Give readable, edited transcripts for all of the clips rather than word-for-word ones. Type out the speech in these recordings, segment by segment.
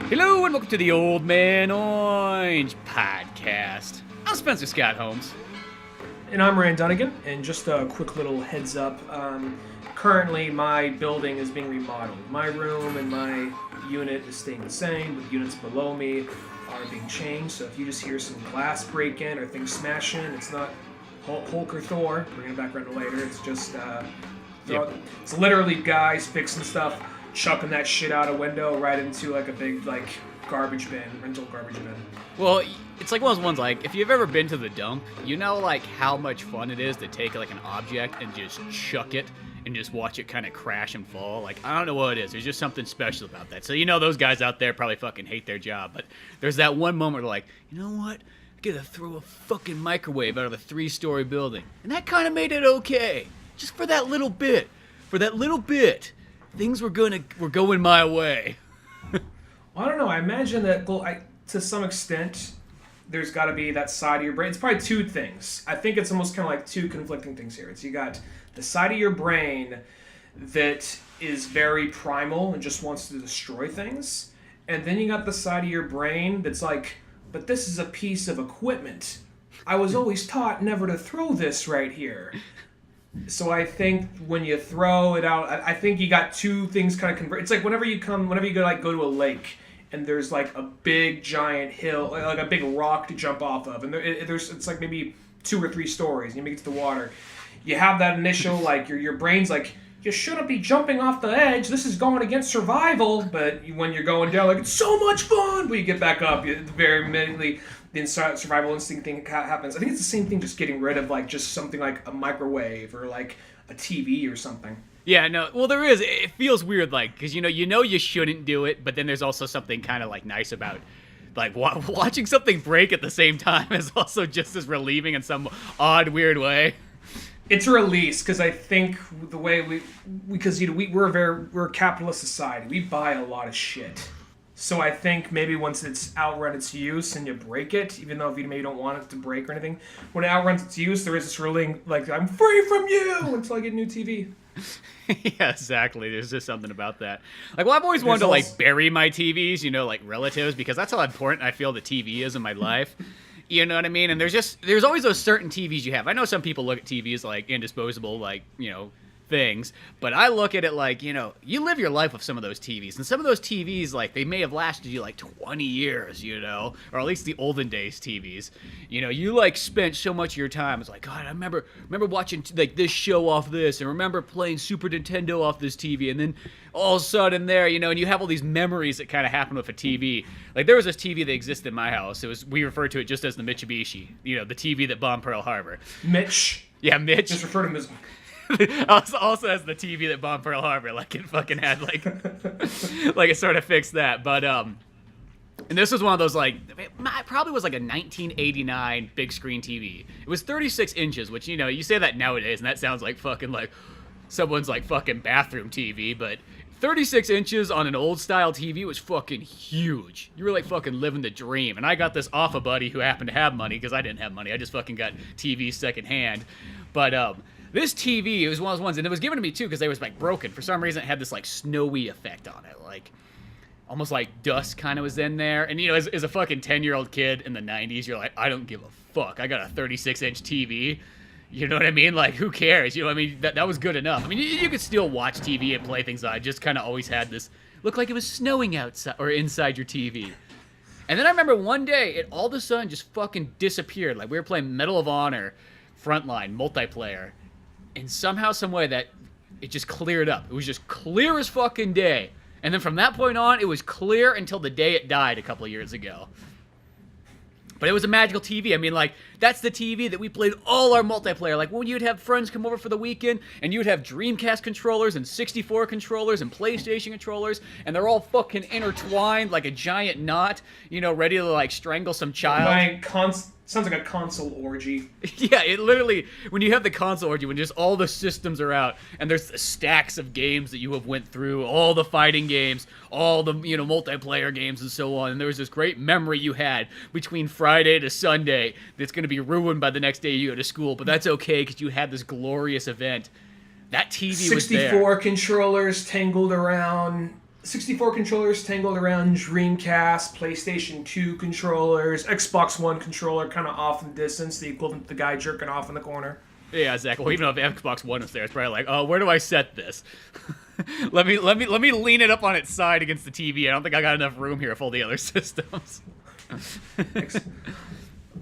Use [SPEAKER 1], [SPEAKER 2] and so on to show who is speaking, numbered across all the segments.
[SPEAKER 1] Hello and welcome to the Old Man Orange podcast. I'm Spencer Scott Holmes.
[SPEAKER 2] And I'm Rand Dunigan, and just a quick little heads up. Currently, my building is being remodeled. My room and my unit is staying the same, but the units below me are being changed. So if you just hear some glass break in or things smash in, it's not Hulk or Thor. We're going to back around later. It's just, it's literally guys fixing stuff, chucking that shit out a window right into like a big, garbage bin, rental garbage bin.
[SPEAKER 1] Well, it's like one of those ones, like, if you've ever been to the dump, you know, like, how much fun it is to take, like, an object and just chuck it and just watch it kind of crash and fall. Like, I don't know what it is. There's just something special about that. So, you know, those guys out there probably fucking hate their job. But there's that one moment where, like, you know what? I gotta throw a fucking microwave out of a 3-story building. And that kind of made it okay. Just for that little bit. For that little bit. Things were going my way.
[SPEAKER 2] Well, I don't know. I imagine that, to some extent, there's got to be that side of your brain. It's probably two things. I think it's almost kind of like two conflicting things here. It's you got the side of your brain that is very primal and just wants to destroy things, and then you got the side of your brain that's like, but this is a piece of equipment. I was always taught never to throw this right here. So I think when you throw it out, I think you got two things kind of convert. It's like whenever you go to a lake and there's like a big giant hill, like a big rock to jump off of, and it's like maybe 2 or 3 stories, and you make it to the water. You have that initial, like, your brain's like, you shouldn't be jumping off the edge. This is going against survival. But when you're going down, like, it's so much fun. But you get back up, very immediately the survival instinct thing happens. I think it's the same thing, just getting rid of, like, just something like a microwave or like a TV or something.
[SPEAKER 1] Yeah, no, well, there is. It feels weird, like, because, you know you shouldn't do it, but then there's also something kind of, like, nice about, like, watching something break at the same time is also just as relieving in some odd, weird way.
[SPEAKER 2] It's a release, because I think the way we're a capitalist society. We buy a lot of shit. So I think maybe once it's outrun its use and you break it, even though if you maybe don't want it to break or anything, when it outruns its use, there is this ruling, like, I'm free from you until I get a new TV.
[SPEAKER 1] Yeah, exactly. There's just something about that. Like, well, I've always wanted to, like, bury my TVs, you know, like relatives, because that's how important I feel the TV is in my life. You know what I mean? And there's always those certain TVs you have. I know some people look at TVs like indisposable, like, you know, things, but I look at it like, you know, you live your life with some of those TVs, and some of those TVs, like, they may have lasted you like 20 years, you know, or at least the olden days TVs. You know, you like spent so much of your time. It's like, God, I remember watching like this show off this, and remember playing Super Nintendo off this TV, and then all of a sudden there, you know, and you have all these memories that kind of happen with a TV. Like, there was this TV that existed in my house. We referred to it just as the Mitsubishi, you know, the TV that bombed Pearl Harbor.
[SPEAKER 2] Mitch.
[SPEAKER 1] Yeah, Mitch.
[SPEAKER 2] Just refer to him as...
[SPEAKER 1] also has the TV that bombed Pearl Harbor, like it fucking had like it sort of fixed that. But and this was one of those, like, it probably was like a 1989 big screen TV. It was 36 inches, which, you know, you say that nowadays and that sounds like fucking like someone's like fucking bathroom TV, but 36 inches on an old style TV was fucking huge. You were like fucking living the dream. And I got this off a buddy who happened to have money, because I didn't have money. I just fucking got TVs secondhand. But this TV, it was one of those ones, and it was given to me too because they was like broken. For some reason, it had this like snowy effect on it, like almost like dust kind of was in there. And, you know, as a fucking 10-year-old kid in the 90s, you're like, I don't give a fuck. I got a 36-inch TV. You know what I mean? Like, who cares? You know what I mean? That was good enough. I mean, you could still watch TV and play things on. I just kind of always had this, looked like it was snowing outside or inside your TV. And then I remember one day, it all of a sudden just fucking disappeared. Like, we were playing Medal of Honor Frontline multiplayer, and somehow, some way, that it just cleared up. It was just clear as fucking day. And then from that point on, it was clear until the day it died a couple of years ago. But it was a magical TV. I mean, like, that's the TV that we played all our multiplayer. Like, when you'd have friends come over for the weekend, and you'd have Dreamcast controllers and 64 controllers and PlayStation controllers, and they're all fucking intertwined like a giant knot, you know, ready to, like, strangle some child.
[SPEAKER 2] Sounds like a console orgy.
[SPEAKER 1] Yeah, it literally, when you have the console orgy, when just all the systems are out, and there's the stacks of games that you have went through, all the fighting games, all the, you know, multiplayer games and so on, and there was this great memory you had between Friday to Sunday that's going to be ruined by the next day you go to school, but that's okay because you had this glorious event. That TV was there.
[SPEAKER 2] 64 controllers tangled around 64 controllers tangled around Dreamcast, PlayStation 2 controllers, Xbox One controller kind of off in the distance, the equivalent to the guy jerking off in the corner.
[SPEAKER 1] Yeah, exactly. Well, even if Xbox One is there, it's probably like, oh, where do I set this? let me lean it up on its side against the TV. I don't think I got enough room here for all the other systems.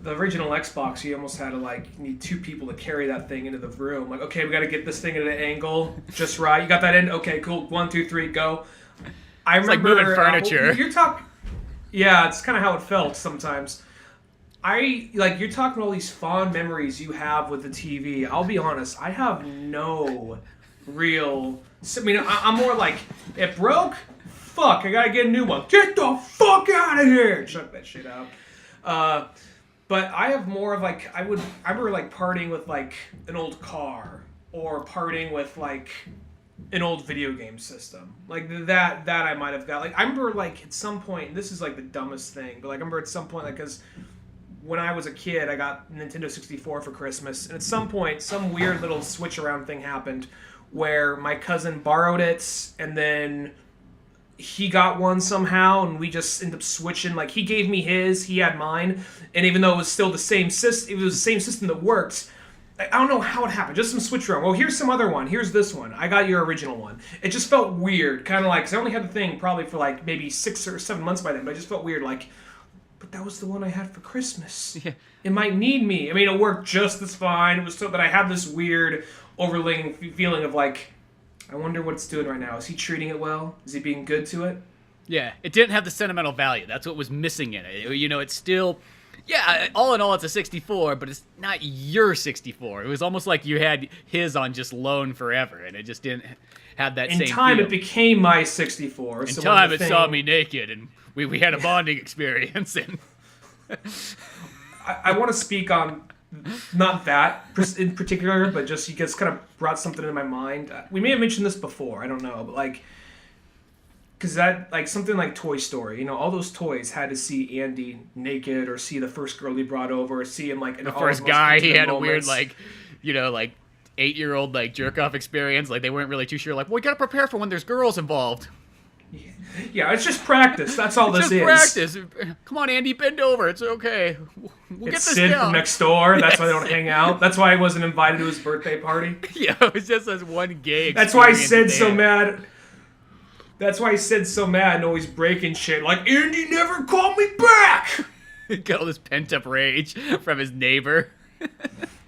[SPEAKER 2] The original Xbox, you almost had to need two people to carry that thing into the room. Like, okay, we got to get this thing at an angle just right. You got that in? Okay, cool. 1, 2, 3, go. I remember
[SPEAKER 1] like moving furniture.
[SPEAKER 2] You're talking. Yeah, it's kind of how it felt sometimes. You're talking all these fond memories you have with the TV. I'll be honest, I have no real. I mean, I'm more like, it broke. Fuck, I gotta get a new one. Get the fuck out of here! Chuck that shit out. But I have more of I remember partying with an old car or partying with an old video game system. That I might have got. I remember at some point, this is the dumbest thing, but I remember at some point because when I was a kid, I got Nintendo 64 for Christmas, and at some point, some weird little switch around thing happened where my cousin borrowed it, and then he got one somehow, and we just ended up switching. He gave me his, he had mine, and even though it was still the same system, it was the same system that worked. I don't know how it happened. Just some switch around. Well, here's some other one. Here's this one. I got your original one. It just felt weird, kind of because I only had the thing probably for maybe 6 or 7 months by then, but it just felt weird. But that was the one I had for Christmas. Yeah. It might need me. I mean, it worked just as fine. It was so that I had this weird overlaying feeling of I wonder what it's doing right now. Is he treating it well? Is he being good to it?
[SPEAKER 1] Yeah, it didn't have the sentimental value. That's what was missing in it. It's still, yeah, all in all, it's a 64, but it's not your 64. It was almost like you had his on just loan forever, and it just didn't have that same
[SPEAKER 2] In time,
[SPEAKER 1] feel.
[SPEAKER 2] It became my 64.
[SPEAKER 1] In time, it saw me naked, and we had a bonding experience. And
[SPEAKER 2] I want to speak on not that in particular, but just you guys kind of brought something into my mind. We may have mentioned this before. I don't know, but because that something like Toy Story, all those toys had to see Andy naked or see the first girl he brought over or see him in
[SPEAKER 1] the
[SPEAKER 2] all
[SPEAKER 1] first
[SPEAKER 2] the most
[SPEAKER 1] guy. He had
[SPEAKER 2] moments.
[SPEAKER 1] a weird 8-year-old jerk off experience. They weren't really too sure. Well, we gotta prepare for when there's girls involved.
[SPEAKER 2] Yeah, it's just practice. That's all this is.
[SPEAKER 1] Practice. Come on, Andy, bend over. It's okay. We'll get this
[SPEAKER 2] Sid
[SPEAKER 1] down.
[SPEAKER 2] from next door. That's why they don't hang out. That's why he wasn't invited to his birthday party.
[SPEAKER 1] Yeah, it was just this one gay.
[SPEAKER 2] That's why Sid's so mad. That's why Sid's so mad and always breaking shit. Andy never called me back.
[SPEAKER 1] He got all this pent up rage from his neighbor.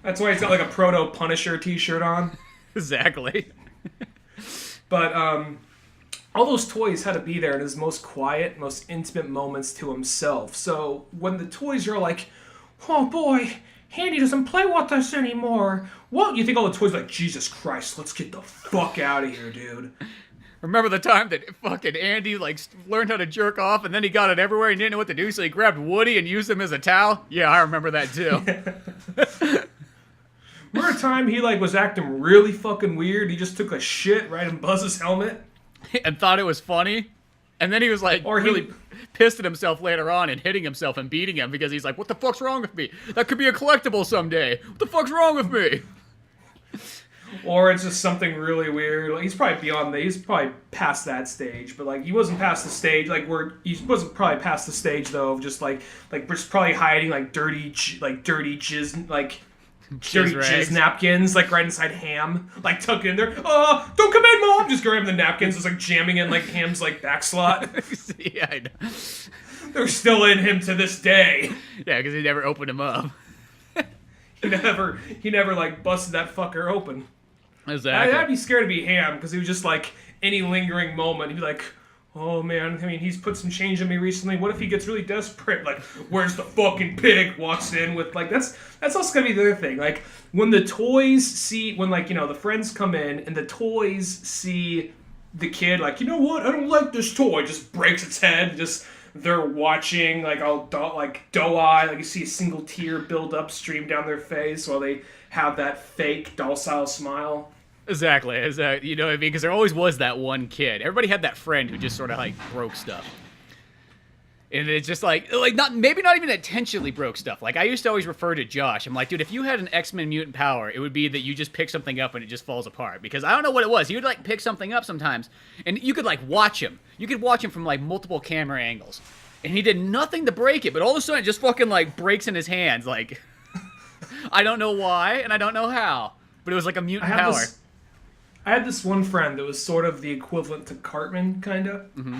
[SPEAKER 2] That's why he's got a proto Punisher t-shirt on.
[SPEAKER 1] Exactly.
[SPEAKER 2] But all those toys had to be there in his most quiet, most intimate moments to himself. So when the toys are oh boy, Andy doesn't play with us anymore. What? You think all the toys are Jesus Christ, let's get the fuck out of here, dude.
[SPEAKER 1] Remember the time that fucking Andy learned how to jerk off and then he got it everywhere and didn't know what to do, so he grabbed Woody and used him as a towel? Yeah, I remember that too.
[SPEAKER 2] Remember a time he was acting really fucking weird? He just took a shit right in Buzz's helmet?
[SPEAKER 1] And thought it was funny, and then he was really pissed at himself later on and hitting himself and beating him because he's what the fuck's wrong with me? That could be a collectible someday. What the fuck's wrong with me?
[SPEAKER 2] Or it's just something really weird. He's probably beyond that. He's probably past that stage, but he wasn't past the stage. He wasn't probably past the stage though of just just probably hiding dirty jizz dirty jizz napkins right inside Ham, tucked in there. Oh, don't come in, Mom! Just grabbing the napkins, just jamming in Ham's back slot.
[SPEAKER 1] Yeah, I know.
[SPEAKER 2] They're still in him to this day.
[SPEAKER 1] Yeah, because he never opened him up.
[SPEAKER 2] He never busted that fucker open.
[SPEAKER 1] Exactly.
[SPEAKER 2] I'd be scared to be Ham because he was just any lingering moment. He'd be oh man, I mean, he's put some change in me recently. What if he gets really desperate? Where's the fucking pig? Walks in with that's also gonna be the other thing. When the toys see the friends come in and the toys see the kid, you know what? I don't like this toy. Just breaks its head. Just they're watching all doe-eyed. You see a single tear build up, stream down their face while they have that fake docile smile.
[SPEAKER 1] Exactly. You know what I mean? Because there always was that one kid. Everybody had that friend who just sort of broke stuff. And it's just like not even intentionally broke stuff. Like, I used to always refer to Josh. I'm like, dude, if you had an X-Men mutant power, it would be that you just pick something up and it just falls apart. Because I don't know what it was. He would, like, pick something up sometimes, and you could, like, watch him. You could watch him from, like, multiple camera angles. And he did nothing to break it, but all of a sudden it just fucking, like, breaks in his hands. Like, I don't know why, and I don't know how. But it was like a mutant power.
[SPEAKER 2] I had this one friend that was sort of the equivalent to Cartman, kind of.
[SPEAKER 1] Mm-hmm.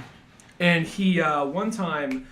[SPEAKER 2] And he, one time,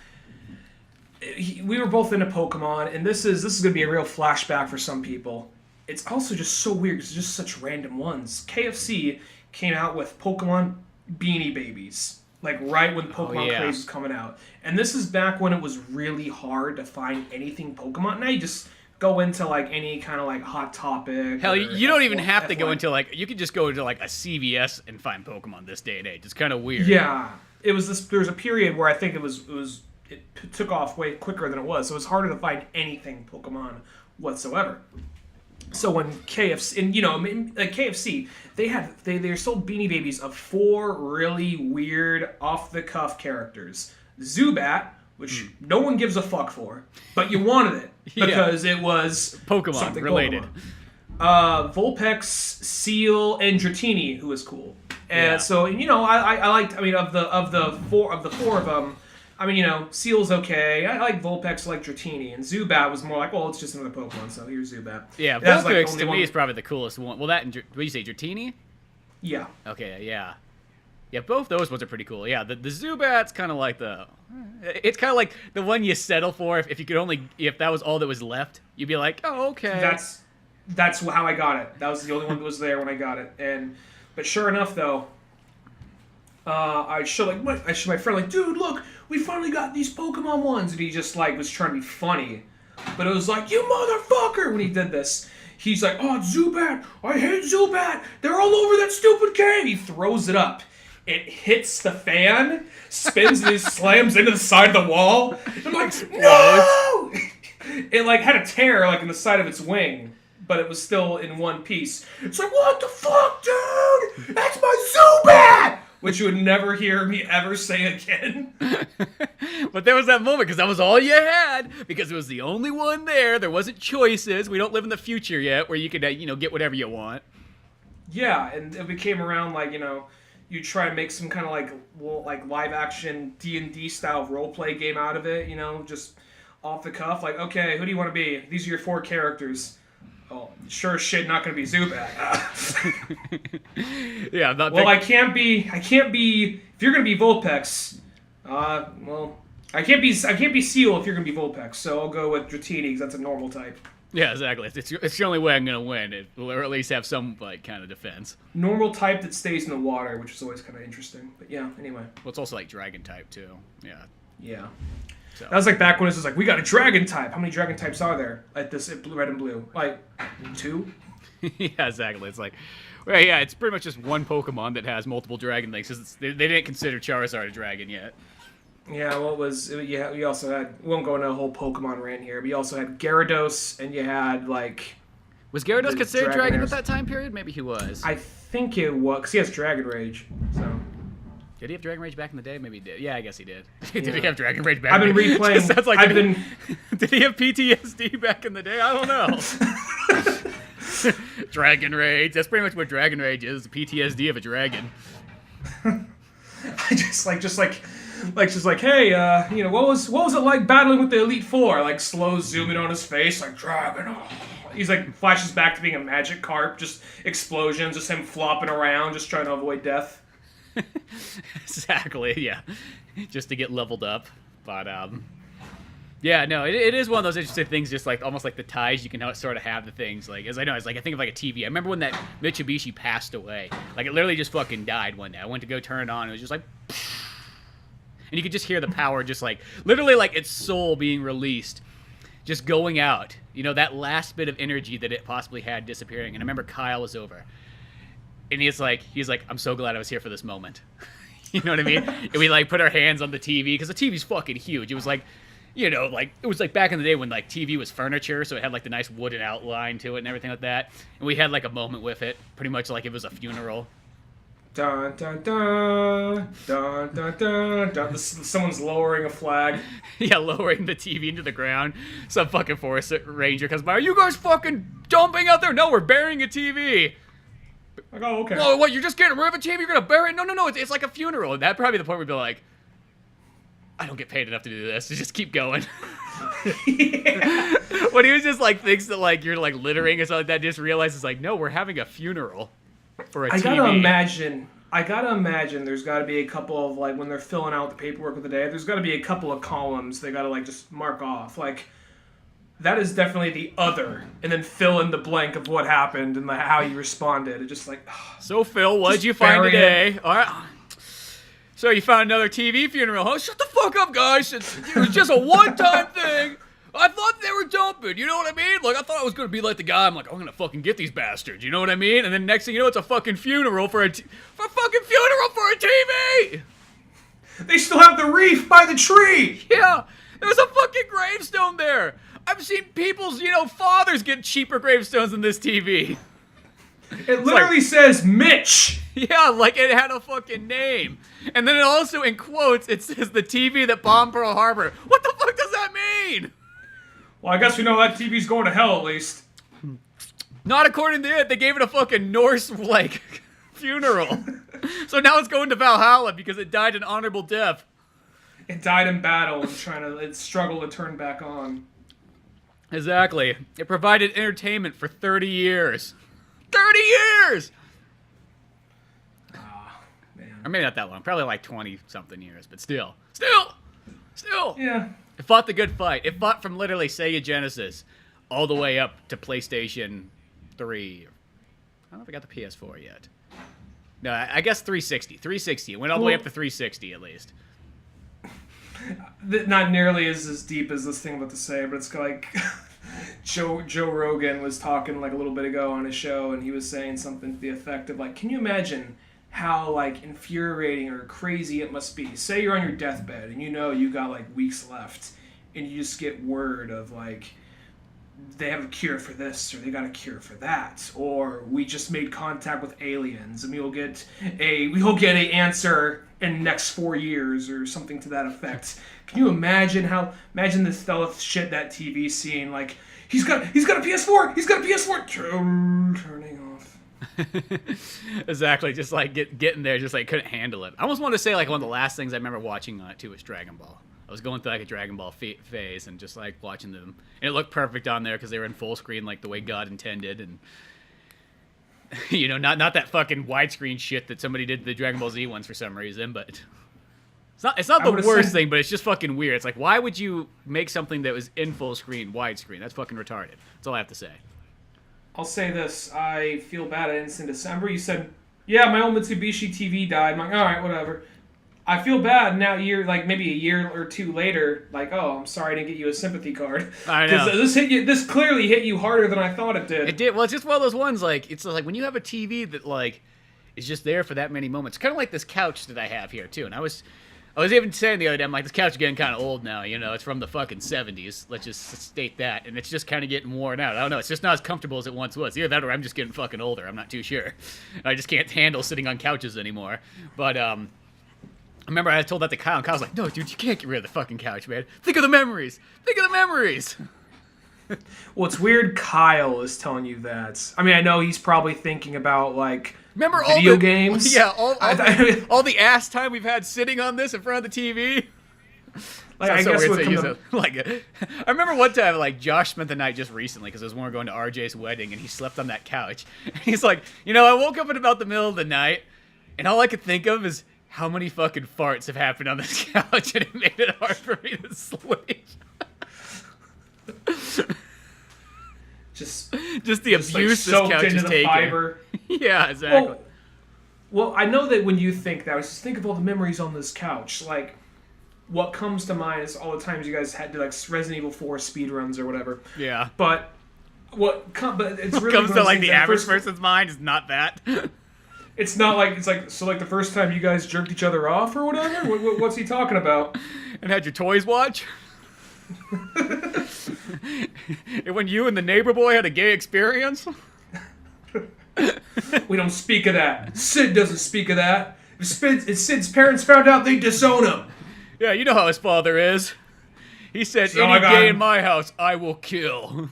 [SPEAKER 2] we were both into Pokemon, and this is going to be a real flashback for some people. It's also just so weird because it's just such random ones. KFC came out with Pokemon Beanie Babies, like right when Pokemon craze was coming out. And this is back when it was really hard to find anything Pokemon. Now you just go into like any kind of like Hot Topic.
[SPEAKER 1] Hell, you don't even have to go into like, you could just go into like a CVS and find Pokemon this day and age. It's kind of weird.
[SPEAKER 2] Yeah. There was a period where I think it took off way quicker than it was, so it was harder to find anything Pokemon whatsoever. So when KFC, and like KFC, they sold Beanie Babies of 4 really weird off the cuff characters. Zubat, which no one gives a fuck for, but you wanted it because it was
[SPEAKER 1] Pokemon related.
[SPEAKER 2] Vulpix, Seal, and Dratini, who was cool. And so, I liked. I mean, of the four of them, I mean, Seal's okay. I like Vulpix, I like Dratini, and Zubat was more like, well, it's just another Pokemon, so here's Zubat.
[SPEAKER 1] Yeah, Vulpix to me is probably the coolest one. Well, that and what did you say, Dratini?
[SPEAKER 2] Yeah.
[SPEAKER 1] Okay, yeah. Yeah, both those ones are pretty cool. Yeah, the Zubat's kind of like it's kind of like the one you settle for if that was all that was left, you'd be like, oh, okay.
[SPEAKER 2] That's how I got it. That was the only one that was there when I got it, but sure enough, though, I showed my friend, like, dude, look, we finally got these Pokemon ones, and he just like was trying to be funny, but it was like, you motherfucker, when he did this. He's like, oh, Zubat, I hate Zubat, they're all over that stupid game. He throws it up. It hits the fan, spins, and it slams into the side of the wall. I'm like, no! It like had a tear like in the side of its wing, but it was still in one piece. It's like, what the fuck, dude? That's my Zubat! Which you would never hear me ever say again.
[SPEAKER 1] But there was that moment, because that was all you had, because it was the only one there. There wasn't choices. We don't live in the future yet, where you could, get whatever you want.
[SPEAKER 2] Yeah, and it became around, like, you try and make some kind of, like live-action D&D style role-play game out of it, just off the cuff. Like, okay, who do you want to be? These are your 4 characters. Oh, sure as shit, not going to be Zubat.
[SPEAKER 1] Yeah.
[SPEAKER 2] Well, I can't be. If you're going to be Vulpix, well, I can't be Seal if you're going to be Vulpix. So I'll go with Dratini because that's a normal type.
[SPEAKER 1] Yeah, exactly. It's the only way I'm going to win. Or at least have some kind of defense.
[SPEAKER 2] Normal type that stays in the water, which is always kind of interesting. But yeah, anyway.
[SPEAKER 1] Well, it's also like Dragon type too. Yeah.
[SPEAKER 2] Yeah.
[SPEAKER 1] So.
[SPEAKER 2] That was like back when it was just like, we got a dragon type. How many dragon types are there? Like this, red and blue. Like, 2?
[SPEAKER 1] Yeah, exactly. It's like, well, yeah, it's pretty much just one Pokemon that has multiple dragon things. They didn't consider Charizard a dragon yet.
[SPEAKER 2] Yeah, we also had, we won't go into a whole Pokemon rant here, but you also had Gyarados, and you had, like...
[SPEAKER 1] Was Gyarados considered a dragon at that time period? Maybe he was.
[SPEAKER 2] I think it was, because he has Dragon Rage, so...
[SPEAKER 1] Did he have Dragon Rage back in the day? Maybe he did. Yeah, I guess he did. Did he have Dragon Rage back
[SPEAKER 2] in the day? I've been replaying...
[SPEAKER 1] Sounds like did he have PTSD back in the day? I don't know. Dragon Rage. That's pretty much what Dragon Rage is. The PTSD of a dragon.
[SPEAKER 2] I just like, hey, what was it like battling with the Elite Four? Like, slow zooming on his face, like, dragon. Oh. He's like, flashes back to being a magic carp, just explosions, just him flopping around, just trying to avoid death.
[SPEAKER 1] Exactly, yeah. Just to get leveled up. But, yeah, no, it is one of those interesting things, just like, almost like the ties, you can sort of have the things, like, as I know, it's like, I think of like a TV. I remember when that Mitsubishi passed away. Like, it literally just fucking died one day. I went to go turn it on, it was just like... And you could just hear the power just like, literally like its soul being released, just going out. That last bit of energy that it possibly had disappearing. And I remember Kyle was over. And he's like, I'm so glad I was here for this moment. You know what I mean? And we like put our hands on the TV, because the TV's fucking huge. It was like, it was like back in the day when like TV was furniture, so it had like the nice wooden outline to it and everything like that. And we had like a moment with it, pretty much like it was a funeral.
[SPEAKER 2] Dun dun dun dun dun dun dun. Someone's lowering a flag.
[SPEAKER 1] Yeah, lowering the TV into the ground. Some fucking forest ranger comes by. Are you guys fucking dumping out there? No, we're burying a TV.
[SPEAKER 2] Like, oh, okay.
[SPEAKER 1] Oh, what? You're just getting rid of a TV? You're gonna bury it? No. It's like a funeral. That'd probably be the point where we'd be like, I don't get paid enough to do this. Just keep going.
[SPEAKER 2] Yeah.
[SPEAKER 1] When he was just like thinks that like you're like littering or something like that, just realizes like, no, we're having a funeral for a TV.
[SPEAKER 2] I gotta imagine there's gotta be a couple of like when they're filling out the paperwork of the day, there's gotta be a couple of columns they gotta like just mark off. Like that is definitely the other, and then fill in the blank of what happened and how you responded. It just like
[SPEAKER 1] so Phil, what did you find today? All right. So you found another TV funeral, huh? Shut the fuck up, guys. It was just a one-time thing. I thought they were dumping, you know what I mean? Like, I thought I was going to be like the guy, I'm like, I'm going to fucking get these bastards, you know what I mean? And then next thing you know, it's a fucking funeral for a TV!
[SPEAKER 2] They still have the wreath by the tree!
[SPEAKER 1] Yeah, there's a fucking gravestone there! I've seen people's, fathers get cheaper gravestones than this TV.
[SPEAKER 2] It literally says Mitch!
[SPEAKER 1] Yeah, like it had a fucking name. And then it also, in quotes, it says the TV that bombed Pearl Harbor. What the fuck does that mean?
[SPEAKER 2] Well, I guess we know that TV's going to hell at least.
[SPEAKER 1] Not according to it. They gave it a fucking Norse, funeral. So now it's going to Valhalla because it died an honorable death.
[SPEAKER 2] It died in battle and it struggled to turn back on.
[SPEAKER 1] Exactly. It provided entertainment for 30 years. 30 years!
[SPEAKER 2] Man.
[SPEAKER 1] Or maybe not that long. Probably like 20-something years, but still.
[SPEAKER 2] Yeah.
[SPEAKER 1] It fought the good fight. It fought from literally Sega Genesis all the way up to PlayStation 3. I don't know if I got the PS4 yet. No, I guess 360. 360. It went all the way up to 360 at least.
[SPEAKER 2] Not nearly as deep as this thing I'm about to say, but it's like Joe Rogan was talking like a little bit ago on his show, and he was saying something to the effect of like, can you imagine how like infuriating or crazy it must be? Say you're on your deathbed and you got like weeks left, and you just get word of like they have a cure for this or they got a cure for that, or we just made contact with aliens and we'll get a answer in the next 4 years or something to that effect. Can you imagine the stealth shit that TV scene, like he's got a PS4 turning off.
[SPEAKER 1] Exactly, just like getting there, just like couldn't handle it. I almost want to say like one of the last things I remember watching on it too was Dragon Ball. I was going through like a Dragon Ball phase and just like watching them, and it looked perfect on there because they were in full screen like the way God intended, and not that fucking widescreen shit that somebody did the Dragon Ball Z ones for some reason. But it's not the worst thing, but it's just fucking weird. It's like, why would you make something that was in full screen widescreen? That's fucking retarded. That's all I have to say.
[SPEAKER 2] I'll say this. I feel bad I didn't send December. You said, yeah, my old Mitsubishi TV died. I'm like, all right, whatever. I feel bad now. Maybe a year or two later. Like, oh, I'm sorry I didn't get you a sympathy card.
[SPEAKER 1] I know.
[SPEAKER 2] Because this clearly hit you harder than I thought it did.
[SPEAKER 1] It did. Well, it's just one of those ones. Like, it's like when you have a TV that like is just there for that many moments. Kind of like this couch that I have here too. And I was even saying the other day, I'm like, this couch is getting kind of old now. It's from the fucking 70s. Let's just state that. And it's just kind of getting worn out. I don't know. It's just not as comfortable as it once was. Either that or I'm just getting fucking older. I'm not too sure. I just can't handle sitting on couches anymore. But I remember I told that to Kyle, and Kyle's like, no, dude, you can't get rid of the fucking couch, man. Think of the memories.
[SPEAKER 2] Well, it's weird Kyle is telling you that. I mean, I know he's probably thinking about, like,
[SPEAKER 1] remember
[SPEAKER 2] video games.
[SPEAKER 1] Yeah, all the ass time we've had sitting on this in front of the TV.
[SPEAKER 2] Like, I guess
[SPEAKER 1] I remember one time, like, Josh spent the night just recently because I was going to RJ's wedding, and he slept on that couch. And he's like, I woke up in about the middle of the night, and all I could think of is how many fucking farts have happened on this couch, and it made it hard for me to sleep.
[SPEAKER 2] just
[SPEAKER 1] the abuse this couch is taking.
[SPEAKER 2] Fiber.
[SPEAKER 1] Yeah, exactly.
[SPEAKER 2] Well, I know that when you think that, I was just think of all the memories on this couch. Like, what comes to mind is all the times you guys had to like Resident Evil 4 speedruns or whatever.
[SPEAKER 1] Yeah.
[SPEAKER 2] But it's really
[SPEAKER 1] comes to like the average person's mind is not that.
[SPEAKER 2] It's not like so like the first time you guys jerked each other off or whatever. What's he talking about?
[SPEAKER 1] And had your toys watch. And when you and the neighbor boy had a gay experience.
[SPEAKER 2] We don't speak of that. Sid doesn't speak of that. If Sid's parents found out, they'd disown him.
[SPEAKER 1] Yeah, you know how his father is. He said,
[SPEAKER 2] So
[SPEAKER 1] any gay in my house, I will kill.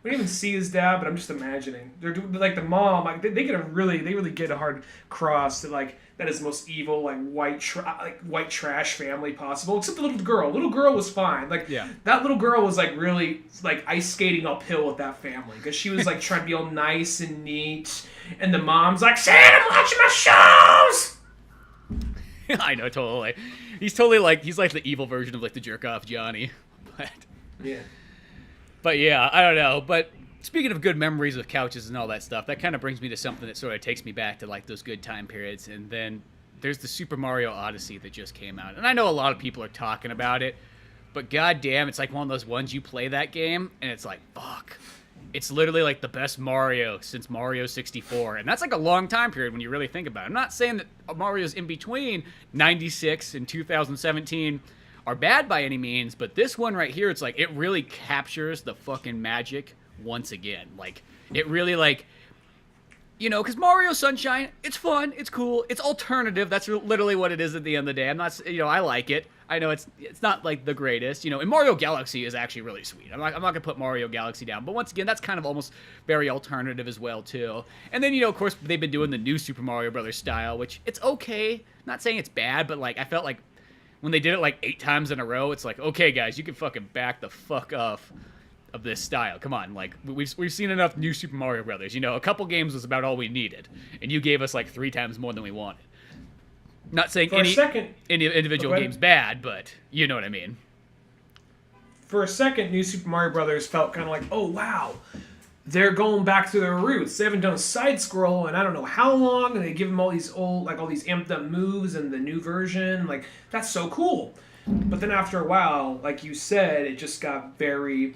[SPEAKER 2] We didn't even see his dad, but I'm just imagining. They're like the mom. Like they really get a hard cross that like that is the most evil like white trash family possible. Except the little girl. Little girl was fine. Like that little girl was like really like ice skating uphill with that family because she was like trying to be all nice and neat, and the mom's like, "Sam, I'm watching my shows."
[SPEAKER 1] I know, totally. He's totally like he's like the evil version of like the jerk off Johnny. But
[SPEAKER 2] yeah.
[SPEAKER 1] But yeah, I don't know. But speaking of good memories of couches and all that stuff, that kind of brings me to something that sort of takes me back to like those good time periods. And then there's the Super Mario Odyssey that just came out. And I know a lot of people are talking about it, but goddamn, it's like one of those ones you play that game and it's like, fuck. It's literally like the best Mario since Mario 64. And that's like a long time period when you really think about it. I'm not saying that Mario's in between 96 and 2017 are bad by any means, but this one right here, it's like it really captures the fucking magic once again. Like it really like, you know, because Mario Sunshine, it's fun, it's cool, it's alternative. That's literally what it is at the end of the day. I'm not, you know, I like it. I know it's not like the greatest, you know. And Mario Galaxy is actually really sweet. I'm not gonna put Mario Galaxy down, but once again, that's kind of almost very alternative as well too. And then you know, of course, they've been doing the new Super Mario Brothers style, which it's okay. Not saying it's bad, but like I felt like when they did it like 8 times in a row, it's like, okay, guys, you can fucking back the fuck off of this style. Come on, like we've seen enough new Super Mario Brothers. You know, a couple games was about all we needed, and you gave us like 3 times more than we wanted. Not saying any individual game's bad, but you know what I mean.
[SPEAKER 2] For a second, New Super Mario Brothers felt kind of like, oh wow, they're going back to their roots. They haven't done a side scroll in I don't know how long, and they give them all these all these amped up moves and the new version. Like that's so cool. But then after a while, like you said, it just got very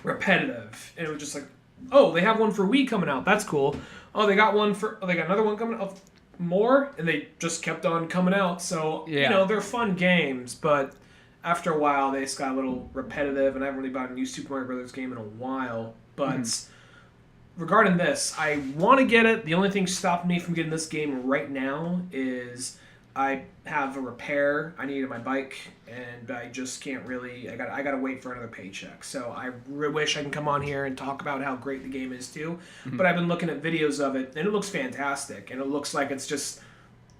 [SPEAKER 2] repetitive, and it was just like, oh, they have one for Wii coming out. That's cool. Oh, they got another one coming out. More, and they just kept on coming out. So you know they're fun games, but after a while they just got a little repetitive, and I haven't really bought a new Super Mario Brothers game in a while. But regarding this, I want to get it. The only thing stopping me from getting this game right now is I have a repair I need on my bike, and I just can't really. I got to wait for another paycheck. So I wish I can come on here and talk about how great the game is too. But I've been looking at videos of it, and it looks fantastic. And it looks like it's just.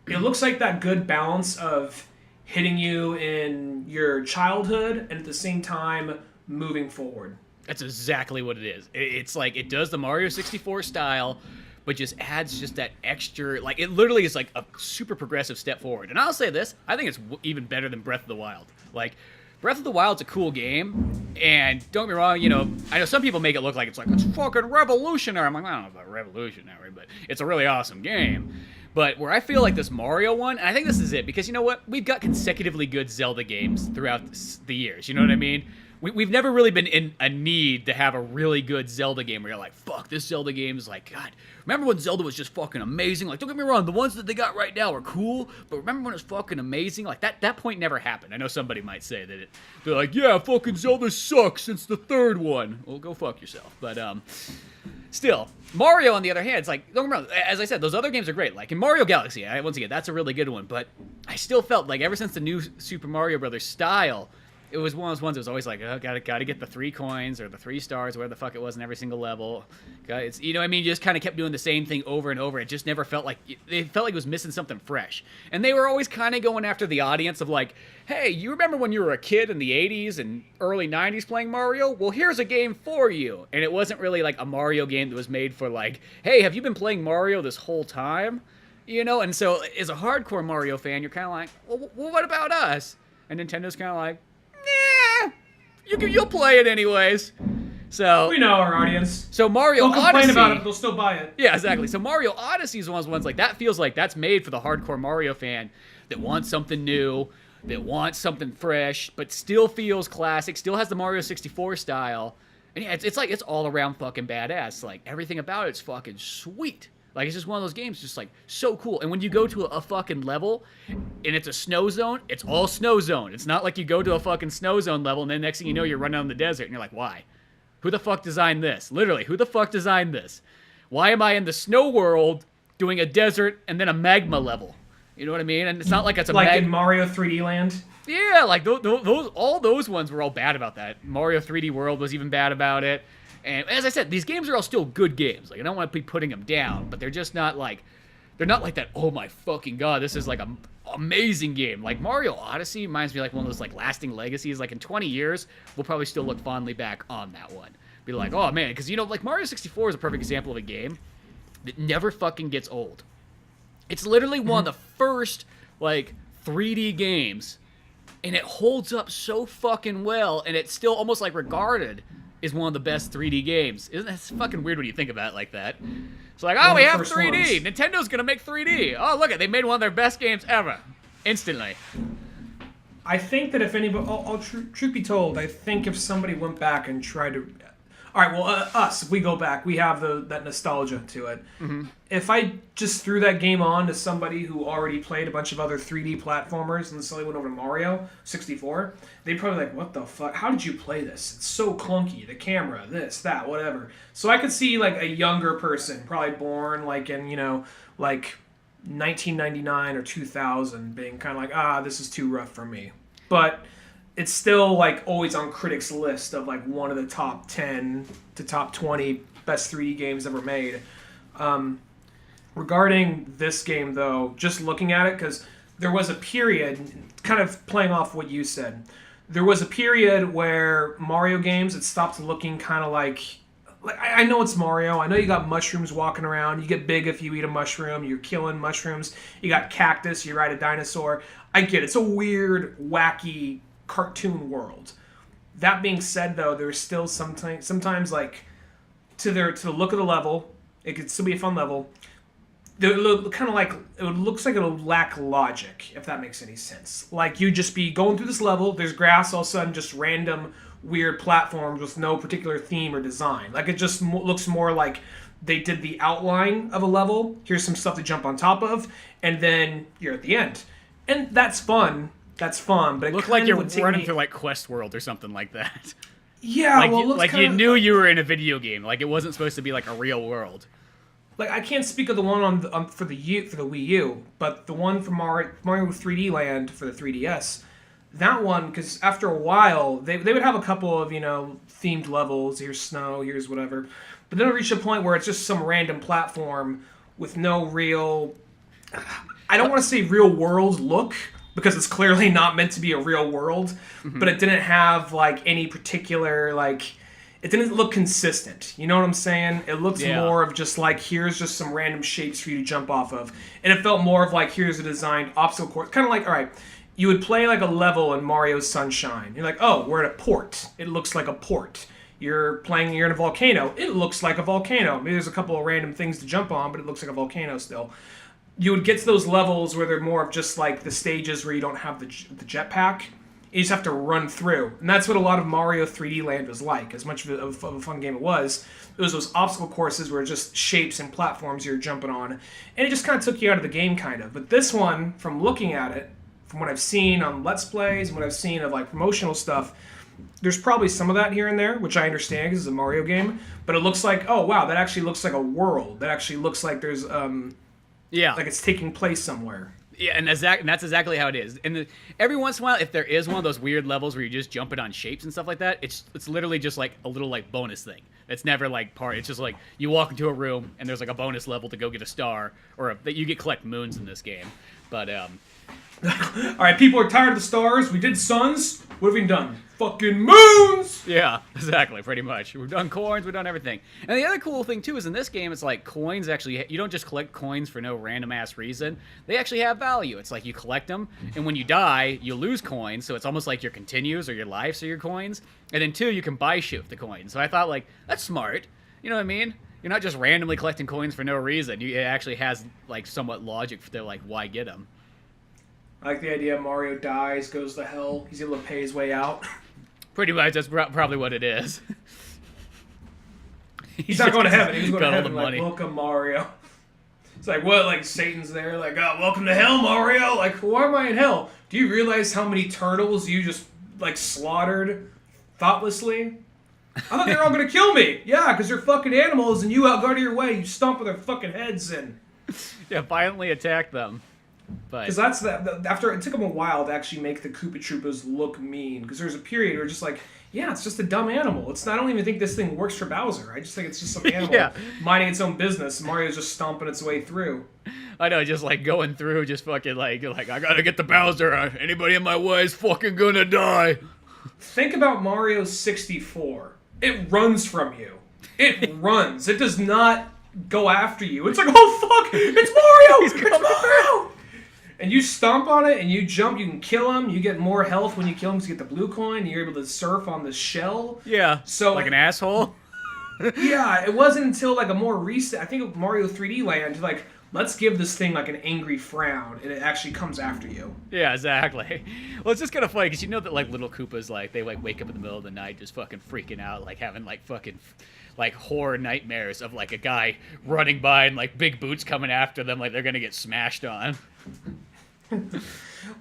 [SPEAKER 2] It looks like that good balance of hitting you in your childhood and at the same time moving forward.
[SPEAKER 1] That's exactly what it is. It's like it does the Mario 64 style, but just adds just that extra, like it literally is like a super progressive step forward. And I'll say this, I think it's even better than Breath of the Wild. Like, Breath of the Wild's a cool game, and don't get me wrong, you know, I know some people make it look like it's fucking revolutionary. I'm like, I don't know about revolutionary, but it's a really awesome game. But where I feel like this Mario one, and I think this is it, because you know what? We've got consecutively good Zelda games throughout the years, you know what I mean? We've never really been in a need to have a really good Zelda game where you're like, fuck, this Zelda game is like, God, remember when Zelda was just fucking amazing? Like, don't get me wrong, the ones that they got right now are cool, but remember when it was fucking amazing? Like, that point never happened. I know somebody might say that they're like, yeah, fucking Zelda sucks since the 3rd one. Well, go fuck yourself. But, still, Mario, on the other hand, it's like, don't get me wrong, as I said, those other games are great. Like, in Mario Galaxy, once again, that's a really good one, but I still felt like ever since the new Super Mario Brothers style, it was one of those ones that was always like, oh, gotta get the 3 coins or the 3 stars, where the fuck it was in every single level. It's, you know what I mean? You just kind of kept doing the same thing over and over. It just never felt like, it felt like it was missing something fresh. And they were always kind of going after the audience of like, hey, you remember when you were a kid in the 80s and early 90s playing Mario? Well, here's a game for you. And it wasn't really like a Mario game that was made for like, hey, have you been playing Mario this whole time? You know? And so as a hardcore Mario fan, you're kind of like, well, what about us? And Nintendo's kind of like, you'll play it anyways. So
[SPEAKER 2] we know our audience.
[SPEAKER 1] So Mario Odyssey. They'll
[SPEAKER 2] complain about it, but they'll still buy it.
[SPEAKER 1] Yeah, exactly. So Mario Odyssey is one of those ones like that feels like that's made for the hardcore Mario fan that wants something new, that wants something fresh, but still feels classic, still has the Mario 64 style. And yeah, it's like it's all around fucking badass. Like everything about it's fucking sweet. Like, it's just one of those games just, like, so cool. And when you go to a fucking level, and it's a snow zone, it's all snow zone. It's not like you go to a fucking snow zone level, and then next thing you know, you're running out in the desert, and you're like, why? Who the fuck designed this? Literally, who the fuck designed this? Why am I in the snow world doing a desert and then a magma level? You know what I mean? And it's not like it's a
[SPEAKER 2] like in Mario 3D Land.
[SPEAKER 1] Yeah, like those all those ones were all bad about that. Mario 3D World was even bad about it. And as I said, these games are all still good games. Like I don't want to be putting them down, but they're just not like that. Oh my fucking god, this is like a amazing game. Like Mario Odyssey reminds me like one of those like lasting legacies. Like in 20 years, we'll probably still look fondly back on that one. Be like, oh man, because like Mario 64 is a perfect example of a game that never fucking gets old. It's literally one of the first like 3D games, and it holds up so fucking well, and it's still almost like regarded as one of the best 3D games. Isn't that fucking weird when you think about it like that? It's like, oh, we have 3D. Nintendo's gonna make 3D. Oh, look, they made one of their best games ever, instantly.
[SPEAKER 2] I think that if anybody, truth be told, I think if somebody went back and tried to, all right, well, if we go back, we have that nostalgia to it. Mm-hmm. If I just threw that game on to somebody who already played a bunch of other 3D platformers and suddenly went over to Mario 64, they'd probably like, what the fuck? How did you play this? It's so clunky. The camera, this, that, whatever. So I could see like a younger person, probably born like in, like 1999 or 2000, being kind of like, this is too rough for me. But it's still like always on critics' list of like one of the top 10 to top 20 best 3D games ever made. Regarding this game, though, just looking at it, because there was a period, kind of playing off what you said, there was a period where Mario games, it stopped looking kind of like I know it's Mario. I know you got mushrooms walking around. You get big if you eat a mushroom. You're killing mushrooms. You got cactus. You ride a dinosaur. I get it. It's a weird, wacky cartoon world. That being said, though, there's still sometimes like to the look of the level, it could still be a fun level. Kind of like it looks like it'll lack logic, if that makes any sense. Like you just be going through this level, there's grass, all of a sudden just random weird platforms with no particular theme or design. Like it just looks more like they did the outline of a level. Here's some stuff to jump on top of, and then you're at the end, and that's fun. That's fun, but it
[SPEAKER 1] look like you're running through like Quest World or something like that.
[SPEAKER 2] Yeah,
[SPEAKER 1] like you knew you were in a video game. Like it wasn't supposed to be like a real world.
[SPEAKER 2] Like I can't speak of the one for the Wii U, but the one from Mario 3D Land for the 3DS. That one, because after a while, they would have a couple of themed levels. Here's snow, here's whatever, but then it reached a point where it's just some random platform with no real. I don't want to say real world look, because it's clearly not meant to be a real world, mm-hmm. but it didn't have like any particular like. It didn't look consistent. You know what I'm saying? It looks more of just like, here's just some random shapes for you to jump off of. And it felt more of like, here's a designed obstacle course. Kind of like, all right, you would play like a level in Mario Sunshine. You're like, oh, we're at a port. It looks like a port. You're in a volcano. It looks like a volcano. Maybe there's a couple of random things to jump on, but it looks like a volcano still. You would get to those levels where they're more of just like the stages where you don't have the jetpack. You just have to run through. And that's what a lot of Mario 3D Land was like. As much of a fun game it was those obstacle courses where just shapes and platforms you're jumping on. And it just kind of took you out of the game, kind of. But this one, from looking at it, from what I've seen on Let's Plays and what I've seen of like promotional stuff, there's probably some of that here and there, which I understand because it's a Mario game. But it looks like, oh wow, that actually looks like a world. That actually looks like there's, like it's taking place somewhere.
[SPEAKER 1] Yeah, and that's exactly how it is. And every once in a while, if there is one of those weird levels where you're just jumping on shapes and stuff like that, it's literally just like a little like bonus thing. It's never like part. It's just like you walk into a room and there's like a bonus level to go get a star, or that you get collect moons in this game. But
[SPEAKER 2] all right, people are tired of the stars. We did suns. What have we done? Fucking moons!
[SPEAKER 1] Yeah, exactly, pretty much. We've done coins, we've done everything. And the other cool thing, too, is in this game, it's like coins actually, you don't just collect coins for no random-ass reason. They actually have value. It's like you collect them, and when you die, you lose coins, so it's almost like your continues or your lives are your coins. And then, two, you can buy shit with the coins. So I thought, like, that's smart. You know what I mean? You're not just randomly collecting coins for no reason. It actually has, like, somewhat logic for, like, why get them.
[SPEAKER 2] I like the idea Mario dies, goes to hell. He's able to pay his way out.
[SPEAKER 1] Pretty much, that's probably what it is.
[SPEAKER 2] He's not going to heaven. He's going to heaven like, welcome, Mario. It's like, what, like, Satan's there? Like, oh, welcome to hell, Mario. Like, why am I in hell? Do you realize how many turtles you just, like, slaughtered thoughtlessly? I thought they were all gonna kill me. Yeah, because they're fucking animals and you out going your way. You stomp with their fucking heads in.
[SPEAKER 1] Yeah, violently attack them.
[SPEAKER 2] Because that's after it took them a while to actually make the Koopa Troopas look mean. Because there was a period where just like, yeah, it's just a dumb animal. It's not, I don't even think this thing works for Bowser. I just think it's just some animal minding its own business. Mario's just stomping its way through.
[SPEAKER 1] I know, just like going through, just fucking like I gotta get the Bowser. Anybody in my way is fucking gonna die.
[SPEAKER 2] Think about Mario 64. It runs from you. It runs. It does not go after you. It's like, oh fuck, it's Mario! It's Mario! And you stomp on it and you jump, you can kill him, you get more health when you kill him because you get the blue coin, you're able to surf on the shell.
[SPEAKER 1] Yeah,
[SPEAKER 2] so
[SPEAKER 1] like an asshole.
[SPEAKER 2] Yeah, it wasn't until like a more recent, I think Mario 3D Land, like, let's give this thing like an angry frown and it actually comes after you.
[SPEAKER 1] Yeah, exactly. Well, it's just kind of funny because you know that like little Koopas, like they like wake up in the middle of the night just fucking freaking out, like having like fucking like horror nightmares of like a guy running by and like big boots coming after them like they're gonna get smashed on.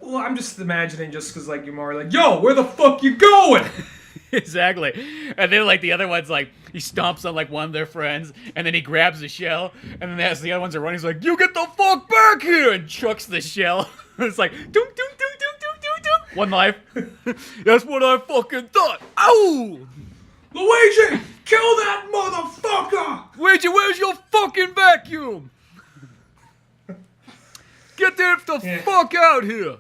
[SPEAKER 2] Well, I'm just imagining just because like you're more like, yo, where the fuck you going?
[SPEAKER 1] Exactly. And then like the other one's like he stomps on like one of their friends and then he grabs the shell and then as the other ones are running he's like, you get the fuck back here, and chucks the shell. It's like dunk dunk dunk dunk dunk dunk dunk. One life. That's what I fucking thought. Ow!
[SPEAKER 2] Luigi, kill that motherfucker!
[SPEAKER 1] Luigi, where's your fucking vacuum? Get the fuck out here!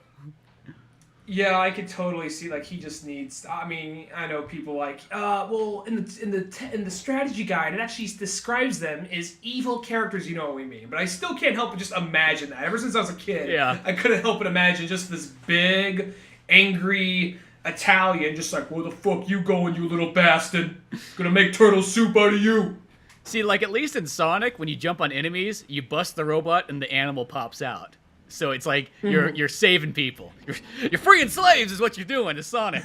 [SPEAKER 2] Yeah, I could totally see like he just needs. I mean, I know people like, well, in the strategy guide, it actually describes them as evil characters. You know what we mean? But I still can't help but just imagine that. Ever since I was a kid, I couldn't help but imagine just this big, angry Italian, just like, where the fuck you going, you little bastard? Gonna make turtle soup out of you.
[SPEAKER 1] See, like at least in Sonic, when you jump on enemies, you bust the robot and the animal pops out. So it's like you're saving people. You're freeing slaves is what you're doing to Sonic.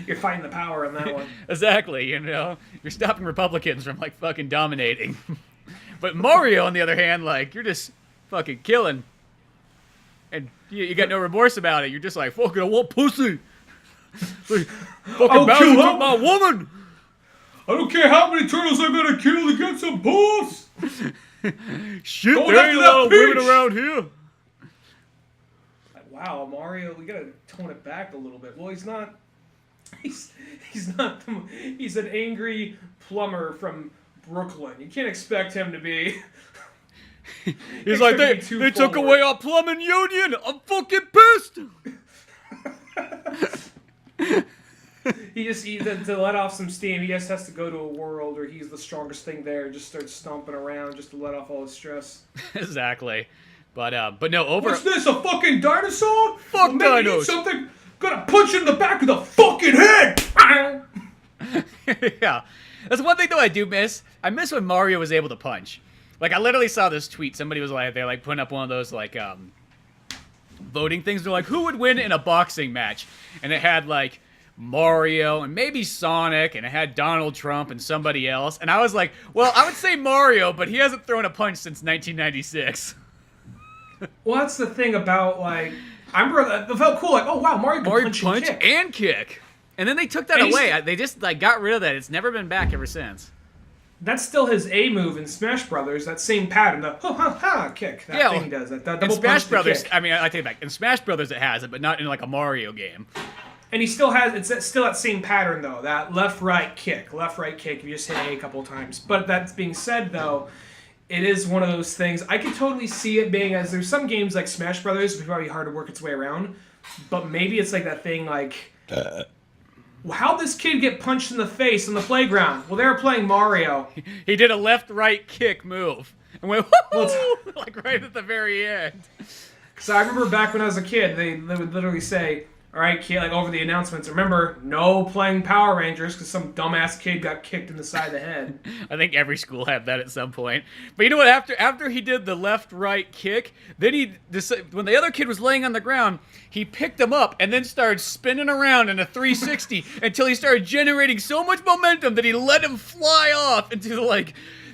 [SPEAKER 2] You're fighting the power in that one.
[SPEAKER 1] Exactly, you know. You're stopping Republicans from like fucking dominating. But Mario, on the other hand, like you're just fucking killing. And you got no remorse about it. You're just like, fucking, I want pussy. Like, fucking Bowser took my woman.
[SPEAKER 2] I don't care how many turtles I gotta kill to get some puss.
[SPEAKER 1] Shit, there ain't a lot of women around here.
[SPEAKER 2] Wow, Mario, we gotta tone it back a little bit. Well, he's not. He's not. He's an angry plumber from Brooklyn. You can't expect him to be.
[SPEAKER 1] He's like, they took away our plumbing union. I'm fucking pissed. To let off some steam, he just has to go to a world where he's the strongest thing there and just start stomping around just to let off all his stress. Exactly. But no, over.
[SPEAKER 2] What's this? A fucking dinosaur?
[SPEAKER 1] Fuck dinos.
[SPEAKER 2] Something. Gonna punch you in the back of the fucking head.
[SPEAKER 1] Yeah, that's one thing though I do miss. I miss when Mario was able to punch. Like I literally saw this tweet. Somebody was like, they're like putting up one of those like voting things. They're like, who would win in a boxing match? And it had like Mario and maybe Sonic, and it had Donald Trump and somebody else. And I was like, well, I would say Mario, but he hasn't thrown a punch since 1996.
[SPEAKER 2] Well, that's the thing about like, I remember it felt cool. Like, oh wow, Mario can punch
[SPEAKER 1] and kick. And then they took that away. They just like got rid of that. It's never been back ever since.
[SPEAKER 2] That's still his A move in Smash Brothers. That same pattern, the ha kick. That thing he does. That double
[SPEAKER 1] in Smash
[SPEAKER 2] punch
[SPEAKER 1] Brothers.
[SPEAKER 2] Kick.
[SPEAKER 1] I mean, I take it back. In Smash Brothers, it has it, but not in like a Mario game.
[SPEAKER 2] And he still has. It's still that same pattern though. That left-right kick, left-right kick. You just hit A couple times. But that being said, though, it is one of those things. I could totally see it being as there's some games like Smash Brothers, which is probably hard to work its way around. But maybe it's like that thing like. How'd this kid get punched in the face on the playground? Well, they were playing Mario.
[SPEAKER 1] He did a left-right kick move. And went, like right at the very end.
[SPEAKER 2] Because I remember back when I was a kid, they would literally say, all right, kid, like over the announcements, remember, no playing Power Rangers because some dumbass kid got kicked in the side of the head.
[SPEAKER 1] I think every school had that at some point. But you know what? After he did the left-right kick, then when the other kid was laying on the ground, he picked him up and then started spinning around in a 360 until he started generating so much momentum that he let him fly off into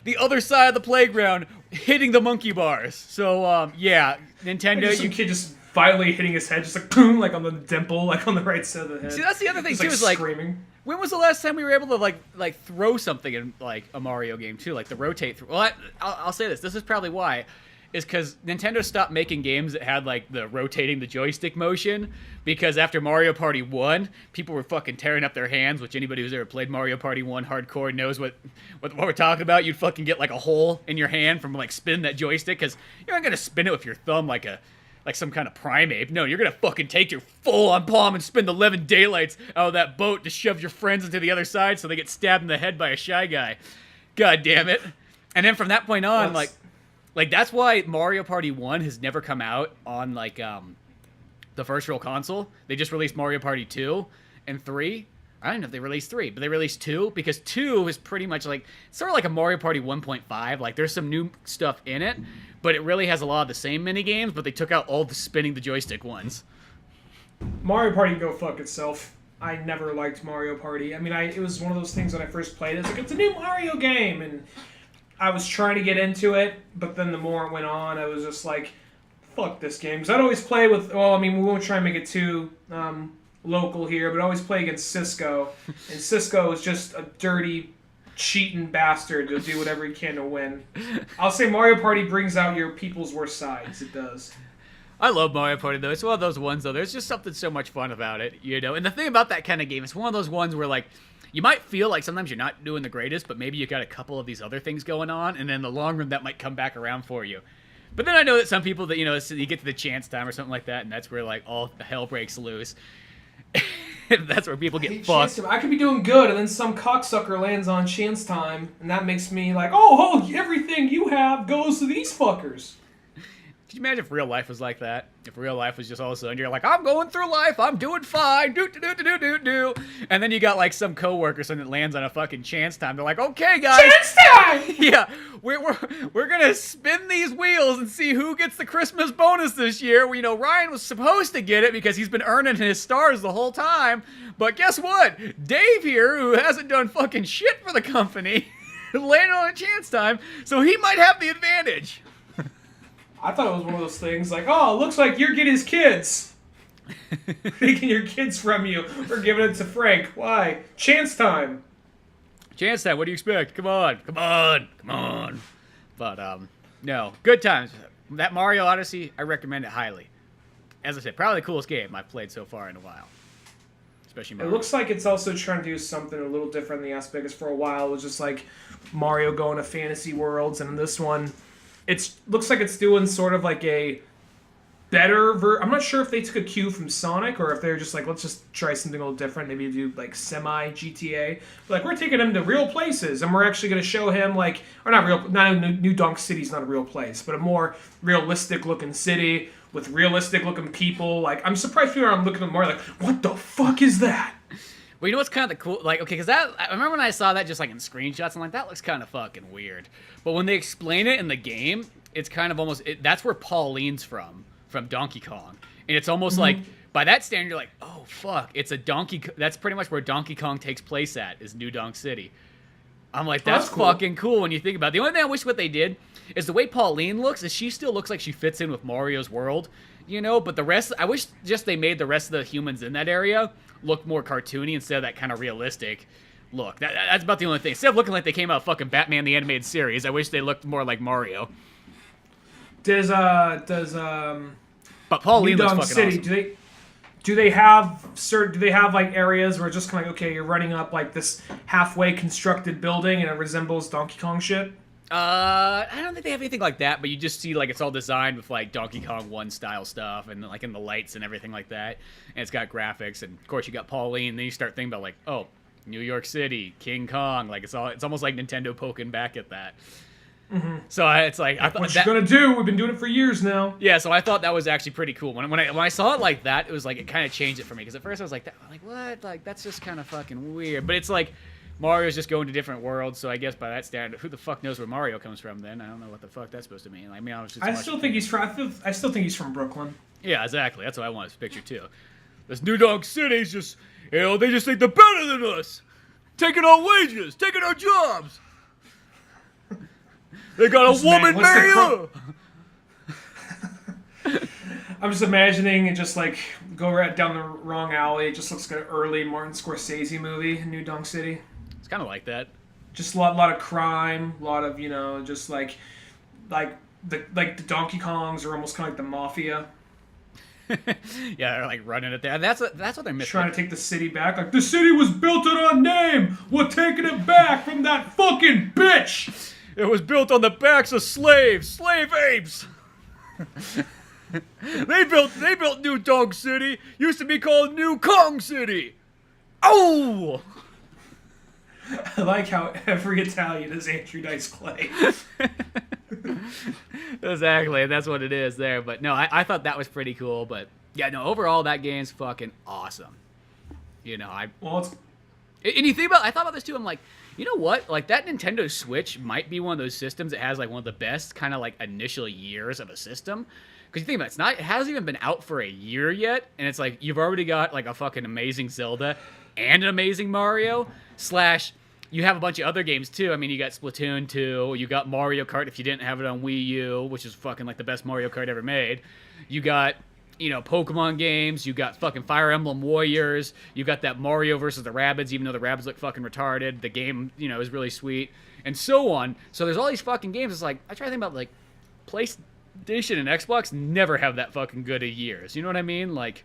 [SPEAKER 1] the other side of the playground, hitting the monkey bars. So yeah, Nintendo,
[SPEAKER 2] Some kid just finally hitting his head, just like boom, like on the dimple, like on the right side of the head.
[SPEAKER 1] See, that's the other thing
[SPEAKER 2] just,
[SPEAKER 1] too. Is like
[SPEAKER 2] screaming.
[SPEAKER 1] When was the last time we were able to like throw something in like a Mario game too, like the rotate through? Well, I'll say this. This is probably why. Is because Nintendo stopped making games that had like the rotating the joystick motion, because after Mario Party 1, people were fucking tearing up their hands, which anybody who's ever played Mario Party 1 hardcore knows what we're talking about. You'd fucking get like a hole in your hand from like spinning that joystick, because you're not gonna spin it with your thumb like some kind of primate. No, you're gonna fucking take your full-on palm and spin the 11 daylights out of that boat to shove your friends into the other side so they get stabbed in the head by a Shy Guy. God damn it. And then from that point on, like that's why Mario Party 1 has never come out on like the first real console. They just released Mario Party 2 and 3. I don't know if they released 3, but they released 2 because 2 is pretty much like sort of like a Mario Party 1.5. Like there's some new stuff in it, but it really has a lot of the same mini games, but they took out all the spinning the joystick ones.
[SPEAKER 2] Mario Party go fuck itself. I never liked Mario Party. I mean, it was one of those things when I first played it. It's like, it's a new Mario game, and I was trying to get into it, but then the more it went on, I was just like, fuck this game. Because I'd always play with, well, I mean, we won't try and make it too local here, but I always play against Cisco. And Cisco is just a dirty, cheating bastard to do whatever he can to win. I'll say Mario Party brings out your people's worst sides. It does.
[SPEAKER 1] I love Mario Party, though. It's one of those ones, though. There's just something so much fun about it, you know? And the thing about that kind of game, it's one of those ones where, like, you might feel like sometimes you're not doing the greatest, but maybe you got a couple of these other things going on, and then in the long run, that might come back around for you. But then I know that some people that, you know, you get to the chance time or something like that, and that's where, like, all hell breaks loose. That's where people get fucked.
[SPEAKER 2] I could be doing good, and then some cocksucker lands on chance time, and that makes me like, oh, everything you have goes to these fuckers.
[SPEAKER 1] Could you imagine if real life was like that? If real life was just all of a sudden, you're like, I'm going through life, I'm doing fine, do. And then you got like some coworker, something that lands on a fucking chance time. They're like, okay, guys.
[SPEAKER 2] Chance time!
[SPEAKER 1] Yeah, we're gonna spin these wheels and see who gets the Christmas bonus this year. You know, Ryan was supposed to get it because he's been earning his stars the whole time. But guess what? Dave here, who hasn't done fucking shit for the company, landed on a chance time, so he might have the advantage.
[SPEAKER 2] I thought it was one of those things like, oh, it looks like you're getting his kids. Taking your kids from you or giving it to Frank. Why? Chance time.
[SPEAKER 1] Chance time, what do you expect? Come on. But, no, good times. That Mario Odyssey, I recommend it highly. As I said, probably the coolest game I've played so far in a while. Especially Mario.
[SPEAKER 2] It looks like it's also trying to do something a little different in the aspect, because for a while it was just like Mario going to fantasy worlds, and in this one, looks like it's doing sort of like a better I'm not sure if they took a cue from Sonic or if they're just like, let's just try something a little different, maybe do like semi GTA. But like, we're taking him to real places, and we're actually going to show him like, or not New Donk City's not a real place, but a more realistic looking city with realistic looking people. Like, I'm surprised people are looking at Mario like, what the fuck is that?
[SPEAKER 1] Well, you know what's kind of the cool, like, okay, because I remember when I saw that just like in screenshots, I'm like, that looks kind of fucking weird. But when they explain it in the game, it's kind of almost, that's where Pauline's from Donkey Kong. And it's almost like, by that standard, you're like, oh, fuck, it's a that's pretty much where Donkey Kong takes place at, is New Donk City. I'm like, that's cool. Fucking cool when you think about it. The only thing I wish what they did is the way Pauline looks, is she still looks like she fits in with Mario's world, you know? But the rest, I wish just they made the rest of the humans in that area look more cartoony instead of that kind of realistic look. That's about the only thing. Instead of looking like they came out of fucking Batman the Animated Series, I wish they looked more like Mario.
[SPEAKER 2] But
[SPEAKER 1] Pauline looks fucking
[SPEAKER 2] City,
[SPEAKER 1] awesome.
[SPEAKER 2] Do they have like areas where it's just kind of like, okay, you're running up like this halfway constructed building and it resembles Donkey Kong shit?
[SPEAKER 1] I don't think they have anything like that, but you just see like it's all designed with like Donkey Kong 1 style stuff and like in the lights and everything like that. And it's got graphics, and of course you got Pauline, and then you start thinking about like, oh, New York City, King Kong, like it's almost like Nintendo poking back at that. Mm-hmm. So it's like, I thought,
[SPEAKER 2] what you gonna do? We've been doing it for years now.
[SPEAKER 1] Yeah, so I thought that was actually pretty cool. When I saw it like that, it was like, it kind of changed it for me, because at first I was like, what? Like, that's just kind of fucking weird. But it's like Mario's just going to different worlds, so I guess by that standard, who the fuck knows where Mario comes from? Then I don't know what the fuck that's supposed to mean. Like, I
[SPEAKER 2] still think he's from Brooklyn.
[SPEAKER 1] Yeah, exactly. That's what I wanted to picture too. This New Donk City's just, you know, they just think they're better than us, taking our wages, taking our jobs. They got a woman mayor!
[SPEAKER 2] I'm just imagining it just like go right down the wrong alley. It just looks like an early Martin Scorsese movie in New Donk City.
[SPEAKER 1] It's kind of like that.
[SPEAKER 2] Just a lot of crime, a lot of just like the Donkey Kongs are almost kind of like the mafia.
[SPEAKER 1] Yeah, they're like running it there. That's what they're missing.
[SPEAKER 2] Trying to take the city back. Like, the city was built on our name. We're taking it back from that fucking bitch.
[SPEAKER 1] It was built on the backs of slave apes. They built New Donk City. Used to be called New Kong City. Oh!
[SPEAKER 2] I like how every Italian is Andrew Dice Clay.
[SPEAKER 1] Exactly, that's what it is there. But no, I thought that was pretty cool. But yeah, no, overall that game's fucking awesome. And you think about, I thought about this too. I'm like, you know what? Like that Nintendo Switch might be one of those systems that has like one of the best kind of like initial years of a system. Because you think about it, it hasn't even been out for a year yet, and it's like you've already got like a fucking amazing Zelda and an amazing Mario / you have a bunch of other games too. I mean, you got Splatoon 2, you got Mario Kart if you didn't have it on Wii U, which is fucking like the best Mario Kart ever made. You got, Pokemon games, you got fucking Fire Emblem Warriors, you got that Mario versus the Rabbids, even though the Rabbids look fucking retarded. The game, is really sweet, and so on. So there's all these fucking games. It's like, I try to think about like PlayStation and Xbox never have that fucking good of years. You know what I mean? Like,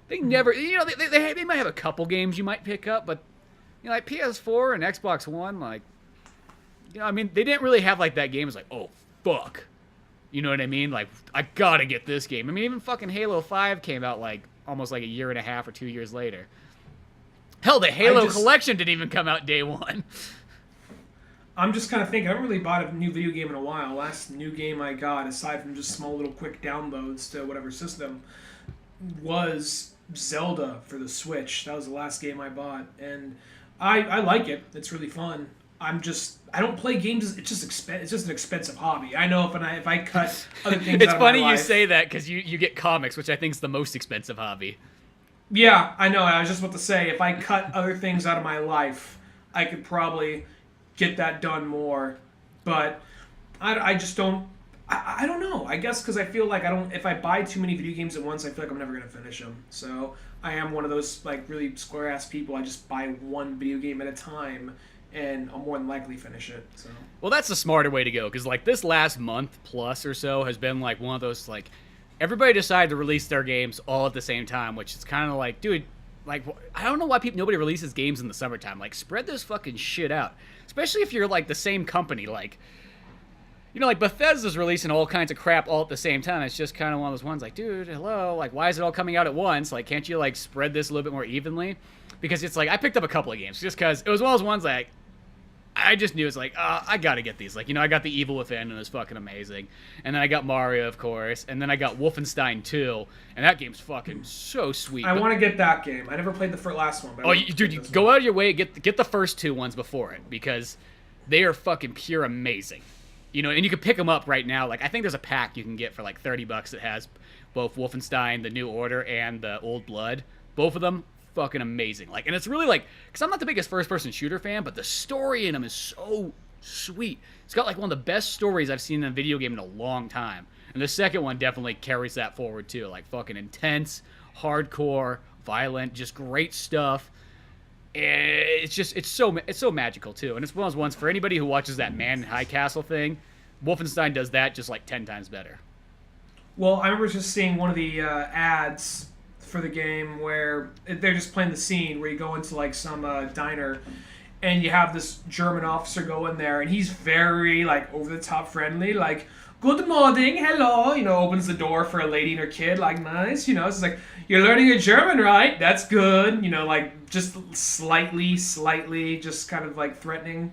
[SPEAKER 1] they never, they might have a couple games you might pick up, but like PS4 and Xbox One, like, they didn't really have like that game. It's like, oh fuck, you know what I mean? Like, I gotta get this game. I mean, even fucking Halo 5 came out like almost like a year and a half or 2 years later. Hell, the Halo collection didn't even come out day one.
[SPEAKER 2] I'm just kind of thinking, I haven't really bought a new video game in a while. Last new game I got, aside from just small little quick downloads to whatever system, was Zelda for the Switch. That was the last game I bought, and I like it. It's really fun. I don't play games. It's just an expensive hobby. I know if I cut other things
[SPEAKER 1] it's
[SPEAKER 2] out of
[SPEAKER 1] funny
[SPEAKER 2] my life,
[SPEAKER 1] you say that because you get comics, which I think is the most expensive hobby.
[SPEAKER 2] Yeah, I know. I was just about to say, if I cut other things out of my life, I could probably get that done more. But I just don't. I don't know. I guess because I feel like if I buy too many video games at once, I feel like I'm never going to finish them. So I am one of those like really square ass people. I just buy one video game at a time, and I'll more than likely finish it. So.
[SPEAKER 1] Well, that's the smarter way to go, because like this last month plus or so has been like one of those like everybody decided to release their games all at the same time, which is kind of like, dude, like I don't know why nobody releases games in the summertime. Like, spread this fucking shit out, especially if you're like the same company. Like, like Bethesda's releasing all kinds of crap all at the same time. It's just kind of one of those ones like, dude, hello, like, why is it all coming out at once? Like, can't you like spread this a little bit more evenly? Because it's like, I picked up a couple of games just because it was one of those ones like, I just knew it's like, I gotta get these. Like, I got The Evil Within, and it was fucking amazing. And then I got Mario, of course. And then I got Wolfenstein 2, and that game's fucking so sweet.
[SPEAKER 2] I want to get that game. I never played the last one. But
[SPEAKER 1] dude, you go out of your way, get the first two ones before it, because they are fucking pure amazing. And you can pick them up right now. Like, I think there's a pack you can get for like $30 that has both Wolfenstein, the New Order, and the Old Blood. Both of them, fucking amazing. Like, and it's really like, because I'm not the biggest first-person shooter fan, but the story in them is so sweet. It's got like one of the best stories I've seen in a video game in a long time. And the second one definitely carries that forward too. Like, fucking intense, hardcore, violent, just great stuff. It's so magical too, and it's one of those ones for anybody who watches that Man in High Castle thing. Wolfenstein does that just like 10 times better.
[SPEAKER 2] Well, I remember just seeing one of the ads for the game where they're just playing the scene where you go into like some diner, and you have this German officer go in there, and he's very like over the top friendly, like, good morning, hello, opens the door for a lady and her kid, like, nice, it's like, you're learning your German, right? That's good, like, just slightly, just kind of, like, threatening.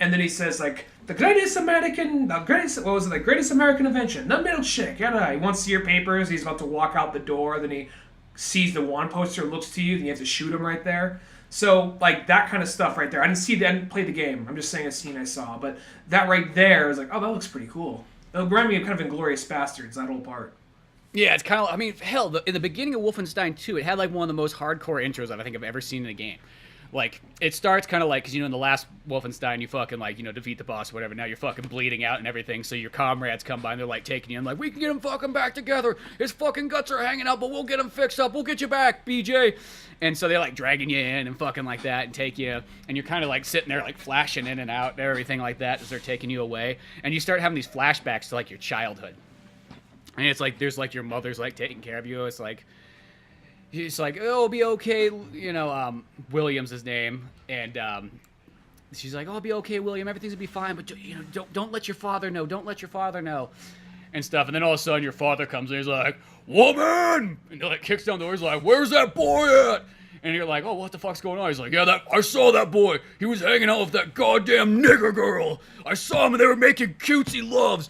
[SPEAKER 2] And then he says, like, greatest American invention, the milkshake, yeah, he wants to see your papers, he's about to walk out the door, then he sees the one poster, looks to you, then you have to shoot him right there. So, like, that kind of stuff right there. I didn't play the game, I'm just saying a scene I saw, but that right there is like, oh, that looks pretty cool. It'll remind me of kind of Inglourious Bastards, that whole part.
[SPEAKER 1] Yeah, it's kind of, hell, in the beginning of Wolfenstein 2, it had like one of the most hardcore intros I think I've ever seen in a game. Like, it starts kind of like, because, in the last Wolfenstein, you fucking, like, defeat the boss or whatever. Now you're fucking bleeding out and everything. So your comrades come by and they're, like, taking you. And, like, we can get him fucking back together. His fucking guts are hanging out, but we'll get him fixed up. We'll get you back, BJ. And so they're, like, dragging you in and fucking like that and take you. And you're kind of, like, sitting there, like, flashing in and out and everything like that as they're taking you away. And you start having these flashbacks to, like, your childhood. And it's, like, there's, like, your mother's, like, taking care of you. It's, like... He's like, oh, it'll be okay, William's his name, and she's like, oh, it'll be okay, William, everything's gonna be fine, but don't let your father know, and stuff. And then all of a sudden, your father comes and he's like, woman, and he like kicks down the door. He's like, where's that boy at? And you're like, oh, what the fuck's going on? He's like, yeah, I saw that boy. He was hanging out with that goddamn nigger girl. I saw him and they were making cutesy loves.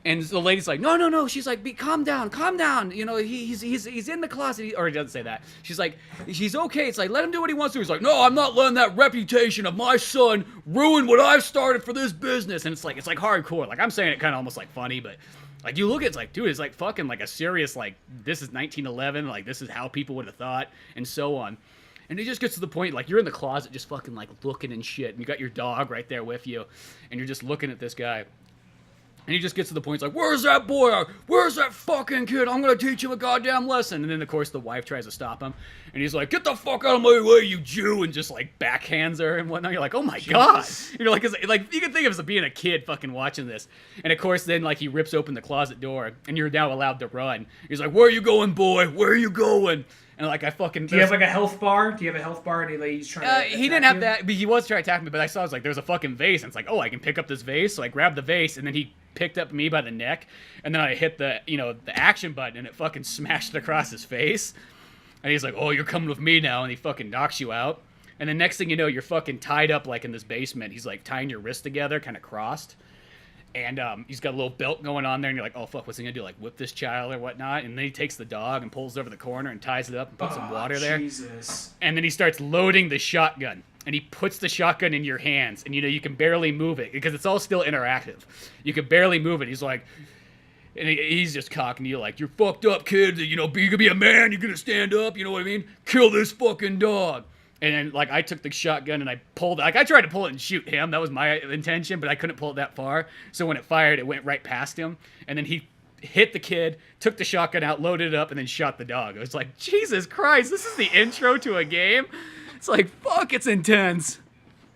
[SPEAKER 1] And the lady's like, no. She's like, calm down. He's in the closet. Or he doesn't say that. She's like, he's okay. It's like, let him do what he wants to. He's like, no, I'm not letting that reputation of my son ruin what I've started for this business. And it's like hardcore. Like, I'm saying it kind of almost like funny, but like you look at it's like, dude, it's like fucking like a serious, like, this is 1911. Like, this is how people would have thought and so on. And it just gets to the point, like, you're in the closet just fucking, like, looking and shit. And you got your dog right there with you. And you're just looking at this guy. And he just gets to the point, he's like, where's that boy? Where's that fucking kid? I'm going to teach him a goddamn lesson. And then, of course, the wife tries to stop him. And he's like, get the fuck out of my way, you Jew. And just, like, backhands her and whatnot. You're like, oh, my God. You're like, you can think of it as being a kid fucking watching this. And, of course, then, like, he rips open the closet door. And you're now allowed to run. He's like, where are you going, boy? Where are you going? And, like, I fucking...
[SPEAKER 2] Do you have, like, a health bar? Do you have a health bar? And he's trying to
[SPEAKER 1] he didn't have that, but he was trying to attack me. But I saw, like, there's a fucking vase. And it's like, oh, I can pick up this vase. So I grabbed the vase, and then he picked up me by the neck. And then I hit the action button, and it fucking smashed it across his face. And he's like, oh, you're coming with me now. And he fucking knocks you out. And the next thing you know, you're fucking tied up, like, in this basement. He's, like, tying your wrists together, kind of crossed. And he's got a little belt going on there, and you're like, oh, fuck, what's he going to do, like, whip this child or whatnot? And then he takes the dog and pulls it over the corner and ties it up and puts some water there.
[SPEAKER 2] Jesus.
[SPEAKER 1] And then he starts loading the shotgun. And he puts the shotgun in your hands. And, you can barely move it because it's all still interactive. You can barely move it. He's like... And he's just cocking you like, you're fucked up, kid. You can be a man. You're going to stand up. You know what I mean? Kill this fucking dog. And then, like, I took the shotgun and I pulled it. Like, I tried to pull it and shoot him. That was my intention, but I couldn't pull it that far. So when it fired, it went right past him. And then he hit the kid, took the shotgun out, loaded it up, and then shot the dog. I was like, Jesus Christ, this is the intro to a game? It's like, fuck, it's intense.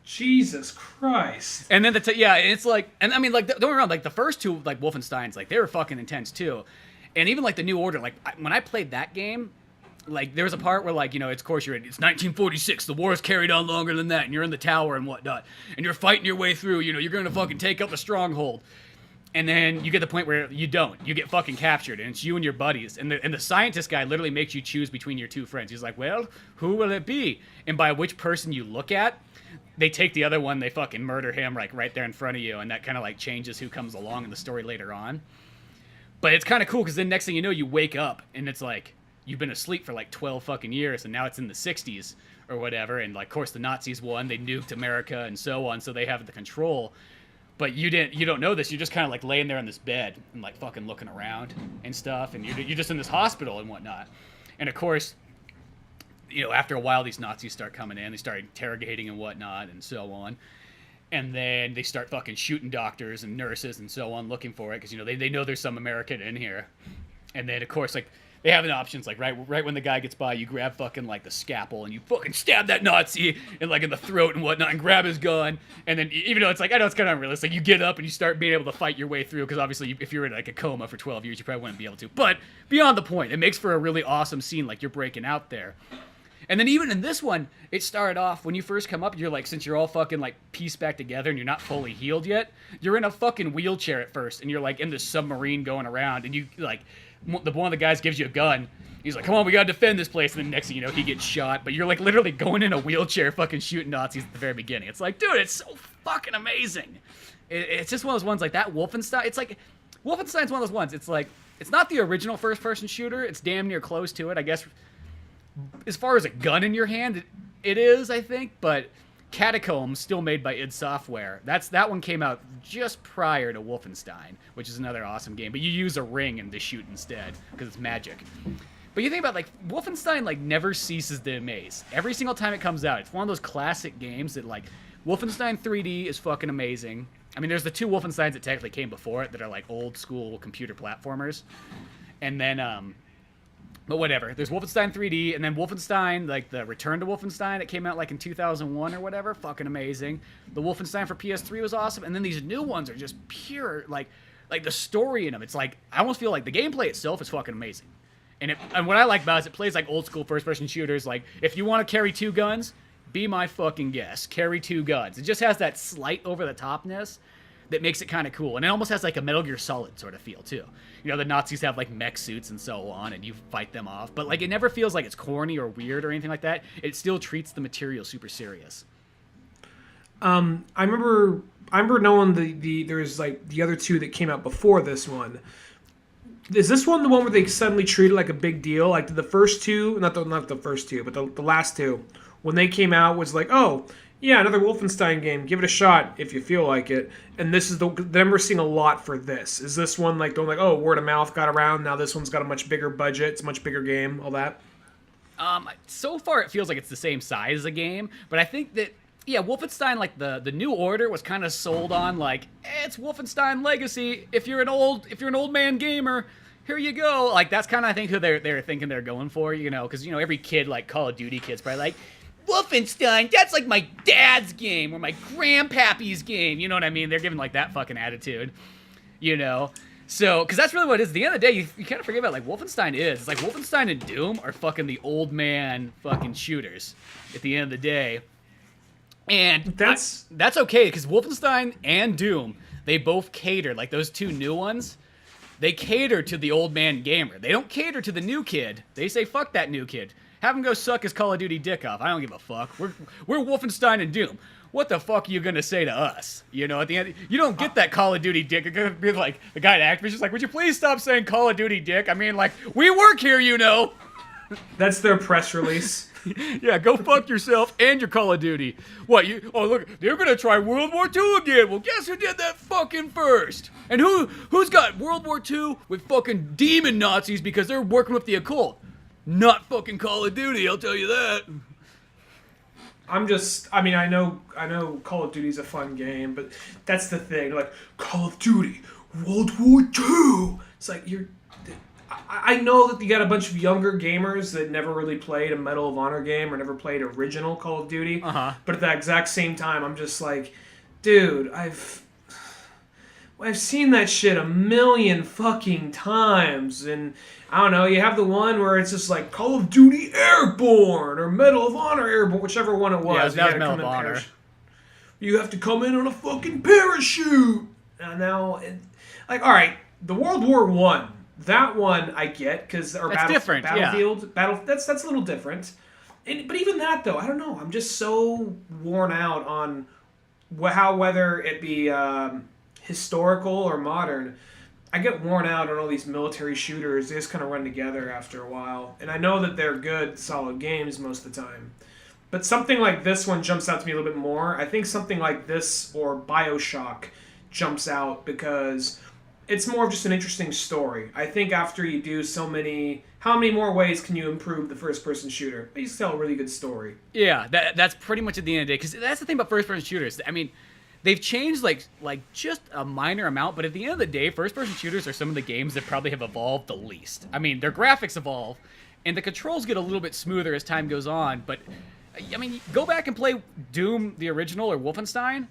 [SPEAKER 2] Jesus Christ.
[SPEAKER 1] And then it's like, and I mean, like, don't get me wrong, like, the first two, like, Wolfensteins, like, they were fucking intense, too. And even, like, the New Order, like, when I played that game, like, there was a part where, like, it's, of course, it's 1946, the war's carried on longer than that, and you're in the tower and whatnot, and you're fighting your way through, you're gonna fucking take up the stronghold. And then you get the point where you don't. You get fucking captured, and it's you and your buddies. And the scientist guy literally makes you choose between your two friends. He's like, well, who will it be? And by which person you look at, they take the other one, they fucking murder him, like, right there in front of you, and that kind of, like, changes who comes along in the story later on. But it's kind of cool, because then next thing you know, you wake up, and it's like, you've been asleep for, like, 12 fucking years, and now it's in the 60s, or whatever, and, like, of course, the Nazis won, they nuked America, and so on, so they have the control. But you don't know this. You're just kind of, like, laying there in this bed and, like, fucking looking around and stuff. And you're just in this hospital and whatnot. And, of course, after a while, these Nazis start coming in. They start interrogating and whatnot and so on. And then they start fucking shooting doctors and nurses and so on looking for it. Because, they know there's some American in here. And then, of course, like, they have an options, like, right when the guy gets by, you grab fucking, like, the scalpel, and you fucking stab that Nazi, and, like, in the throat and whatnot, and grab his gun, and then, even though it's, like, I know it's kind of unrealistic, you get up and you start being able to fight your way through, because obviously, if you're in, like, a coma for 12 years, you probably wouldn't be able to, but, beyond the point, it makes for a really awesome scene, like, you're breaking out there. And then even in this one, it started off, when you first come up, you're like, since you're all fucking, like, pieced back together and you're not fully healed yet, you're in a fucking wheelchair at first, and you're, like, in this submarine going around, and you, like, one of the guys gives you a gun. He's like, come on, we gotta defend this place. And then next thing you know, he gets shot. But you're, like, literally going in a wheelchair fucking shooting Nazis at the very beginning. It's like, dude, it's so fucking amazing. It's just one of those ones like that Wolfenstein. It's like, Wolfenstein's one of those ones. It's like, it's not the original first-person shooter. It's damn near close to it, I guess. As far as a gun in your hand, it is, I think. But Catacombs, still made by id Software. That one came out just prior to Wolfenstein, which is another awesome game. But you use a ring and to shoot instead, because it's magic. But you think about, like, Wolfenstein, like, never ceases to amaze. Every single time it comes out, it's one of those classic games that, like, Wolfenstein 3D is fucking amazing. I mean, there's the two Wolfensteins that technically came before it that are, like, old school computer platformers. And then, but whatever. There's Wolfenstein 3D, and then Wolfenstein, like, the Return to Wolfenstein that came out, like, in 2001 or whatever. Fucking amazing. The Wolfenstein for PS3 was awesome. And then these new ones are just pure, like the story in them. It's like, I almost feel like the gameplay itself is fucking amazing. And what I like about it is it plays like old school first person shooters. Like, if you want to carry 2 guns, be my fucking guest. Carry 2 guns. It just has that slight over the topness that makes it kind of cool. And it almost has like a Metal Gear Solid sort of feel too. You know, the Nazis have like mech suits and so on, and you fight them off. But like, it never feels like it's corny or weird or anything like that. It still treats the material super serious.
[SPEAKER 2] I remember knowing there's like the other 2 that came out before this one. Is this one the one where they suddenly treated it like a big deal? Like the first 2, not the first 2, but the last 2, when they came out was like, oh yeah, another Wolfenstein game. Give it a shot if you feel like it. And this is them we're seeing a lot for this. Is this one like oh, word of mouth got around? Now this one's got a much bigger budget. It's a much bigger game. All that.
[SPEAKER 1] So far it feels like it's the same size as a game, but I think that. Yeah, Wolfenstein, like the New Order was kind of sold on like, it's Wolfenstein Legacy. If you're an old man gamer, here you go. Like, that's kind of, I think, who they're thinking they're going for, you know, because, you know, every kid, like Call of Duty kids probably like, Wolfenstein, that's like my dad's game or my grandpappy's game. You know what I mean? They're giving like that fucking attitude, you know. So, because that's really what it is. At the end of the day, you kind of forget about like Wolfenstein is. It's like Wolfenstein and Doom are fucking the old man fucking shooters at the end of the day. And that's okay, because Wolfenstein and Doom, they both cater, like those 2 new ones, they cater to the old man gamer. They don't cater to the new kid. They say, fuck that new kid. Have him go suck his Call of Duty dick off. I don't give a fuck. We're Wolfenstein and Doom. What the fuck are you gonna say to us? You know, at the end, you don't get that Call of Duty dick. It's gonna be like, the guy at Activision's like, would you please stop saying Call of Duty dick? I mean, like, we work here, you know.
[SPEAKER 2] That's their press release.
[SPEAKER 1] Yeah, go fuck yourself and your Call of Duty. What, oh look, they're gonna try World War II again. Well, guess who did that fucking first? And who's got World War II with fucking demon Nazis because they're working with the occult? Not fucking Call of Duty, I'll tell you that.
[SPEAKER 2] I know Call of Duty's a fun game, but that's the thing. Like, Call of Duty, World War II. It's like, I know that you got a bunch of younger gamers that never really played a Medal of Honor game or never played original Call of Duty.
[SPEAKER 1] Uh-huh.
[SPEAKER 2] But at the exact same time, I'm just like, dude, I've seen that shit a million fucking times. And I don't know, you have the one where it's just like Call of Duty Airborne or Medal of Honor Airborne, whichever one it was.
[SPEAKER 1] Yeah, that was Medal of Honor.
[SPEAKER 2] You have to come in on a fucking parachute. And now, all right, the World War One. That one I get because Battlefield. That's a little different. But even that though, I don't know. I'm just so worn out on whether it be historical or modern. I get worn out on all these military shooters. They just kind of run together after a while. And I know that they're good, solid games most of the time. But something like this one jumps out to me a little bit more. I think something like this or BioShock jumps out because it's more of just an interesting story. I think after you do so many... How many more ways can you improve the first-person shooter? But you tell a really good story.
[SPEAKER 1] Yeah, that's pretty much at the end of the day. Because that's the thing about first-person shooters. I mean, they've changed like just a minor amount, but at the end of the day, first-person shooters are some of the games that probably have evolved the least. I mean, their graphics evolve, and the controls get a little bit smoother as time goes on, but... I mean, go back and play Doom, the original, or Wolfenstein.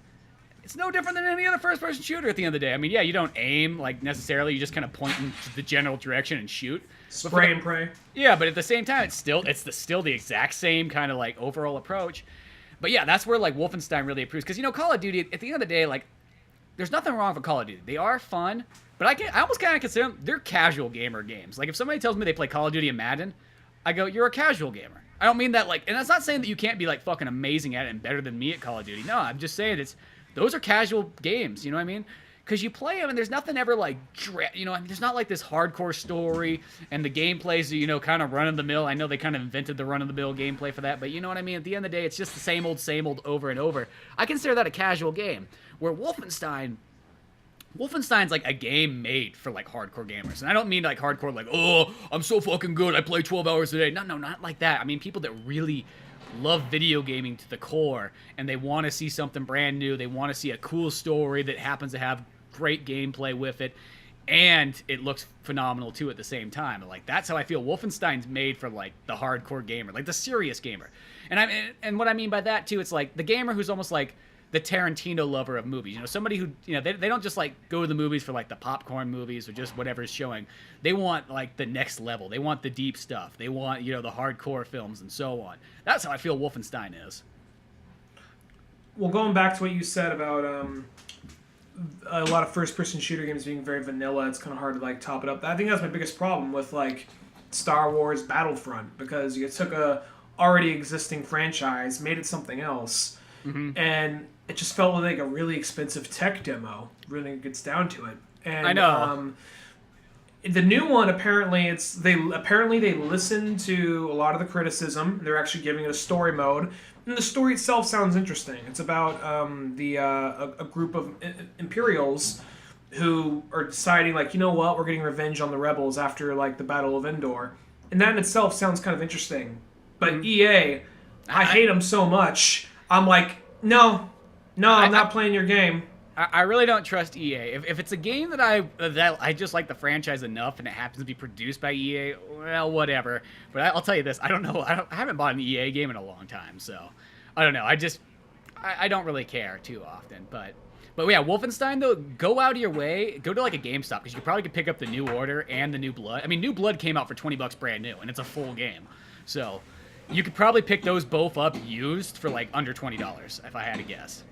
[SPEAKER 1] It's no different than any other first-person shooter at the end of the day. I mean, yeah, you don't aim, like, necessarily. You just kind of point in the general direction and shoot.
[SPEAKER 2] Spray and pray.
[SPEAKER 1] Yeah, but at the same time, it's still the exact same kind of, like, overall approach. But, yeah, that's where, like, Wolfenstein really improves. Because, you know, Call of Duty, at the end of the day, like, there's nothing wrong with Call of Duty. They are fun, but I almost kind of consider them, they're casual gamer games. Like, if somebody tells me they play Call of Duty and Madden, I go, you're a casual gamer. I don't mean that, like, and that's not saying that you can't be, like, fucking amazing at it and better than me at Call of Duty. No, I'm just saying those are casual games, you know what I mean? Because you play them and there's nothing ever, like, you know, I mean, there's not, like, this hardcore story and the gameplay's, you know, kind of run-of-the-mill. I know they kind of invented the run-of-the-mill gameplay for that, but you know what I mean? At the end of the day, it's just the same old over and over. I consider that a casual game. Where Wolfenstein, Wolfenstein's like a game made for like hardcore gamers. And I don't mean like hardcore like, oh, I'm so fucking good, I play 12 hours a day. No, not like that. I mean people that really love video gaming to the core, and they want to see something brand new. They want to see a cool story that happens to have great gameplay with it, and it looks phenomenal too at the same time. Like that's how I feel Wolfenstein's made for like the hardcore gamer, like the serious gamer. And what I mean by that too, it's like the gamer who's almost like the Tarantino lover of movies. You know, somebody who, you know, they don't just like go to the movies for like the popcorn movies or just whatever's showing. They want like the next level. They want the deep stuff. They want, you know, the hardcore films and so on. That's how I feel Wolfenstein is.
[SPEAKER 2] Well, going back to what you said about a lot of first-person shooter games being very vanilla, it's kind of hard to like top it up. I think that's my biggest problem with like Star Wars Battlefront, because you took a already existing franchise, made it something else, and it just felt like a really expensive tech demo. Really gets down to it. And
[SPEAKER 1] I know.
[SPEAKER 2] The new one apparently they listened to a lot of the criticism. They're actually giving it a story mode, and the story itself sounds interesting. It's about a group of Imperials who are deciding like, you know what, we're getting revenge on the rebels after like the Battle of Endor, and that in itself sounds kind of interesting. But EA, I hate them so much. I'm like, no, I'm not playing your game.
[SPEAKER 1] I really don't trust EA. If it's a game that I just like the franchise enough and it happens to be produced by EA, well, whatever. But I'll tell you this, I don't know. I haven't bought an EA game in a long time, so I don't know. I don't really care too often. But yeah, Wolfenstein though, go out of your way, go to like a GameStop, because you probably could pick up the New Order and the New Blood. I mean, New Blood came out for $20 brand new, and it's a full game, so you could probably pick those both up used for like under $20 if I had to guess.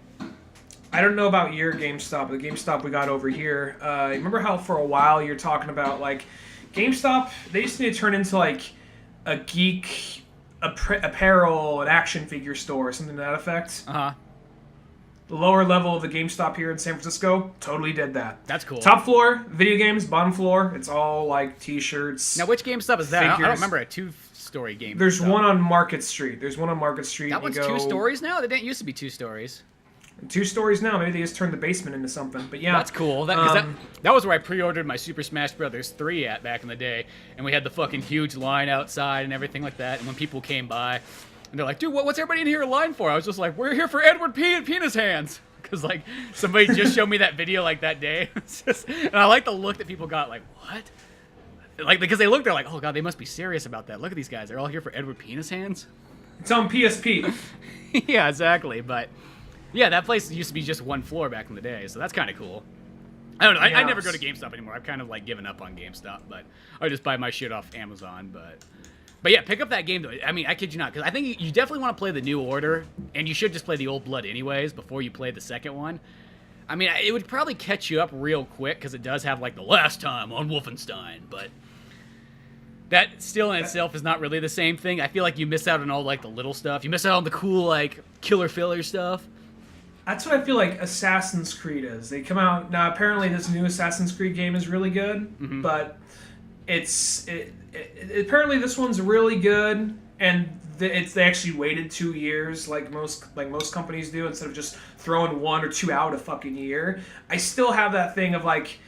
[SPEAKER 2] I don't know about your GameStop, the GameStop we got over here. Remember how for a while you're talking about like GameStop, they just need to turn into like a geek apparel and action figure store, something to that effect.
[SPEAKER 1] Uh-huh.
[SPEAKER 2] The lower level of the GameStop here in San Francisco totally did that.
[SPEAKER 1] That's cool.
[SPEAKER 2] Top floor, video games. Bottom floor, it's all like T-shirts.
[SPEAKER 1] Now, which GameStop is that? I
[SPEAKER 2] figures.
[SPEAKER 1] don't remember a two-story game.
[SPEAKER 2] There's one on Market Street. That
[SPEAKER 1] one's 2 stories now? They didn't used to be 2 stories.
[SPEAKER 2] 2 stories now. Maybe they just turned the basement into something. But yeah,
[SPEAKER 1] that's cool. That was where I pre-ordered my Super Smash Bros. 3 at back in the day, and we had the fucking huge line outside and everything like that. And when people came by, and they're like, "Dude, what's everybody in here in line for?" I was just like, "We're here for Edward P. and Penis Hands," because like somebody just showed me that video like that day. And I like the look that people got, like, what? Like, because they looked, they're like, "Oh god, they must be serious about that. Look at these guys. They're all here for Edward Penis Hands."
[SPEAKER 2] It's on PSP.
[SPEAKER 1] Yeah, exactly. But yeah, that place used to be just 1 floor back in the day, so that's kind of cool. I don't know. I never go to GameStop anymore. I've kind of like given up on GameStop, but I just buy my shit off Amazon. But yeah, pick up that game though. I mean, I kid you not, because I think you definitely want to play the New Order, and you should just play the Old Blood anyways before you play the second one. I mean, it would probably catch you up real quick because it does have like the last time on Wolfenstein, but that still in itself is not really the same thing. I feel like you miss out on all like the little stuff. You miss out on the cool like killer filler stuff.
[SPEAKER 2] That's what I feel like Assassin's Creed is. They come out now. Apparently, this new Assassin's Creed game is really good, but apparently this one's really good, and they actually waited 2 years, like most companies do, instead of just throwing 1 or 2 out a fucking year. I still have that thing of like,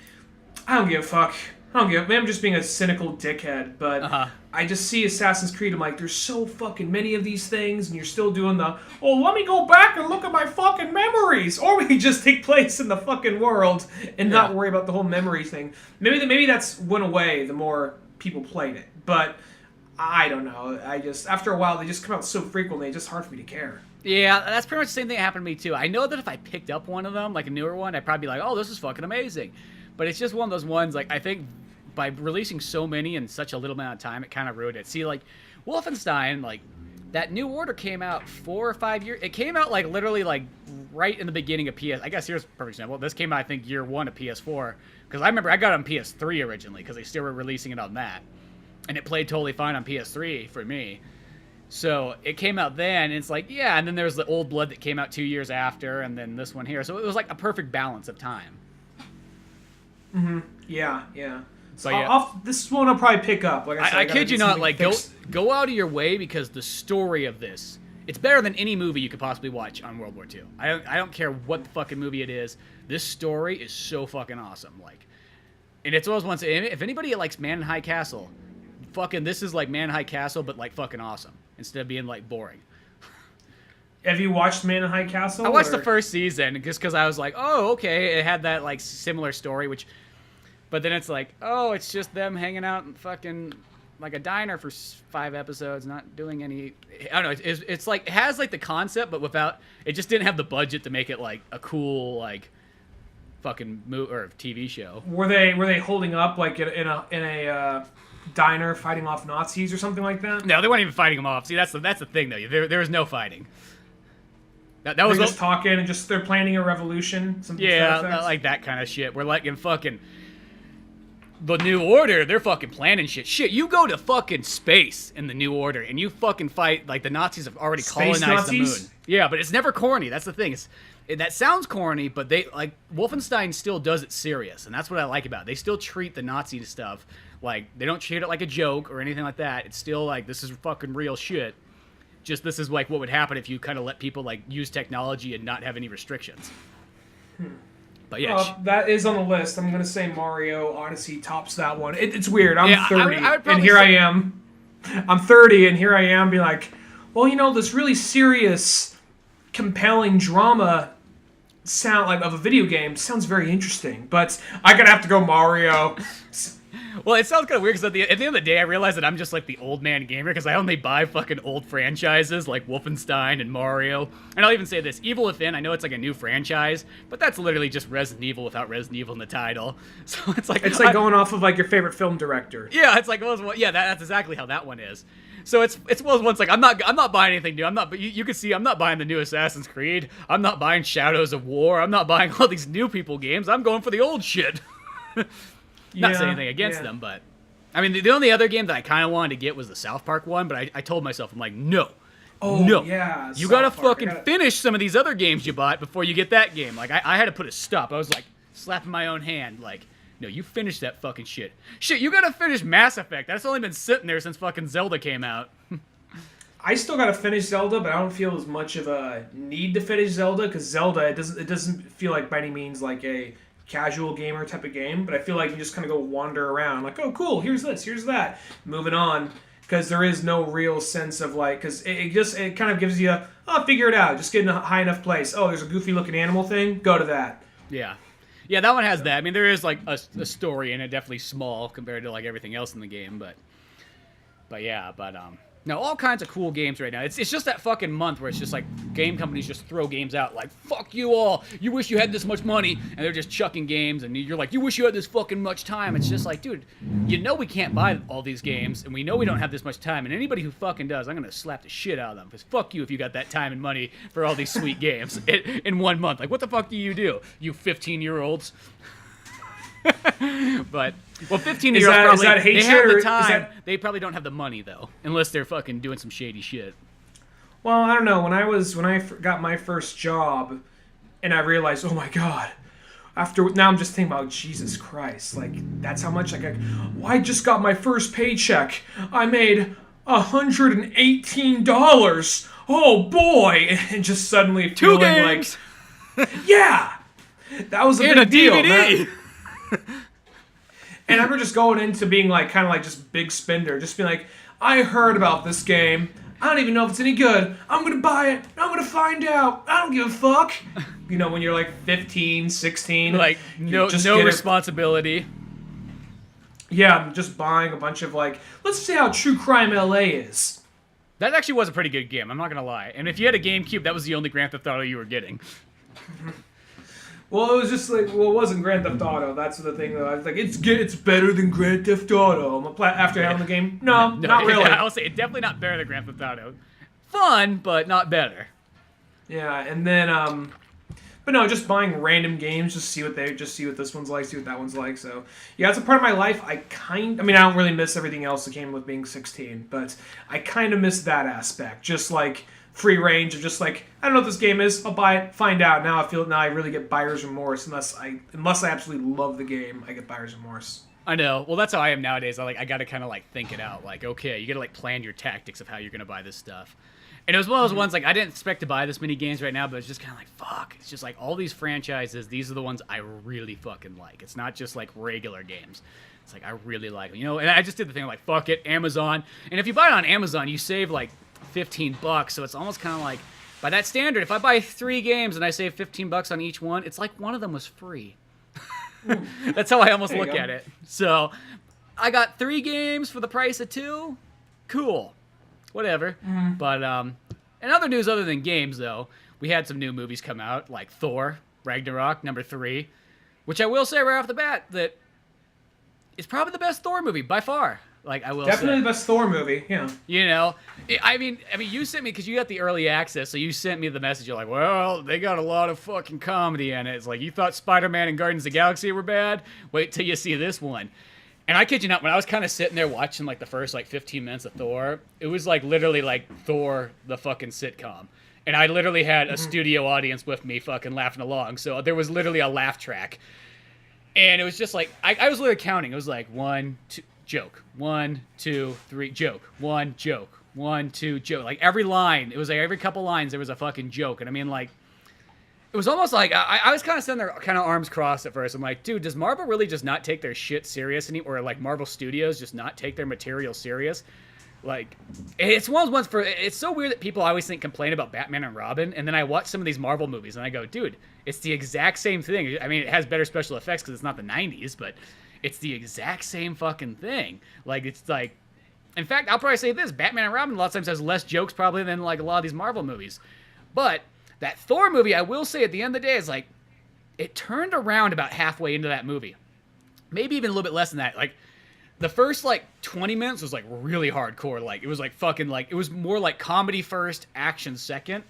[SPEAKER 2] I don't give a fuck. Maybe I'm just being a cynical dickhead, but I just see Assassin's Creed. I'm like, there's so fucking many of these things, and you're still doing let me go back and look at my fucking memories. Or we could just take place in the fucking world and not worry about the whole memory thing. Maybe that's went away the more people played it. But I don't know. After a while, they just come out so frequently, it's just hard for me to care.
[SPEAKER 1] Yeah, that's pretty much the same thing that happened to me too. I know that if I picked up one of them, like a newer one, I'd probably be like, oh, this is fucking amazing. But it's just one of those ones, like, I think by releasing so many in such a little amount of time, it kind of ruined it. See, like, Wolfenstein, like, that New Order came out 4 or 5 years... It came out, like, literally, like, right in the beginning of PS... I guess here's a perfect example. This came out, I think, year 1 of PS4. Because I remember I got it on PS3 originally, because they still were releasing it on that. And it played totally fine on PS3 for me. So it came out then, and it's like, yeah, and then there's the Old Blood that came out 2 years after, and then this one here. So it was, like, a perfect balance of time.
[SPEAKER 2] Yeah. So
[SPEAKER 1] yeah.
[SPEAKER 2] This one I'll probably pick up. Like I said,
[SPEAKER 1] I kid you not, like, go out of your way, because the story of this It's better than any movie you could possibly watch on World War II. I don't care what the fucking movie it is. This story is so fucking awesome. Like, and it's always once. If anybody likes Man in High Castle, fucking this is like Man in High Castle, but like fucking awesome instead of being like boring.
[SPEAKER 2] Have you watched Man in High Castle?
[SPEAKER 1] I watched the first season just because I was like, oh, okay, it had that like similar story, but then it's like, oh, it's just them hanging out in fucking like a diner for 5 episodes, not doing any. I don't know. It's like it has like the concept, but without. It just didn't have the budget to make it like a cool like fucking or TV show.
[SPEAKER 2] Were they holding up like in a diner fighting off Nazis or something like that?
[SPEAKER 1] No, they weren't even fighting them off. See, that's the thing though. There was no fighting. That was
[SPEAKER 2] just talking and just they're planning a revolution.
[SPEAKER 1] Yeah, like that kind of shit. We're like in fucking the New Order. They're fucking planning shit. Shit, you go to fucking space in the New Order and you fucking fight like the Nazis have already colonized the moon. Yeah, but it's never corny. That's the thing. That sounds corny, but they like Wolfenstein still does it serious, and that's what I like about it. They still treat the Nazi stuff like they don't treat it like a joke or anything like that. It's still like this is fucking real shit. Just this is like what would happen if you kind of let people like use technology and not have any restrictions. But yeah,
[SPEAKER 2] that is on the list. I'm gonna say Mario Odyssey tops that one. It's weird. I'm 30, and here I am. I'm 30, and here I am, being like, well, you know, this really serious, compelling drama sound like of a video game sounds very interesting. But I'm gonna have to go Mario.
[SPEAKER 1] Well, it sounds kind of weird because at the end of the day, I realize that I'm just like the old man gamer because I only buy fucking old franchises like Wolfenstein and Mario. And I'll even say this, Evil Within, I know it's like a new franchise, but that's literally just Resident Evil without Resident Evil in the title. So it's like
[SPEAKER 2] going off of like your favorite film director.
[SPEAKER 1] Yeah, it's like that's exactly how that one is. So it's like I'm not buying anything new. But you can see I'm not buying the new Assassin's Creed. I'm not buying Shadows of War. I'm not buying all these new people games. I'm going for the old shit. Not saying anything against them, but I mean, the only other game that I kind of wanted to get was the South Park one, but I told myself, I'm like, no.
[SPEAKER 2] Yeah,
[SPEAKER 1] you gotta finish some of these other games you bought before you get that game. Like, I had to put a stop. I was like, slapping my own hand, like, no, you finish that fucking shit. Shit, you gotta finish Mass Effect. That's only been sitting there since fucking Zelda came out.
[SPEAKER 2] I still gotta finish Zelda, but I don't feel as much of a need to finish Zelda, because Zelda, it doesn't feel like by any means like a casual gamer type of game, but I feel like you just kind of go wander around like, oh cool, here's this, here's that, moving on, because there is no real sense of like, because it kind of gives you figure it out, just get in a high enough place, oh there's a goofy looking animal thing, go to that.
[SPEAKER 1] Yeah, that one has that. I mean, there is like a story in it, definitely small compared to like everything else in the game, but no, all kinds of cool games right now. It's just that fucking month where it's just like game companies just throw games out like, fuck you all, you wish you had this much money, and they're just chucking games, and you're like, you wish you had this fucking much time. It's just like, dude, you know we can't buy all these games, and we know we don't have this much time, and anybody who fucking does, I'm gonna slap the shit out of them, because fuck you if you got that time and money for all these sweet games in 1 month. Like, what the fuck do, you 15-year-olds? But 15-year-olds probably they have the time. They probably don't have the money though, unless they're fucking doing some shady shit.
[SPEAKER 2] Well, I don't know. When I got my first job, and I realized, oh my god. Now I'm just thinking about Jesus Christ. Like that's how much I just got my first paycheck. I made $118. Oh boy! And just suddenly feeling
[SPEAKER 1] 2 games.
[SPEAKER 2] Like, yeah, that was a big deal.
[SPEAKER 1] DVD.
[SPEAKER 2] And I remember just going into being like, kind of like just big spender, just being like, I heard about this game. I don't even know if it's any good. I'm going to buy it. I'm going to find out. I don't give a fuck. You know, when you're like 15, 16.
[SPEAKER 1] Like, no responsibility.
[SPEAKER 2] Yeah, I'm just buying a bunch of like, let's see how True Crime LA is.
[SPEAKER 1] That actually was a pretty good game, I'm not going to lie. And if you had a GameCube, that was the only Grand Theft Auto you were getting.
[SPEAKER 2] Well, it was just like, it wasn't Grand Theft Auto. That's the thing, though. I was like, it's better than Grand Theft Auto. After having the game, no, not really.
[SPEAKER 1] I'll say it's definitely not better than Grand Theft Auto. Fun, but not better.
[SPEAKER 2] Yeah, and then, but no, just buying random games, just see what this one's like, see what that one's like. So yeah, it's a part of my life. I don't really miss everything else that came with being 16, but I kind of miss that aspect. Just like free range of just like, I don't know what this game is, I'll buy it, find out. Now I really get buyer's remorse unless I absolutely love the game, I get buyer's remorse.
[SPEAKER 1] I know. Well, that's how I am nowadays. I got to kind of like think it out. Like, okay, you got to like plan your tactics of how you're going to buy this stuff. And it was one of those ones, like, I didn't expect to buy this many games right now, but it's just kind of like, fuck. It's just like all these franchises, these are the ones I really fucking like. It's not just like regular games. It's like, I really like them, you know? And I just did the thing like, fuck it, Amazon. And if you buy it on Amazon, you save like $15. So it's almost kind of like, by that standard, if I buy 3 games and I save $15 on each one, it's like one of them was free. That's how I almost look at it. So I got 3 games for the price of 2. Cool. Whatever. But in other news other than games, though, we had some new movies come out, like Thor, Ragnarok, #3, which I will say right off the bat that it's probably the best Thor movie by far. Like, I will
[SPEAKER 2] definitely
[SPEAKER 1] say.
[SPEAKER 2] the best Thor movie. Yeah.
[SPEAKER 1] You know, I mean, you sent me, because you got the early access, so you sent me the message. You're like, well, they got a lot of fucking comedy in it. It's like, you thought Spider-Man and Guardians of the Galaxy were bad? Wait till you see this one. And I kid you not, when I was kind of sitting there watching like the first like 15 minutes of Thor, it was like literally like Thor, the fucking sitcom. And I literally had a studio audience with me fucking laughing along. So there was literally a laugh track. And it was just like, I was literally counting. It was like 1, 2, joke. 1, 2, 3, joke. 1, joke. 1, 2, joke. Like every line, it was like every couple lines there was a fucking joke. And I mean, like, it was almost like, I was kind of sitting there kind of arms crossed at first. I'm like, dude, does Marvel really just not take their shit serious anymore? Or like Marvel Studios just not take their material serious? Like, it's one of those ones it's so weird that people always complain about Batman and Robin. And then I watch some of these Marvel movies and I go, dude, it's the exact same thing. I mean, it has better special effects because it's not the 90s, but it's the exact same fucking thing. Like, it's like, in fact, I'll probably say this, Batman and Robin a lot of times has less jokes probably than like a lot of these Marvel movies. But that Thor movie, I will say at the end of the day, is like, it turned around about halfway into that movie. Maybe even a little bit less than that. Like, the first, like, 20 minutes was, like, really hardcore. Like, it was, like, fucking, like, it was more, like, comedy first, action second.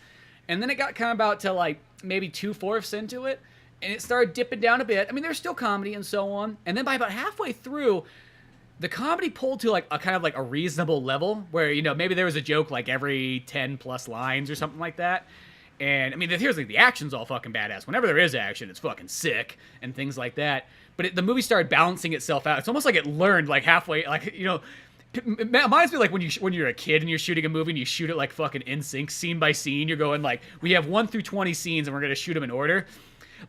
[SPEAKER 1] And then it got kind of about to, like, maybe 2/4 into it. And it started dipping down a bit. I mean, there's still comedy and so on. And then by about halfway through, the comedy pulled to, like, a kind of, like, a reasonable level. Where, you know, maybe there was a joke, like, every 10+ lines or something like that. And, I mean, here's the action's all fucking badass. Whenever there is action, it's fucking sick and things like that. But the movie started balancing itself out. It's almost like it learned, like, halfway, like, you know, it reminds me, like, when you're a kid and you're shooting a movie and you shoot it, like, fucking in sync, scene by scene. You're going, like, we have 1 through 20 scenes and we're going to shoot them in order.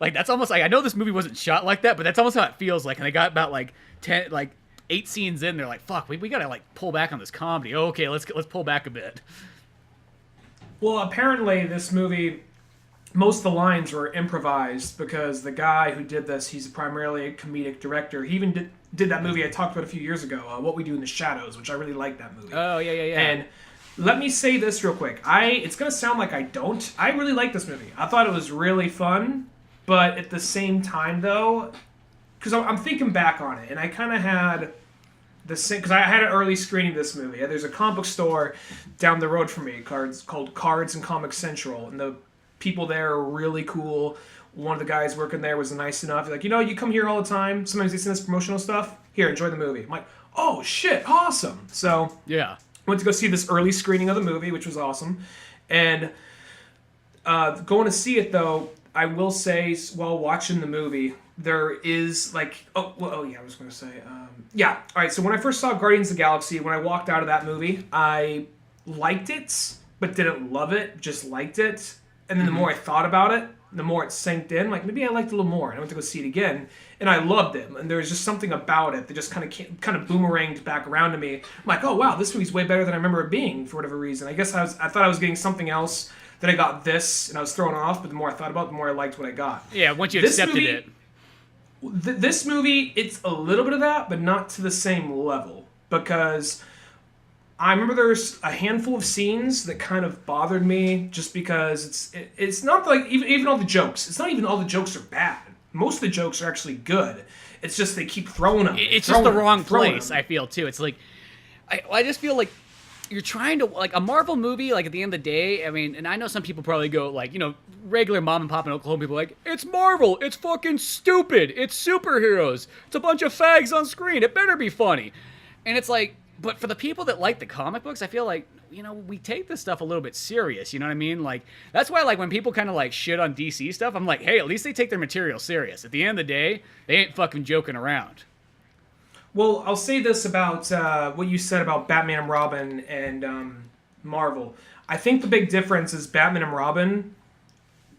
[SPEAKER 1] Like, that's almost like, I know this movie wasn't shot like that, but that's almost how it feels like. And they got about, like, 8 scenes in. They're like, fuck, we got to, like, pull back on this comedy. Okay, let's pull back a bit.
[SPEAKER 2] Well, apparently this movie, most of the lines were improvised because the guy who did this, he's primarily a comedic director. He even did that movie I talked about a few years ago, What We Do in the Shadows, which I really like that movie.
[SPEAKER 1] Oh, yeah.
[SPEAKER 2] And let me say this real quick. It's going to sound like I don't. I really like this movie. I thought it was really fun, but at the same time, though, because I'm thinking back on it, and I kind of had the same, because I had an early screening of this movie. There's a comic book store down the road from me called Cards and Comic Central, and the people there are really cool. One of the guys working there was nice enough. Like, you know, you come here all the time. Sometimes they send us promotional stuff. Here, enjoy the movie. I'm like, oh, shit, awesome. So,
[SPEAKER 1] yeah.
[SPEAKER 2] Went to go see this early screening of the movie, which was awesome. And going to see it, though, I will say, while watching the movie, there is, like... I was going to say... all right, so when I first saw Guardians of the Galaxy, when I walked out of that movie, I liked it, but didn't love it, just liked it. And then the more I thought about it, the more it sank in. Like, maybe I liked it a little more. And I went to go see it again, and I loved it. And there was just something about it that just kind of boomeranged back around to me. I'm like, oh, wow, this movie's way better than I remember it being, for whatever reason. I guess I thought I was getting something else, then I got this, and I was thrown off, but the more I thought about it, the more I liked what I got.
[SPEAKER 1] Yeah, once you accepted it.
[SPEAKER 2] This movie, it's a little bit of that, but not to the same level. Because I remember there's a handful of scenes that kind of bothered me, just because it's not like, even all the jokes. It's not even all the jokes are bad. Most of the jokes are actually good. It's just they keep throwing them.
[SPEAKER 1] It's just the wrong place, I feel, too. It's like, I just feel like you're trying to, like, a Marvel movie, like, at the end of the day, I mean, and I know some people probably go, like, you know, regular mom and pop in Oklahoma people are like, it's Marvel, it's fucking stupid, it's superheroes, it's a bunch of fags on screen, it better be funny. And it's like, but for the people that like the comic books, I feel like, you know, we take this stuff a little bit serious, you know what I mean? Like, that's why, like, when people kind of, like, shit on DC stuff, I'm like, hey, at least they take their material serious. At the end of the day, they ain't fucking joking around.
[SPEAKER 2] Well, I'll say this about what you said about Batman and Robin and Marvel. I think the big difference is Batman and Robin.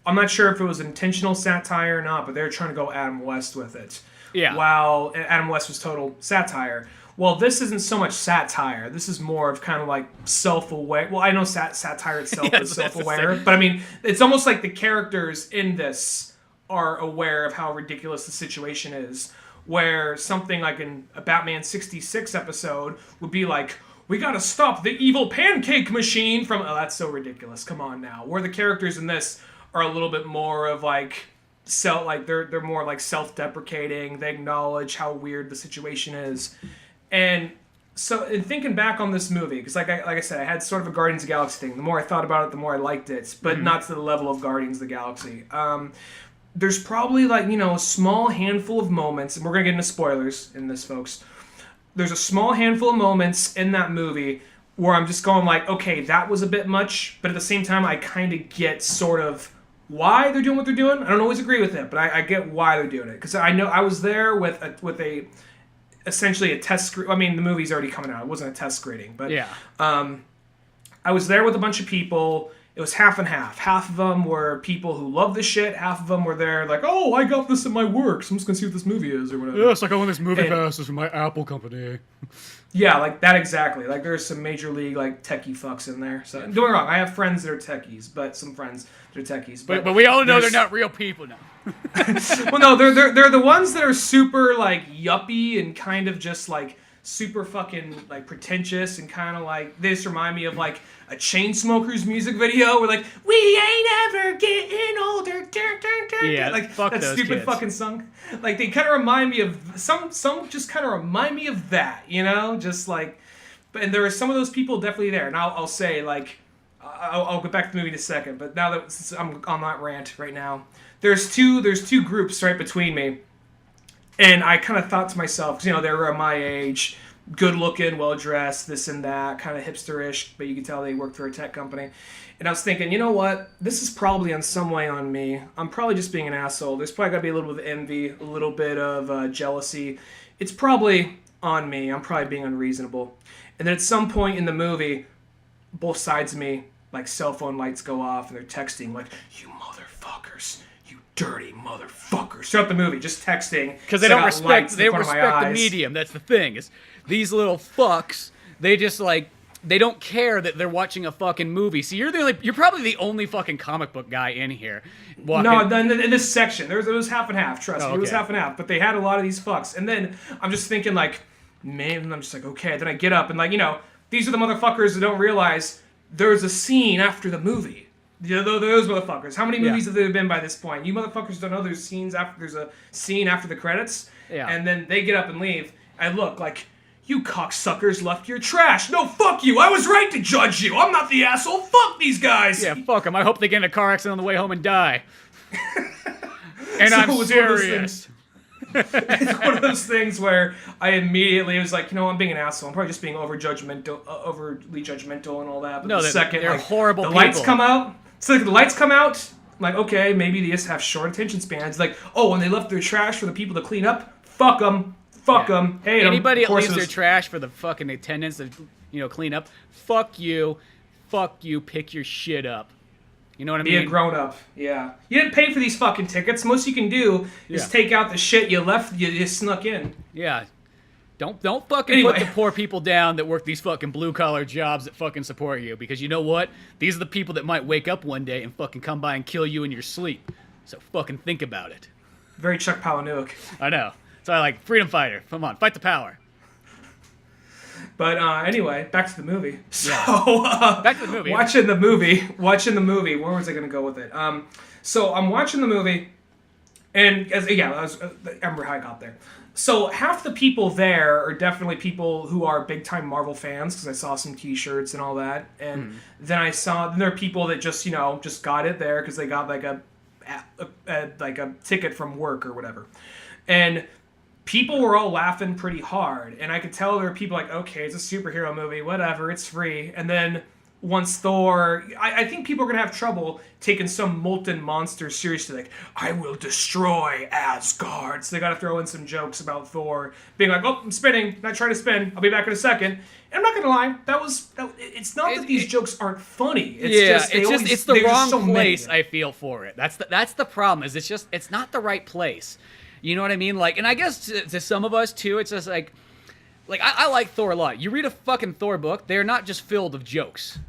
[SPEAKER 2] I'm not sure if it was intentional satire or not, but they were trying to go Adam West with it.
[SPEAKER 1] Yeah.
[SPEAKER 2] While Adam West was total satire. Well, this isn't so much satire. This is more of kind of like self-aware. Well, I know satire itself is self-aware, but I mean, it's almost like the characters in this are aware of how ridiculous the situation is. Where something like in a Batman 66 episode would be like, we gotta stop the evil pancake machine from... Oh, that's so ridiculous. Come on now. Where the characters in this are a little bit more of like... they're more like self-deprecating. They acknowledge how weird the situation is. And so, in thinking back on this movie, because like I said, I had sort of a Guardians of the Galaxy thing. The more I thought about it, the more I liked it, but not to the level of Guardians of the Galaxy. There's probably like, a small handful of moments, and we're going to get into spoilers in this, folks. There's a small handful of moments in that movie where I'm just going like, okay, that was a bit much, but at the same time, I kind of get sort of why they're doing what they're doing. I don't always agree with it, but I get why they're doing it. Because I know I was there with essentially a test screen. I mean, the movie's already coming out. It wasn't a test screening, but
[SPEAKER 1] yeah.
[SPEAKER 2] I was there with a bunch of people. It was half and half. Half of them were people who love this shit. Half of them were there like, oh, I got this at my work, so I'm just going to see what this movie is or whatever.
[SPEAKER 3] Yeah, it's like I want this movie pass from my Apple company.
[SPEAKER 2] Yeah, like that exactly. Like there's some major league like techie fucks in there. So don't get me wrong, I have friends that are techies, but some friends that are techies.
[SPEAKER 1] But we all know they're not real people now.
[SPEAKER 2] Well, no, they're the ones that are super like yuppie and kind of just like super fucking like pretentious and kind of like they just remind me of like a Chainsmokers music video where like we ain't ever getting older.
[SPEAKER 1] Yeah,
[SPEAKER 2] like
[SPEAKER 1] fuck
[SPEAKER 2] that
[SPEAKER 1] those
[SPEAKER 2] stupid
[SPEAKER 1] kids.
[SPEAKER 2] fucking song. Like they kind of remind me of some just kind of remind me of that, just like. But and there are some of those people definitely there, and I'll say like I'll get back to the movie in a second. But now that since I'm on that rant right now, there's two groups right between me. And I kind of thought to myself, because, they were my age, good-looking, well-dressed, this and that, kind of hipster-ish, but you could tell they worked for a tech company. And I was thinking, you know what? This is probably in some way on me. I'm probably just being an asshole. There's probably got to be a little bit of envy, a little bit of jealousy. It's probably on me. I'm probably being unreasonable. And then at some point in the movie, both sides of me, like, cell phone lights go off, and they're texting, like, you motherfuckers. Dirty motherfuckers throughout the movie, just texting
[SPEAKER 1] because they don't respect the medium. That's the thing, is these little fucks, they just like they don't care that they're watching a fucking movie. So you're probably the only fucking comic book guy in here.
[SPEAKER 2] No, in this section it was half and half. Trust me,
[SPEAKER 1] okay.
[SPEAKER 2] It was half and half. But they had a lot of these fucks, and then I'm just thinking like, man, I'm just like, okay. Then I get up and like, these are the motherfuckers that don't realize there's a scene after the movie. Those motherfuckers. How many movies have there been by this point? You motherfuckers don't know there's a scene after the credits?
[SPEAKER 1] Yeah.
[SPEAKER 2] And then they get up and leave. I look like, you cocksuckers left your trash. No, fuck you. I was right to judge you. I'm not the asshole. Fuck these guys.
[SPEAKER 1] Yeah, fuck them. I hope they get in a car accident on the way home and die. And
[SPEAKER 2] so
[SPEAKER 1] I'm serious.
[SPEAKER 2] It's one of those things where I immediately was like, I'm being an asshole. I'm probably just being overly judgmental and all that. But
[SPEAKER 1] no,
[SPEAKER 2] the second
[SPEAKER 1] they're
[SPEAKER 2] like,
[SPEAKER 1] horrible
[SPEAKER 2] the
[SPEAKER 1] people.
[SPEAKER 2] lights come out. So the lights come out, I'm like, okay, maybe they just have short attention spans. Like, oh, when they left their trash for the people to clean up, fuck them. Fuck them. Hate them.
[SPEAKER 1] Anybody that leaves their trash for the fucking attendants to clean up, fuck you. Fuck you. Pick your shit up. You know what I mean?
[SPEAKER 2] Be a grown-up, yeah. You didn't pay for these fucking tickets. Most you can do is take out the shit you left, you just snuck in.
[SPEAKER 1] Yeah. Don't fucking put the poor people down that work these fucking blue-collar jobs that fucking support you. Because you know what? These are the people that might wake up one day and fucking come by and kill you in your sleep. So fucking think about it.
[SPEAKER 2] Very Chuck Palahniuk.
[SPEAKER 1] I know. So I like, freedom fighter. Come on, fight the power.
[SPEAKER 2] But anyway, back to the movie. So,
[SPEAKER 1] back to the movie.
[SPEAKER 2] Watching the movie. Where was I going to go with it? So I'm watching the movie, and I remember how I got there. So half the people there are definitely people who are big time Marvel fans because I saw some T-shirts and all that, and then there are people that just just got it there because they got like a ticket from work or whatever, and people were all laughing pretty hard, and I could tell there were people like, okay, it's a superhero movie, whatever, it's free, and then once Thor, I think people are gonna have trouble taking some molten monster seriously. Like, I will destroy Asgard. So they gotta throw in some jokes about Thor being like, "Oh, I'm spinning. Not trying to spin. I'll be back in a second." And I'm not gonna lie, it's not that these jokes aren't funny.
[SPEAKER 1] It's the wrong
[SPEAKER 2] so
[SPEAKER 1] place. I feel for it. That's the problem. Is it's not the right place. You know what I mean? Like, and I guess to some of us too, it's just like I like Thor a lot. You read a fucking Thor book, they're not just filled of jokes.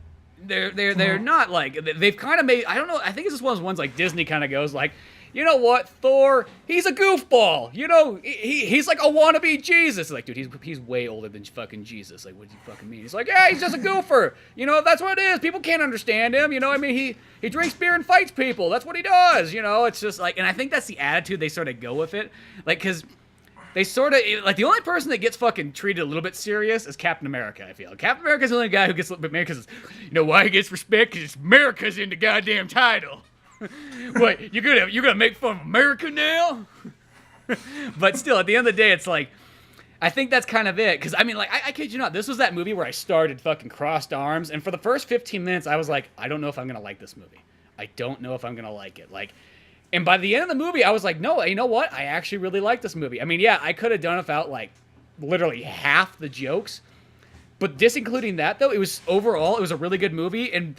[SPEAKER 1] They're not like, they've kind of made, I don't know, I think it's just one of those ones like Disney kind of goes like, you know what, Thor, he's a goofball. You know, he's like a wannabe Jesus. Like, dude, he's way older than fucking Jesus. Like, what do you fucking mean? He's like, yeah, he's just a goofer. You know, that's what it is. People can't understand him. You know, I mean, he drinks beer and fights people. That's what he does. You know, it's just like, and I think that's the attitude they sort of go with it. Like, because they sort of, like, the only person that gets fucking treated a little bit serious is Captain America, I feel. Captain America's the only guy who gets a little bit mad because, you know why he gets respect? Because America's in the goddamn title. What, you're gonna make fun of America now? But still, at the end of the day, it's like, I think that's kind of it. Because, I mean, like, I kid you not, this was that movie where I started fucking crossed arms, and for the first 15 minutes, I was like, I don't know if I'm gonna like this movie. I don't know if I'm gonna like it. Like, and by the end of the movie, I was like, no, you know what? I actually really like this movie. I mean, yeah, I could have done without, like, literally half the jokes. But disincluding that, though, it was a really good movie. And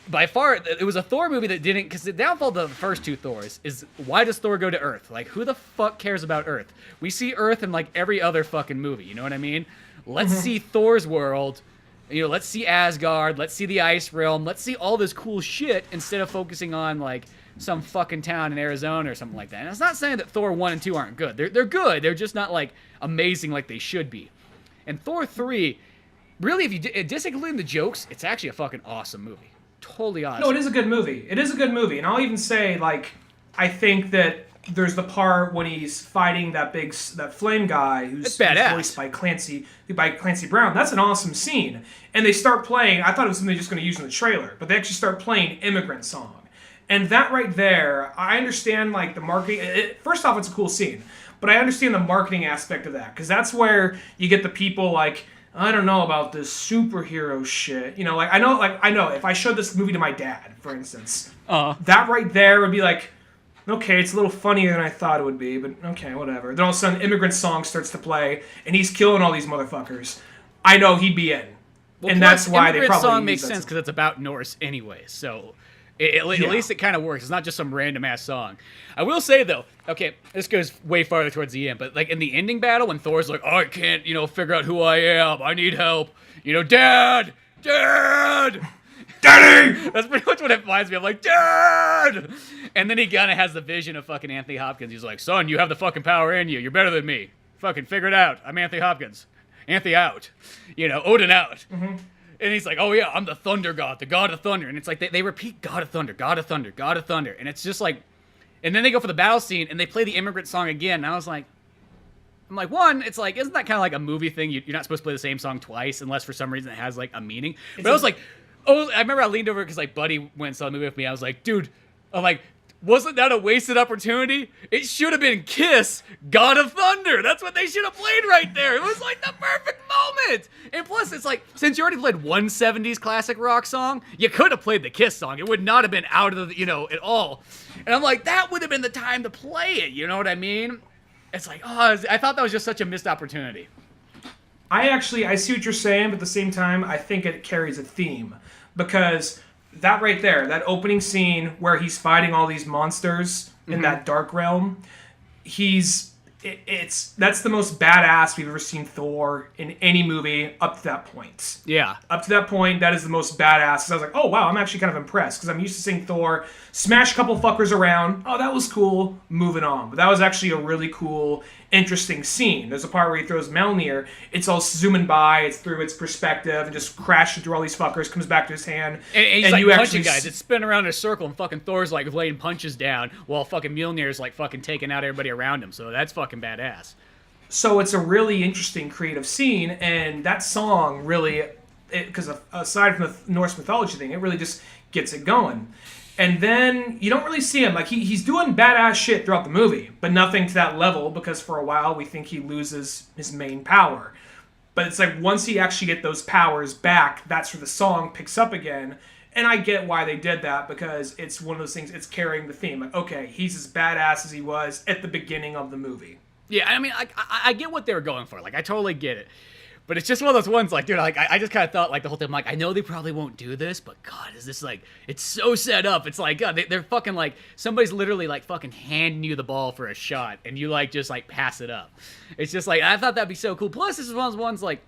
[SPEAKER 1] by far, it was a Thor movie that didn't, because the downfall of the first two Thors is, why does Thor go to Earth? Like, who the fuck cares about Earth? We see Earth in, like, every other fucking movie, you know what I mean? Let's see Thor's world, you know, let's see Asgard, let's see the Ice Realm, let's see all this cool shit, instead of focusing on, like, some fucking town in Arizona or something like that. And it's not saying that Thor 1 and 2 aren't good. They're good, they're just not, like, amazing like they should be. And Thor 3, really, if you disincluding the jokes, it's actually a fucking awesome movie. Totally awesome.
[SPEAKER 2] No, it is a good movie. It is a good movie. And I'll even say, like, I think that there's the part when he's fighting that flame guy who's voiced by Clancy Brown. That's an awesome scene. And they start playing, I thought it was something they're just going to use in the trailer, but they actually start playing Immigrant Song. And that right there, I understand, like, the marketing. First off, it's a cool scene. But I understand the marketing aspect of that. Because that's where you get the people, like, I don't know about this superhero shit. You know, like, I know if I showed this movie to my dad, for instance, that right there would be like, okay, it's a little funnier than I thought it would be, but okay, whatever. Then all of a sudden, Immigrant Song starts to play, and he's killing all these motherfuckers. I know he'd be in.
[SPEAKER 1] Well,
[SPEAKER 2] and that's why they probably
[SPEAKER 1] Immigrant Song makes sense because it's about Norse anyway, so at least it kind of works. It's not just some random-ass song. I will say, though, okay, this goes way farther towards the end, but, like, in the ending battle, when Thor's like, oh, I can't, you know, figure out who I am, I need help, you know, Dad! Daddy! That's pretty much what it reminds me of, like, Dad! And then he kind of has the vision of fucking Anthony Hopkins. He's like, son, you have the fucking power in you. You're better than me. Fucking figure it out. I'm Anthony Hopkins. Anthony out. You know, Odin out. Mm-hmm. And he's like, oh yeah, I'm the thunder god, the god of thunder. And it's like, they repeat God of thunder, God of thunder, God of thunder. And it's just like, and then they go for the battle scene and they play the Immigrant Song again. And I was like, one, it's like, isn't that kind of like a movie thing? You're not supposed to play the same song twice unless for some reason it has like a meaning. But I was like, I remember I leaned over because like Buddy went and saw the movie with me. I was like, dude, wasn't that a wasted opportunity? It should have been Kiss, God of Thunder. That's what they should have played right there. It was like the perfect moment. And plus, it's like, since you already played one 70s classic rock song, you could have played the Kiss song. It would not have been out of the, you know, at all. And I'm like, that would have been the time to play it. You know what I mean? It's like, oh, I thought that was just such a missed opportunity.
[SPEAKER 2] I see what you're saying, but at the same time, I think it carries a theme. Because that right there, that opening scene where he's fighting all these monsters in that dark realm, that's the most badass we've ever seen Thor in any movie up to that point.
[SPEAKER 1] Yeah.
[SPEAKER 2] Up to that point, that is the most badass. So I was like, oh wow, I'm actually kind of impressed because I'm used to seeing Thor smash a couple fuckers around. Oh, that was cool. Moving on. But that was actually a really cool, interesting scene. There's a part where he throws Mjolnir. It's all zooming by. It's through its perspective and just crashing through all these fuckers. Comes back to his hand.
[SPEAKER 1] And he's like punching guys. It's spinning around in a circle and fucking Thor's like laying punches down while fucking Mjolnir's like fucking taking out everybody around him. So that's fucking badass.
[SPEAKER 2] So it's a really interesting creative scene, and that song really, because aside from the Norse mythology thing, it really just gets it going. And then you don't really see him. Like, he's doing badass shit throughout the movie, but nothing to that level because for a while we think he loses his main power. But it's like once he actually get those powers back, that's where the song picks up again. And I get why they did that, because it's one of those things, it's carrying the theme. Like, okay, he's as badass as he was at the beginning of the movie.
[SPEAKER 1] Yeah, I mean, I get what they were going for. Like, I totally get it. But it's just one of those ones, like, dude, like, I just kind of thought, like, the whole time, like, I know they probably won't do this, but God, is this, like, it's so set up. It's like, God, they're fucking, like, somebody's literally, like, fucking handing you the ball for a shot, and you, like, just, like, pass it up. It's just, like, I thought that'd be so cool. Plus, this is one of those ones, like,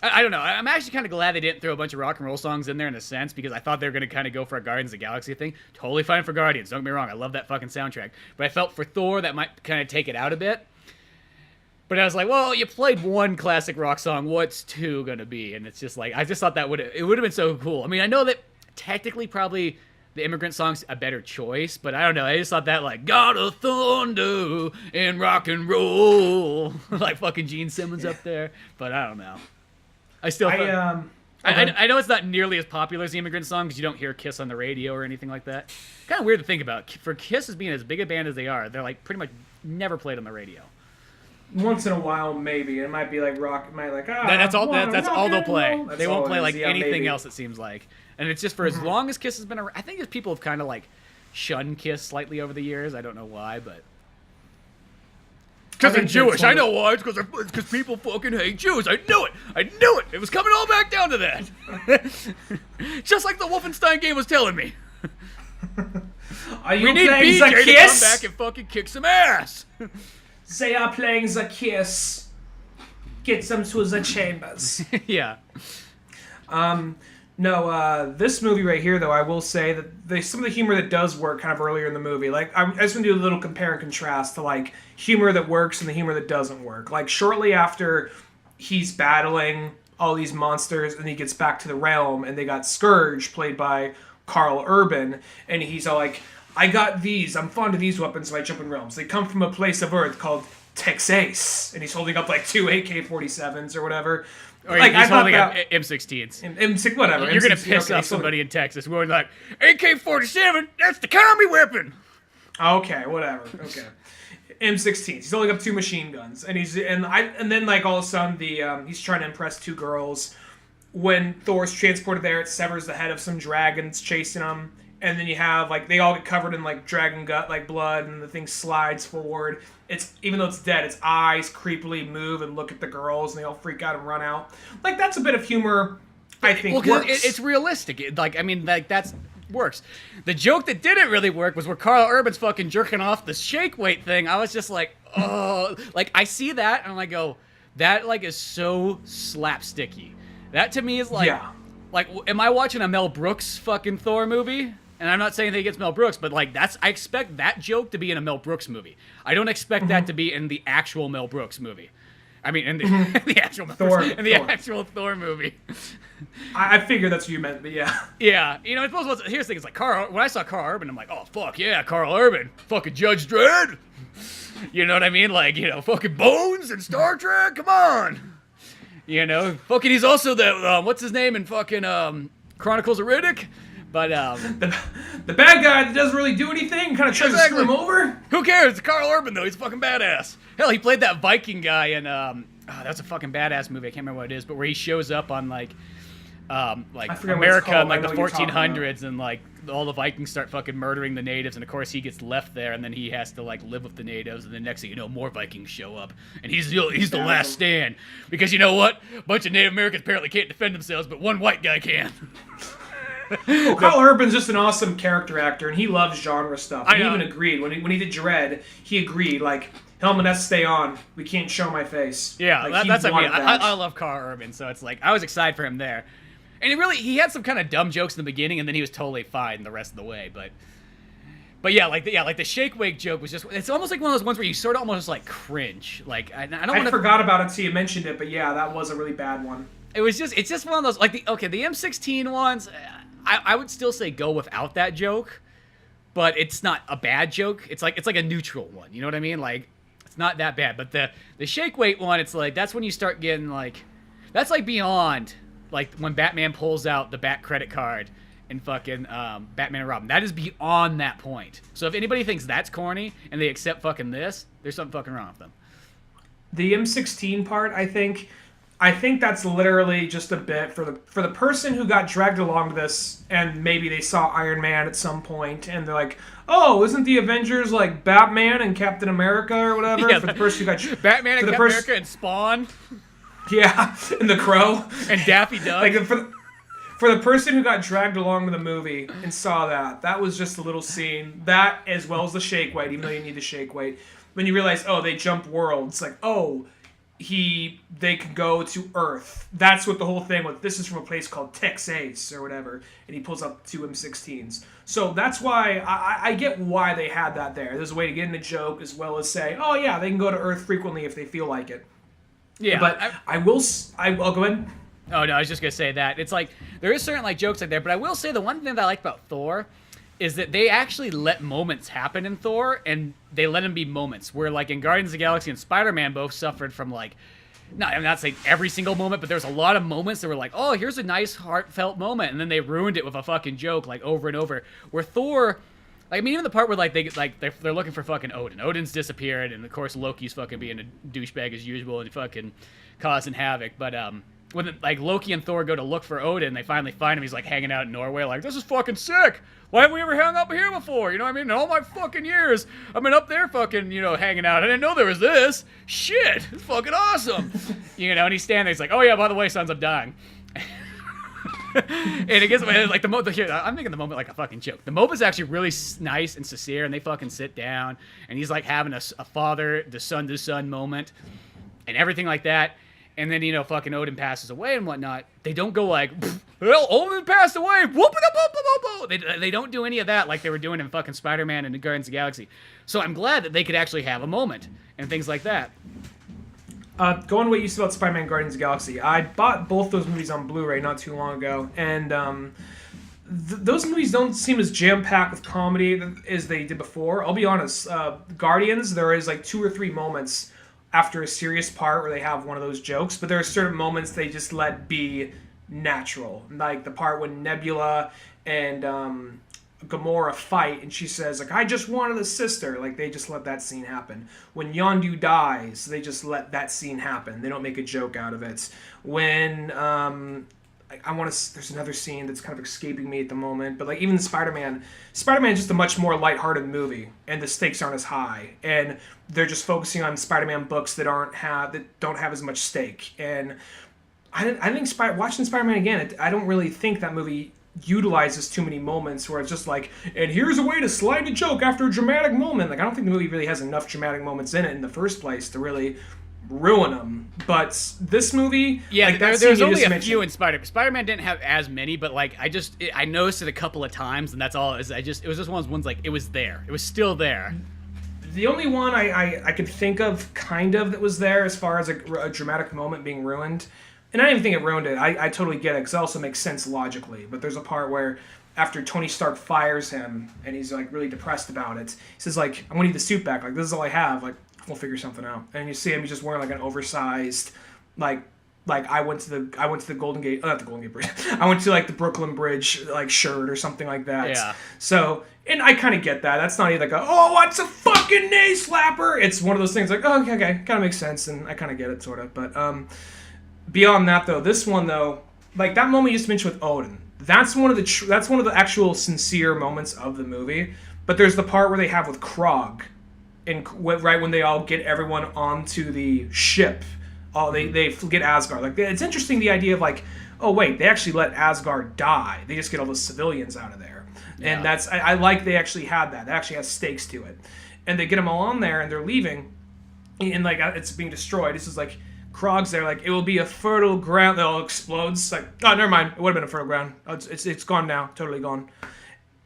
[SPEAKER 1] I don't know. I'm actually kind of glad they didn't throw a bunch of rock and roll songs in there in a sense, because I thought they were going to kind of go for a Guardians of the Galaxy thing. Totally fine for Guardians, don't get me wrong. I love that fucking soundtrack. But I felt for Thor, that might kind of take it out a bit. But I was like, well, you played one classic rock song. What's two gonna be? And it's just like, I just thought it would have been so cool. I mean, I know that technically probably the Immigrant song's a better choice, but I don't know. I just thought that like God of Thunder and rock and roll, like fucking Gene Simmons up there. But I don't know. I still. I know it's not nearly as popular as the Immigrant song because you don't hear Kiss on the radio or anything like that. Kind of weird to think about. For Kiss as being as big a band as they are, they're like pretty much never played on the radio.
[SPEAKER 2] Once in a while, maybe it might be like rock. It might like
[SPEAKER 1] that's all. That's all they'll play. They won't play like anything
[SPEAKER 2] maybe.
[SPEAKER 1] else. It seems like, and it's just for as long as Kiss has been around. I think people have kind of like shunned Kiss slightly over the years. I don't know why, but because they're Jewish. I know why. It's because people fucking hate Jews. I knew it. I knew it. It was coming all back down to that. Just like the Wolfenstein game was telling me.
[SPEAKER 2] Are you
[SPEAKER 1] we need
[SPEAKER 2] playing
[SPEAKER 1] BJ
[SPEAKER 2] the
[SPEAKER 1] to
[SPEAKER 2] Kiss?
[SPEAKER 1] come back and fucking kick some ass.
[SPEAKER 2] They are playing the Kiss. Get them to the chambers.
[SPEAKER 1] Yeah.
[SPEAKER 2] No, this movie right here, though, I will say that some of the humor that does work kind of earlier in the movie, like, I just want to do a little compare and contrast to, like, humor that works and the humor that doesn't work. Like, shortly after he's battling all these monsters and he gets back to the realm and they got Scourge, played by Carl Urban, and he's all like, I got these. I'm fond of these weapons, so I jump in realms. They come from a place of Earth called Texas. And he's holding up, like, 2 AK-47s or whatever.
[SPEAKER 1] Or
[SPEAKER 2] like,
[SPEAKER 1] he's holding up M16s.
[SPEAKER 2] M6, whatever.
[SPEAKER 1] You're going to
[SPEAKER 2] M16,
[SPEAKER 1] piss
[SPEAKER 2] okay,
[SPEAKER 1] off
[SPEAKER 2] so-
[SPEAKER 1] somebody in Texas. We're like, AK-47, that's the commie weapon.
[SPEAKER 2] Okay, whatever. Okay. M16s. He's holding up 2 machine guns. And then, like, all of a sudden, he's trying to impress 2 girls. When Thor's transported there, it severs the head of some dragons chasing him. And then you have, like, they all get covered in, like, dragon gut, like, blood, and the thing slides forward. Even though it's dead, its eyes creepily move and look at the girls, and they all freak out and run out. Like, that's a bit of humor, I think, works.
[SPEAKER 1] It's realistic. That's works. The joke that didn't really work was where Carl Urban's fucking jerking off the shake weight thing. I was just like, oh. Like, I see that, and I go, that, like, is so slapsticky. That, to me, is like...
[SPEAKER 2] Yeah.
[SPEAKER 1] Like, am I watching a Mel Brooks fucking Thor movie? And I'm not saying that he gets Mel Brooks, but like I expect that joke to be in a Mel Brooks movie. I don't expect that to be in the actual Mel Brooks movie. I mean, in the actual actual Thor movie.
[SPEAKER 2] I figured that's what you meant, but yeah.
[SPEAKER 1] Yeah, you know, here's the thing: it's like when I saw Carl Urban, I'm like, oh fuck yeah, Carl Urban, fucking Judge Dredd. You know what I mean? Like, you know, fucking Bones and Star Trek. Come on. You know, fucking he's also the what's his name in fucking Chronicles of Riddick. But
[SPEAKER 2] the bad guy that doesn't really do anything, kind of tries to screw him over.
[SPEAKER 1] Who cares? It's Carl Urban though. He's a fucking badass. Hell, he played that Viking guy in that's a fucking badass movie. I can't remember what it is, but where he shows up on like America in like the 1400s, and like all the Vikings start fucking murdering the natives, and of course he gets left there, and then he has to like live with the natives, and then next thing you know, more Vikings show up, and he's the last stand, because you know what? A bunch of Native Americans apparently can't defend themselves, but one white guy can.
[SPEAKER 2] Well, Carl Urban's just an awesome character actor, and he loves genre stuff. And
[SPEAKER 1] I know.
[SPEAKER 2] He even agreed when he did Dredd. He agreed, like, helmet has to stay on. We can't show my face.
[SPEAKER 1] Yeah,
[SPEAKER 2] like,
[SPEAKER 1] that's what I mean. I love Carl Urban, so it's like I was excited for him there, and he had some kind of dumb jokes in the beginning, and then he was totally fine the rest of the way. But yeah, like the shake weight joke was just—it's almost like one of those ones where you sort of almost like cringe. Like I don't want to.
[SPEAKER 2] I forgot about it till you mentioned it, but yeah, that was a really bad one.
[SPEAKER 1] It's just one of those like the M16 ones. I would still say go without that joke, but it's not a bad joke. It's like a neutral one. You know what I mean? Like it's not that bad. But the shake weight one, it's like that's when you start getting like that's like beyond like when Batman pulls out the Bat credit card in fucking Batman and Robin. That is beyond that point. So if anybody thinks that's corny and they accept fucking this, there's something fucking wrong with them.
[SPEAKER 2] The M16 part, I think, I think that's literally just a bit for the person who got dragged along to this, and maybe they saw Iron Man at some point, and they're like, "Oh, isn't the Avengers like Batman and Captain America or whatever?"
[SPEAKER 1] Yeah,
[SPEAKER 2] for the person who got
[SPEAKER 1] Batman and Captain America and Spawn.
[SPEAKER 2] Yeah, and the Crow
[SPEAKER 1] and Daffy Duck.
[SPEAKER 2] Like for the person who got dragged along to the movie and saw that was just a little scene. That, as well as the shake weight, even though you need the shake weight, when you realize, oh, they jump worlds, like, oh, they could go to Earth. That's what the whole thing was. This is from a place called Texas or whatever, and he pulls up two M16s. So that's why I get why they had that there. There's a way to get in a joke as well as say, oh yeah, they can go to Earth frequently if they feel like it.
[SPEAKER 1] Yeah,
[SPEAKER 2] but I'll go ahead.
[SPEAKER 1] Oh no, I was just gonna say that it's like there is certain like jokes like there, but I will say the one thing that I like about Thor is that they actually let moments happen in Thor, and they let them be moments. Where like in Guardians of the Galaxy and Spider-Man both suffered from like, I'm not saying every single moment, but there's a lot of moments that were like, oh, here's a nice heartfelt moment, and then they ruined it with a fucking joke like over and over. Where Thor, like, I mean, even the part where like they're looking for fucking Odin. Odin's disappeared, and of course Loki's fucking being a douchebag as usual and fucking causing havoc. But when like Loki and Thor go to look for Odin, they finally find him. He's like hanging out in Norway, like, this is fucking sick. Why haven't we ever hung up here before? You know what I mean? In all my fucking years, I've been up there fucking, hanging out. I didn't know there was this. Shit, it's fucking awesome. And he's standing there. He's like, oh yeah, by the way, sons, I'm dying. And it gets like the moment here. I'm making the moment like a fucking joke. The moment's actually really nice and sincere, and they fucking sit down, and he's like having a father to son moment, and everything like that. And then fucking Odin passes away and whatnot. They don't go like, well, Odin passed away. They don't do any of that like they were doing in fucking Spider-Man and the Guardians of the Galaxy. So I'm glad that they could actually have a moment and things like that.
[SPEAKER 2] Going what you said about Spider-Man and Guardians of the Galaxy, I bought both those movies on Blu-ray not too long ago, and those movies don't seem as jam-packed with comedy as they did before. I'll be honest, Guardians, there is like 2 or 3 moments after a serious part where they have one of those jokes, but there are certain moments they just let be natural. Like the part when Nebula and Gamora fight, and she says, like, I just wanted a sister. Like, they just let that scene happen. When Yondu dies, they just let that scene happen. They don't make a joke out of it. When, there's another scene that's kind of escaping me at the moment, but like even Spider-Man is just a much more lighthearted movie, and the stakes aren't as high, and they're just focusing on Spider-Man books that don't have as much stake. And I think watching Spider-Man again, I don't really think that movie utilizes too many moments where it's just like, and here's a way to slide a joke after a dramatic moment. Like, I don't think the movie really has enough dramatic moments in it in the first place to really ruin them. But this movie,
[SPEAKER 1] yeah,
[SPEAKER 2] like,
[SPEAKER 1] there's only a few in Spider-Man didn't have as many, but like I noticed it a couple of times, and that's all. It was just one of those ones like it was there, it was still there.
[SPEAKER 2] The only one I could think of kind of that was there as far as a dramatic moment being ruined, and I didn't even think it ruined it. I totally get it because it also makes sense logically. But there's a part where after Tony Stark fires him and he's like really depressed about it, he says like, "I'm gonna need the suit back. Like, this is all I have. Like, we'll figure something out." And you see him, he's just wearing like an oversized, like I went to the Golden Gate, not the Golden Gate Bridge. I went to like the Brooklyn Bridge like shirt or something like that.
[SPEAKER 1] Yeah.
[SPEAKER 2] So, and I kind of get that. That's not even like what's a fucking knee slapper. It's one of those things like, oh, okay, kind of makes sense, and I kind of get it sort of. But beyond that though, this one though, like that moment you just mentioned with Odin, that's one of the actual sincere moments of the movie. But there's the part where they have with Krog. And right when they all get everyone onto the ship, they get Asgard. Like, it's interesting, the idea of like, oh wait, they actually let Asgard die. They just get all the civilians out of there, yeah. And that's I like they actually had that. That actually has stakes to it, and they get them all on there and they're leaving, and like it's being destroyed. This is like Krog's there, like, it will be a fertile ground. It all explodes. Like, oh, never mind, it would have been a fertile ground. Oh, it's gone now, totally gone.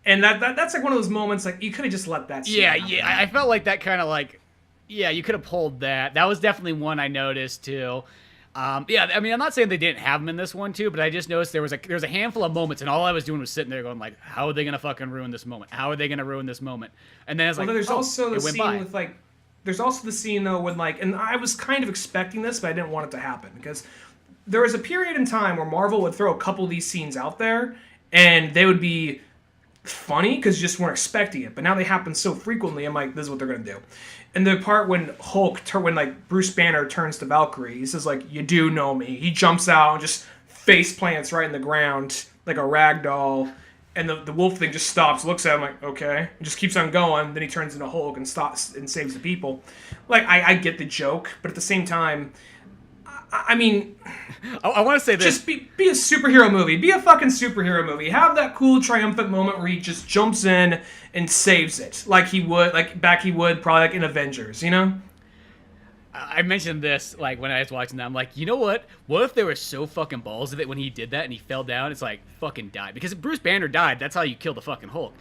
[SPEAKER 2] And that's like one of those moments, like, you could have just let that scene happen.
[SPEAKER 1] I felt like that kind of like, yeah, you could have pulled that. That was definitely one I noticed too. Yeah, I mean, I'm not saying they didn't have them in this one too, but I just noticed there was a handful of moments, and all I was doing was sitting there going like, how are they gonna fucking ruin this moment? How are they gonna ruin this moment? And then it's like,
[SPEAKER 2] there's also the scene with like, there's also the scene though when like, and I was kind of expecting this, but I didn't want it to happen because there was a period in time where Marvel would throw a couple of these scenes out there, and they would be funny because you just weren't expecting it. But now they happen so frequently, I'm like, this is what they're gonna do. And the part when Bruce Banner turns to Valkyrie, he says like, "You do know me." He jumps out and just face plants right in the ground like a rag doll. And the wolf thing just stops, looks at him like, okay, and just keeps on going. Then he turns into Hulk and stops and saves the people. Like, I get the joke, but at the same time, I mean,
[SPEAKER 1] I want to say this.
[SPEAKER 2] Just be a superhero movie. Be a fucking superhero movie. Have that cool triumphant moment where he just jumps in and saves it, like he would probably like in Avengers, you know?
[SPEAKER 1] I mentioned this like when I was watching that. I'm like, you know what? What if they were so fucking balls of it when he did that and he fell down? It's like fucking died, because if Bruce Banner died, that's how you kill the fucking Hulk.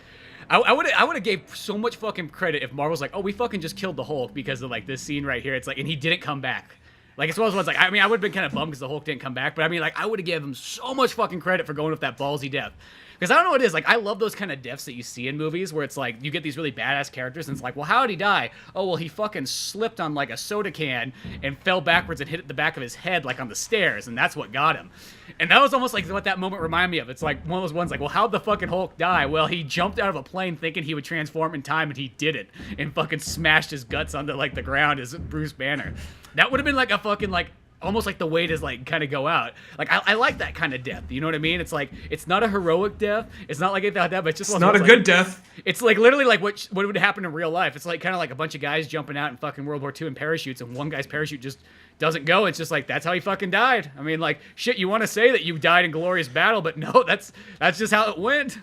[SPEAKER 1] I would have gave so much fucking credit if Marvel's like, oh, we fucking just killed the Hulk because of like this scene right here. It's like, and he didn't come back. Like, as well as one's like, I mean, I would have been kind of bummed because the Hulk didn't come back, but I mean, like, I would have given him so much fucking credit for going with that ballsy death. Because I don't know what it is. Like, I love those kind of deaths that you see in movies where it's like, you get these really badass characters and it's like, well, how did he die? Oh, well, he fucking slipped on like a soda can and fell backwards and hit the back of his head like on the stairs, and that's what got him. And that was almost like what that moment reminded me of. It's like one of those ones like, well, how'd the fucking Hulk die? Well, he jumped out of a plane thinking he would transform in time, and he didn't. And fucking smashed his guts onto like the ground as Bruce Banner. That would have been like a fucking like, almost like the way to like kind of go out. Like I like that kind of death. You know what I mean? It's like, it's not a heroic death. It's not like anything like that, but it's just
[SPEAKER 2] not a good death.
[SPEAKER 1] It's like literally like what would happen in real life. It's like kind of like a bunch of guys jumping out in fucking World War II in parachutes, and one guy's parachute just doesn't go. It's just like, that's how he fucking died. I mean, like, shit, you want to say that you died in glorious battle, but no, that's just how it went.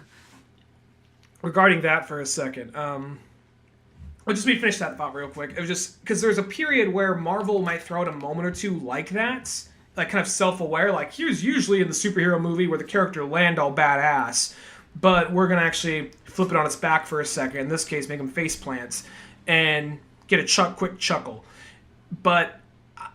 [SPEAKER 2] Regarding that for a second, let me finish that thought real quick. It was just because there's a period where Marvel might throw out a moment or two like that, like kind of self-aware, like here's usually in the superhero movie where the character land all badass, but we're gonna actually flip it on its back for a second. In this case, make him face plants and get a quick chuckle. But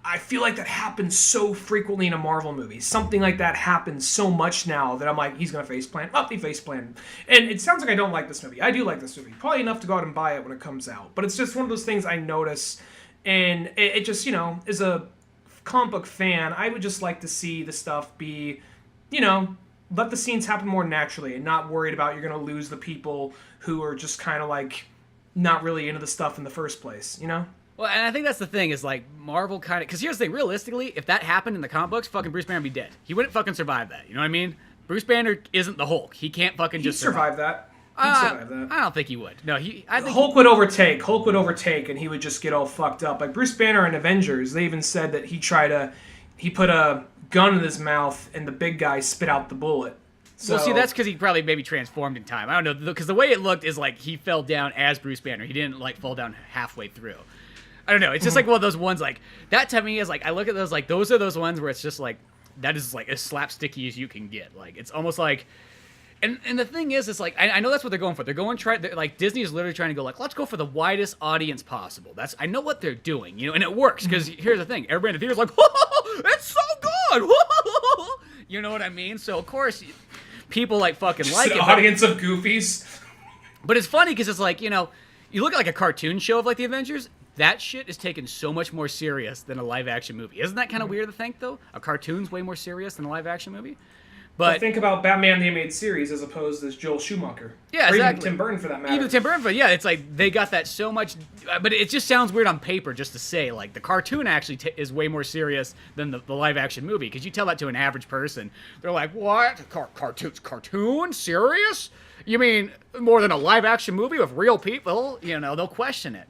[SPEAKER 2] I feel like that happens so frequently in a Marvel movie. Something like that happens so much now that I'm like, he's going to faceplant. Oh, he faceplanted. And it sounds like I don't like this movie. I do like this movie. Probably enough to go out and buy it when it comes out. But it's just one of those things I notice. And it just, you know, as a comic book fan, I would just like to see the stuff be, you know, let the scenes happen more naturally and not worried about you're going to lose the people who are just kind of like not really into the stuff in the first place, you know?
[SPEAKER 1] Well, and I think that's the thing is like Marvel kind of, because here's the thing, realistically, if that happened in the comic books, fucking Bruce Banner would be dead. He wouldn't fucking survive that. You know what I mean? Bruce Banner isn't the Hulk. He can't fucking just
[SPEAKER 2] survive that. He'd survive that.
[SPEAKER 1] I don't think he would. No, I think
[SPEAKER 2] Hulk would overtake, and he would just get all fucked up. Like Bruce Banner in Avengers, they even said that he put a gun in his mouth, and the big guy spit out the bullet. So,
[SPEAKER 1] well, see, that's because he probably maybe transformed in time. I don't know, because the way it looked is like he fell down as Bruce Banner. He didn't like fall down halfway through. I don't know. It's just like one of those ones like that to me is like I look at those like those are those ones where it's just like that is like as slapsticky as you can get. Like it's almost like, and the thing is, it's like I know that's what they're going for. They're like Disney is literally trying to go like let's go for the widest audience possible. I know what they're doing, you know, and it works because here's the thing: everybody in the theater's like, whoa, it's so good, whoa! You know what I mean? So of course, people like fucking just like
[SPEAKER 2] an
[SPEAKER 1] it.
[SPEAKER 2] Audience of goofies.
[SPEAKER 1] But it's funny because it's like, you know, you look at like a cartoon show of like the Avengers. That shit is taken so much more serious than a live-action movie. Isn't that kind of weird to think, though? A cartoon's way more serious than a live-action movie? But
[SPEAKER 2] well, think about Batman the Animated Series as opposed to Joel Schumacher.
[SPEAKER 1] Yeah,
[SPEAKER 2] or
[SPEAKER 1] exactly.
[SPEAKER 2] Even Tim Burton, for that matter.
[SPEAKER 1] Even Tim Burton, yeah, it's like they got that so much... But it just sounds weird on paper just to say, like, the cartoon actually is way more serious than the live-action movie. Because you tell that to an average person, they're like, what? Cartoon? Serious? You mean more than a live-action movie with real people? You know, they'll question it.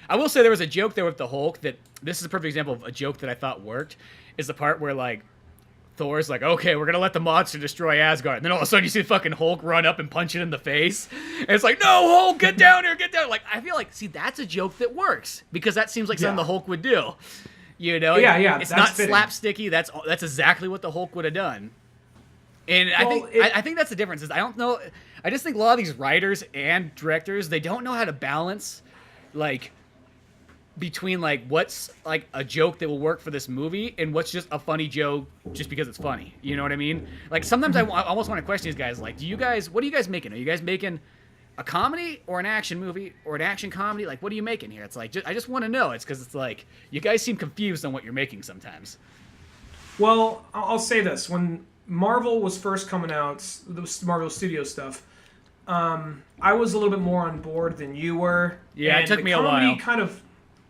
[SPEAKER 1] I will say there was a joke there with the Hulk that this is a perfect example of a joke that I thought worked. Is the part where like Thor's like, okay, we're gonna let the monster destroy Asgard, and then all of a sudden you see the fucking Hulk run up and punch it in the face, and it's like, no, Hulk, get down here, get down. Like I feel like, see, that's a joke that works because that seems like something the Hulk would do. You know,
[SPEAKER 2] yeah,
[SPEAKER 1] it's not fitting. Slapsticky. That's exactly what the Hulk would have done. And I think that's the difference. Is I don't know. I just think a lot of these writers and directors, they don't know how to balance like between like what's like a joke that will work for this movie and what's just a funny joke just because it's funny. You know what I mean? Like sometimes I almost want to question these guys. Like, what are you guys making? Are you guys making a comedy or an action movie or an action comedy? Like, what are you making here? It's like, I just want to know. It's because it's like you guys seem confused on what you're making sometimes.
[SPEAKER 2] Well, I'll say this: when Marvel was first coming out, the Marvel Studio stuff, I was a little bit more on board than you were.
[SPEAKER 1] Yeah,
[SPEAKER 2] and
[SPEAKER 1] it took me a while.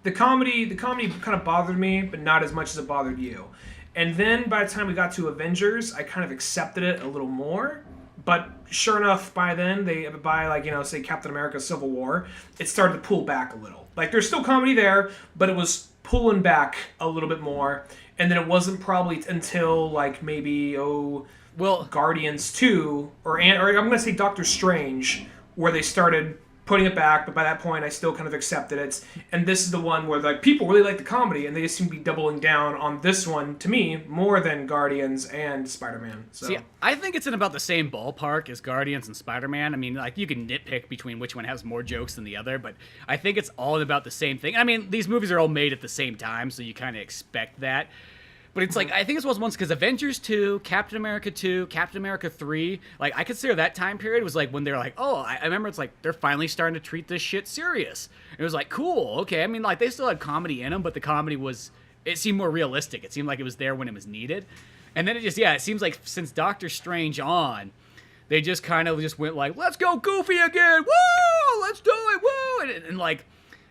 [SPEAKER 2] The comedy kind of bothered me, but not as much as it bothered you. And then by the time we got to Avengers, I kind of accepted it a little more. But sure enough, by then, say Captain America Civil War, it started to pull back a little. Like, there's still comedy there, but it was pulling back a little bit more. And then it wasn't probably until, like, maybe, Guardians 2, or I'm going to say Doctor Strange, where they started putting it back, but by that point I still kind of accepted it. And this is the one where like people really like the comedy, and they just seem to be doubling down on this one, to me, more than Guardians and Spider-Man. So.
[SPEAKER 1] See, I think it's in about the same ballpark as Guardians and Spider-Man. I mean, like, you can nitpick between which one has more jokes than the other, but I think it's all about the same thing. I mean, these movies are all made at the same time, so you kind of expect that. But it's like, I think it was once because Avengers 2, Captain America 2, Captain America 3, like, I consider that time period was like when they're like, oh, I remember it's like they're finally starting to treat this shit serious. And it was like, cool, okay. I mean, like, they still had comedy in them, but the comedy it seemed more realistic. It seemed like it was there when it was needed. And then it seems like since Doctor Strange on, they just kind of just went like, let's go goofy again, woo, let's do it, woo. And like,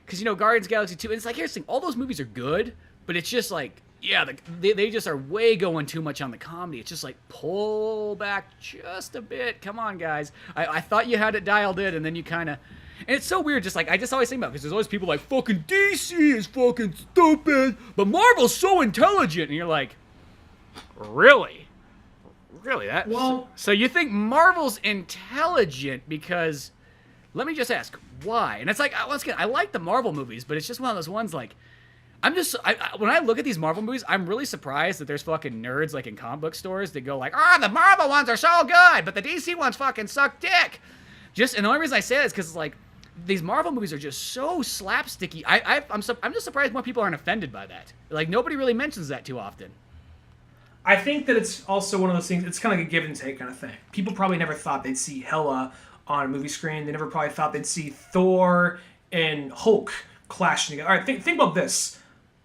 [SPEAKER 1] because, Guardians of the Galaxy 2, and it's like, here's the thing, all those movies are good, but it's just like, yeah, they just are way going too much on the comedy. It's just like, pull back just a bit. Come on, guys. I thought you had it dialed in, and then you kind of... And it's so weird, just like, I just always think about it, because there's always people like, fucking DC is fucking stupid, but Marvel's so intelligent. And you're like, really? Really? So you think Marvel's intelligent because... Let me just ask, why? And it's like, once again, I like the Marvel movies, but it's just one of those ones like... when I look at these Marvel movies, I'm really surprised that there's fucking nerds like in comic book stores that go like, the Marvel ones are so good, but the DC ones fucking suck dick. And the only reason I say that is because like these Marvel movies are just so slapsticky. I'm just surprised more people aren't offended by that. Like, nobody really mentions that too often.
[SPEAKER 2] I think that it's also one of those things. It's kind of like a give and take kind of thing. People probably never thought they'd see Hela on a movie screen. They never probably thought they'd see Thor and Hulk clashing together. All right, think about this.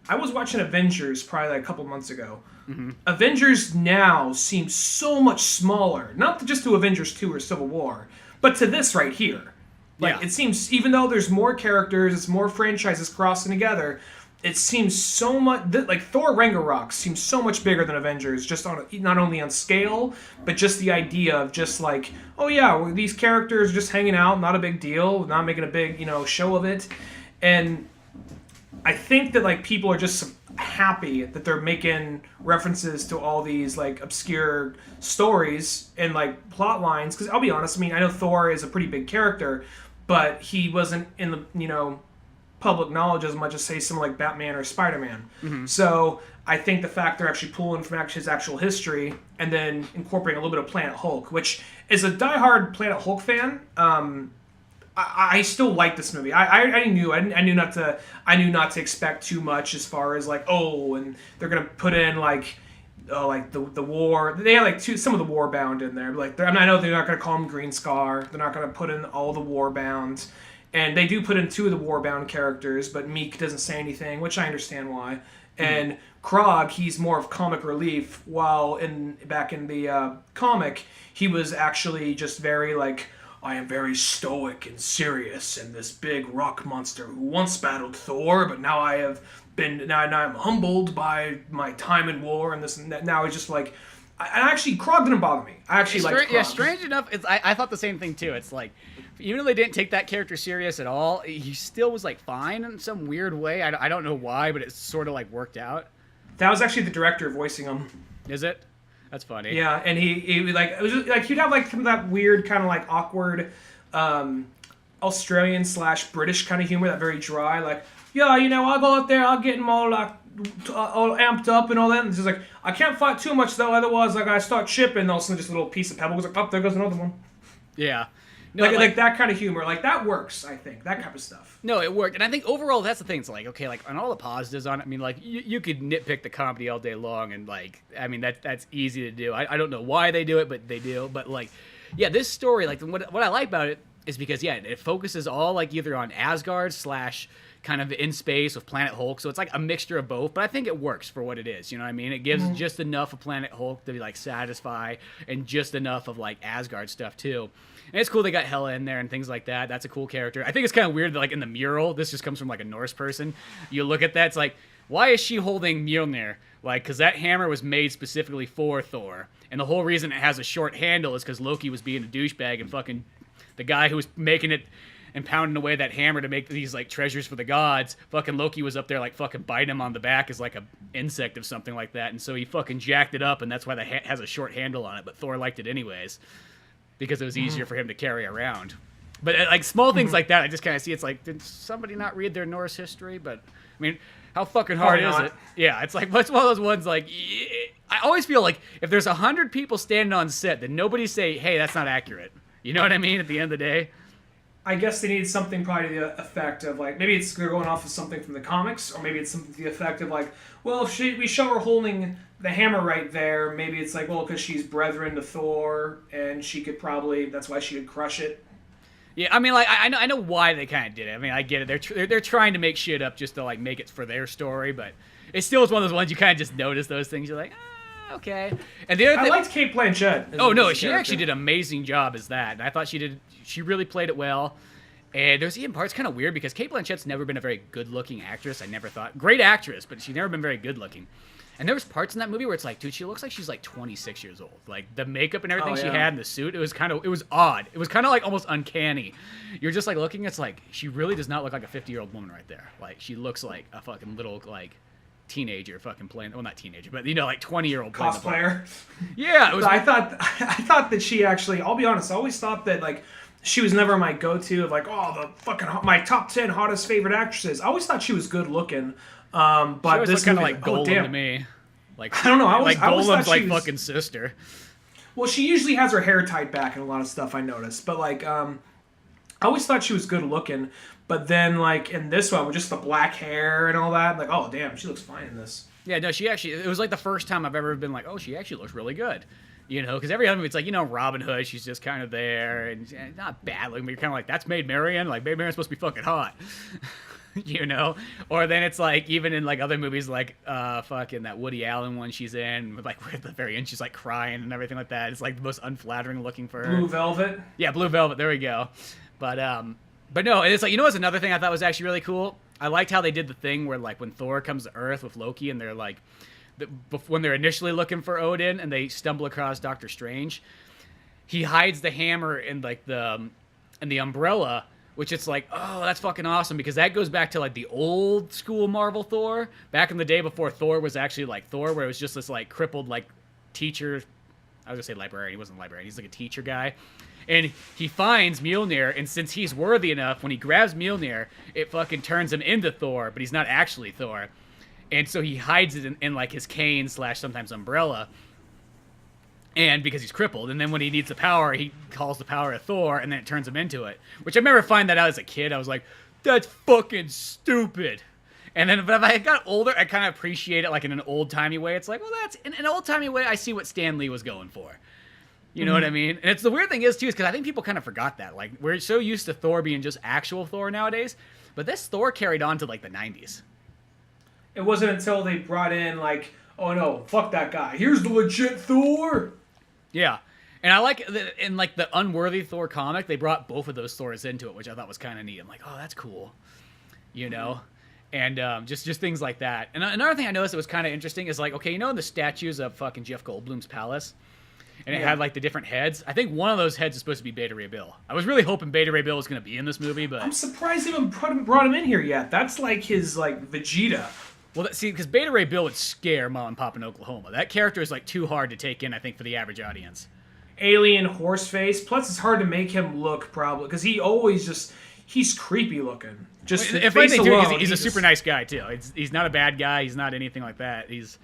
[SPEAKER 2] I was watching Avengers probably like a couple months ago. Mm-hmm. Avengers now seems so much smaller. Not just to Avengers 2 or Civil War, but to this right here. Like, It seems, even though there's more characters, it's more franchises crossing together, it seems so much... Like, Thor Ragnarok seems so much bigger than Avengers, just on not only on scale, but just the idea of just like, oh yeah, these characters are just hanging out, not a big deal, not making a big, show of it. And... I think that like people are just happy that they're making references to all these like obscure stories and like plot lines. Because I'll be honest, I know Thor is a pretty big character, but he wasn't in the public knowledge as much as say someone like Batman or Spider-Man. Mm-hmm. So I think the fact they're actually pulling from his actual history and then incorporating a little bit of Planet Hulk, which is a diehard Planet Hulk fan. I still like this movie. I knew not to expect too much as far as like, and they're gonna put in like the war. They had like some of the war bound in there. Like, I know they're not gonna call him Green Scar. They're not gonna put in all the war bound, and they do put in 2 of the war bound characters, but Meek doesn't say anything, which I understand why. Mm-hmm. And Krog, he's more of comic relief, while back in the comic, he was actually just very like, I am very stoic and serious, and this big rock monster who once battled Thor, but now I'm humbled by my time in war, and this and that. Now he's just like, Krog didn't bother me. I actually liked Krog.
[SPEAKER 1] Yeah, strange enough, I thought the same thing too. It's like, even though they didn't take that character serious at all, he still was like fine in some weird way. I don't know why, but it sort of like worked out.
[SPEAKER 2] That was actually the director voicing him.
[SPEAKER 1] Is it? That's funny.
[SPEAKER 2] Yeah, and he like, it was just, like, he'd have like some of that weird kind of like awkward Australian / British kind of humor, that very dry, like, yeah, I'll go out there, I'll get him all like all amped up and all that. And it's just like, I can't fight too much though, otherwise like I start chipping. And all of a sudden just a little piece of pebble goes like, oh, there goes another one.
[SPEAKER 1] Yeah.
[SPEAKER 2] No, like that kind of humor, like that works. I think that kind of stuff.
[SPEAKER 1] No, it worked, and I think overall that's the thing. It's like, okay, like on all the positives on it. Like you could nitpick the comedy all day long, and like that's easy to do. I don't know why they do it, but they do. But like, yeah, this story, like what I like about it, is because it focuses all like either on Asgard slash kind of in space with Planet Hulk, so it's like a mixture of both, but I think it works for what it is, you know what I mean? It gives just enough of Planet Hulk to like satisfy, and just enough of like Asgard stuff too. And it's cool they got Hela in there and things like that. That's a cool character. I think it's kind of weird that like in the mural, this just comes from like a Norse person. You look at that, it's like, why is she holding Mjolnir? Like, because that hammer was made specifically for Thor, and the whole reason it has a short handle is because Loki was being a douchebag, and fucking the guy who was making it and pounding away that hammer to make these like treasures for the gods, fucking Loki was up there like fucking biting him on the back as like a insect of something like that, and so he fucking jacked it up, and that's why the has a short handle on it, but Thor liked it anyways because it was easier for him to carry around. But like small things like that, I just kind of see it's like, did somebody not read their Norse history? But I mean, how fucking hard is it? Yeah, it's like, what's one of those ones like, I always feel like if there's 100 people standing on set, then nobody say, hey, that's not accurate. You know what I mean? At the end of the day.
[SPEAKER 2] I guess they need something probably to the effect of like, maybe it's they're going off of something from the comics, or maybe it's something to the effect of like, well, if we show her holding the hammer right there, maybe it's like, well, because she's brethren to Thor, and she could probably, that's why she could crush it.
[SPEAKER 1] Yeah, I mean, like, I know why they kind of did it. I mean, I get it. They're trying to make shit up just to like make it for their story, but it still is one of those ones you kind of just notice those things. You're like, okay. And the other
[SPEAKER 2] I
[SPEAKER 1] thing,
[SPEAKER 2] liked Kate Blanchett.
[SPEAKER 1] Oh no, she actually did an amazing job as that. And I thought she really played it well. And there's even parts kind of weird because Kate Blanchett's never been a very good-looking actress. I never thought great actress, but she's never been very good-looking. And there was parts in that movie where it's like, dude, she looks like she's like 26 years old. Like the makeup and everything she had in the suit, it was odd. It was kind of like almost uncanny. You're just like looking, it's like she really does not look like a 50-year-old woman right there. Like she looks like a fucking little like teenager fucking playing, well, not teenager, but you know, like 20-year-old
[SPEAKER 2] cosplayer.
[SPEAKER 1] Yeah, it was.
[SPEAKER 2] I thought that she actually, I'll be honest, I always thought that like she was never my go-to of like, oh, the fucking my top 10 hottest favorite actresses. I always thought she was good looking. But
[SPEAKER 1] this kind of like Golem to me. Like I don't know, Golem's like fucking sister.
[SPEAKER 2] Well, she usually has her hair tied back in a lot of stuff I noticed, but like I always thought she was good looking. But then like in this one with just the black hair and all that, like, oh damn, she looks fine in this.
[SPEAKER 1] Yeah, no, it was like the first time I've ever been like, oh, she actually looks really good. You know, because every other movie, it's like, you know, Robin Hood, she's just kind of there, and not bad looking, but you're kind of like, that's Maid Marian? Like, Maid Marian's supposed to be fucking hot. You know? Or then it's like, even in like other movies, like fucking that Woody Allen one she's in, with like at the very end, she's like crying and everything like that. It's like the most unflattering looking for her.
[SPEAKER 2] Blue Velvet?
[SPEAKER 1] Yeah, Blue Velvet, there we go. But no, it's like, you know what's another thing I thought was actually really cool? I liked how they did the thing where like when Thor comes to Earth with Loki and they're like, when they're initially looking for Odin and they stumble across Doctor Strange, he hides the hammer in like the umbrella, which it's like, oh, that's fucking awesome, because that goes back to like the old school Marvel Thor, back in the day before Thor was actually like Thor, where it was just this like crippled like teacher. I was gonna say librarian. He wasn't a librarian. He's like a teacher guy. And he finds Mjolnir, and since he's worthy enough, when he grabs Mjolnir, it fucking turns him into Thor, but he's not actually Thor. And so he hides it in like his cane / sometimes umbrella, and because he's crippled. And then when he needs the power, he calls the power of Thor, and then it turns him into it. Which I remember finding that out as a kid. I was like, that's fucking stupid. And then, but if I got older, I kind of appreciate it like in an old-timey way. It's like, well, that's in an old-timey way, I see what Stan Lee was going for. You know what I mean? And it's the weird thing is, too, is because I think people kind of forgot that. Like, we're so used to Thor being just actual Thor nowadays, but this Thor carried on to, like, the 90s.
[SPEAKER 2] It wasn't until they brought in, like, oh no, fuck that guy. Here's the legit Thor.
[SPEAKER 1] Yeah. And I like that in, like, the Unworthy Thor comic, they brought both of those Thors into it, which I thought was kind of neat. I'm like, oh, that's cool. You know? And just things like that. And another thing I noticed that was kind of interesting is, like, okay, you know in the statues of fucking Jeff Goldblum's palace? And it had, like, the different heads? I think one of those heads is supposed to be Beta Ray Bill. I was really hoping Beta Ray Bill was going to be in this movie, but...
[SPEAKER 2] I'm surprised they haven't brought him in here yet. That's like his, like, Vegeta.
[SPEAKER 1] Well, see, because Beta Ray Bill would scare Mom and Pop in Oklahoma. That character is, like, too hard to take in, I think, for the average audience.
[SPEAKER 2] Alien horse face. Plus, it's hard to make him look, probably, because he always just... He's creepy looking. Just the face alone.
[SPEAKER 1] He's a super nice guy, too. He's not a bad guy. He's not anything like that. He's...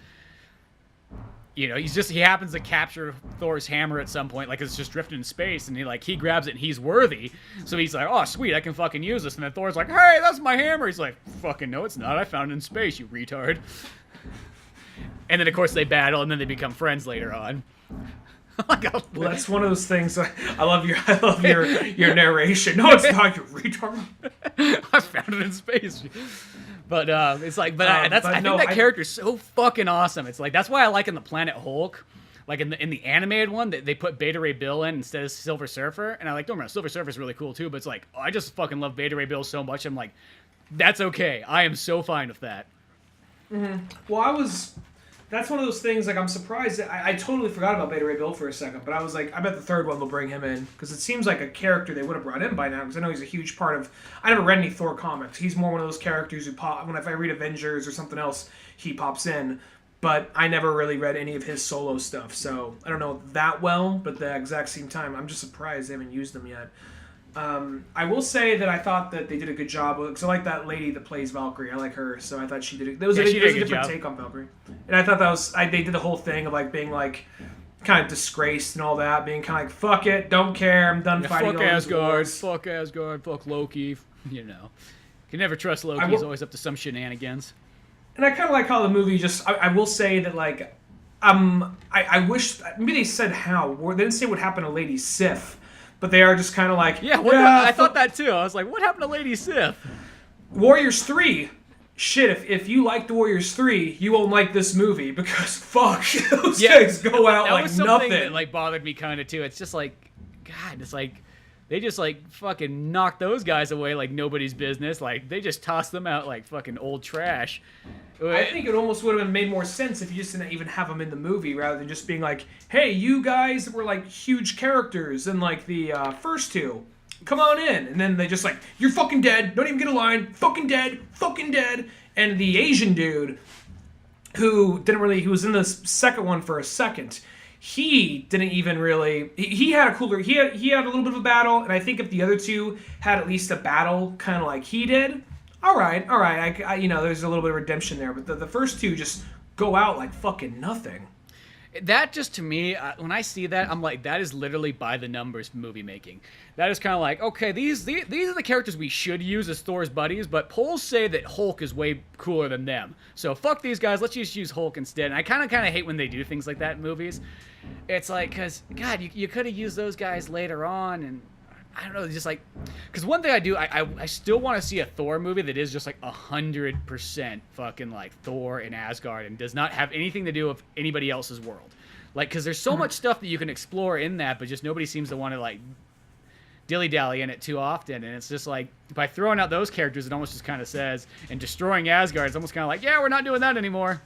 [SPEAKER 1] You know, he happens to capture Thor's hammer at some point, like it's just drifting in space, and he grabs it and he's worthy. So he's like, oh, sweet, I can fucking use this. And then Thor's like, hey, that's my hammer. He's like, fucking no, it's not. I found it in space, you retard. And then, of course, they battle, and then they become friends later on.
[SPEAKER 2] Well, that's one of those things. I love your narration. No, it's not, you retard.
[SPEAKER 1] I found it in space. But it's like, I think that character's so fucking awesome. It's like that's why I like in the Planet Hulk. Like in the animated one, they put Beta Ray Bill in instead of Silver Surfer, and I like, don't remember, Silver Surfer's really cool too, but it's like, I just fucking love Beta Ray Bill so much. I'm like, that's okay. I am so fine with that.
[SPEAKER 2] Mm-hmm. Well, that's one of those things, like, I'm surprised that I totally forgot about Beta Ray Bill for a second, but I was like, I bet the third one will bring him in, because it seems like a character they would have brought in by now, because I know he's a huge part of, I never read any Thor comics. He's more one of those characters who if I read Avengers or something else, he pops in. But I never really read any of his solo stuff, so I don't know that well, but at the exact same time, I'm just surprised they haven't used them yet. I will say that I thought that they did a good job, because I like that lady that plays Valkyrie. I like her, so I thought she did it. There was a different take on Valkyrie. And I thought that was, they did the whole thing of like being like, kind of disgraced and all that, being kind of like, fuck it, don't care, I'm done fighting all these wars.
[SPEAKER 1] Fuck Asgard, fuck Loki, you know. Can never trust Loki, he's always up to some shenanigans.
[SPEAKER 2] And I kind of like how the movie just... I will say that, like... I wish... Maybe they said how. They didn't say what happened to Lady Sif. But they are just kind of like...
[SPEAKER 1] Yeah, I thought that too. I was like, what happened to Lady Sif?
[SPEAKER 2] Warriors 3. Shit, if you liked Warriors 3, you won't like this movie. Because, fuck, those guys go out like nothing. That was something that,
[SPEAKER 1] like, bothered me kind of too. It's just like... God, it's like... They just, like, fucking knocked those guys away like nobody's business. Like, they just tossed them out like fucking old trash.
[SPEAKER 2] I think it almost would have made more sense if you just didn't even have them in the movie, rather than just being like, hey, you guys were, like, huge characters in, like, the first two. Come on in. And then they just like, you're fucking dead. Don't even get a line. Fucking dead. Fucking dead. And the Asian dude, who he was in the second one for a second, he didn't even really... He had a cooler... He had a little bit of a battle, and I think if the other two had at least a battle kind of like he did, all right, I you know, there's a little bit of redemption there. But the first two just go out like fucking nothing.
[SPEAKER 1] That just, to me, when I see that, I'm like, that is literally by the numbers movie making. That is kind of like, okay, these are the characters we should use as Thor's buddies, but polls say that Hulk is way cooler than them. So fuck these guys, let's just use Hulk instead. And I kind of hate when they do things like that in movies. It's like, because, God, you could have used those guys later on, and I don't know, just like, because one thing I do, I still want to see a Thor movie that is just like 100% fucking like Thor in Asgard and does not have anything to do with anybody else's world. Like, because there's so much stuff that you can explore in that, but just nobody seems to want to like dilly-dally in it too often. And it's just like, by throwing out those characters, it almost just kind of says, and destroying Asgard, it's almost kind of like, yeah, we're not doing that anymore.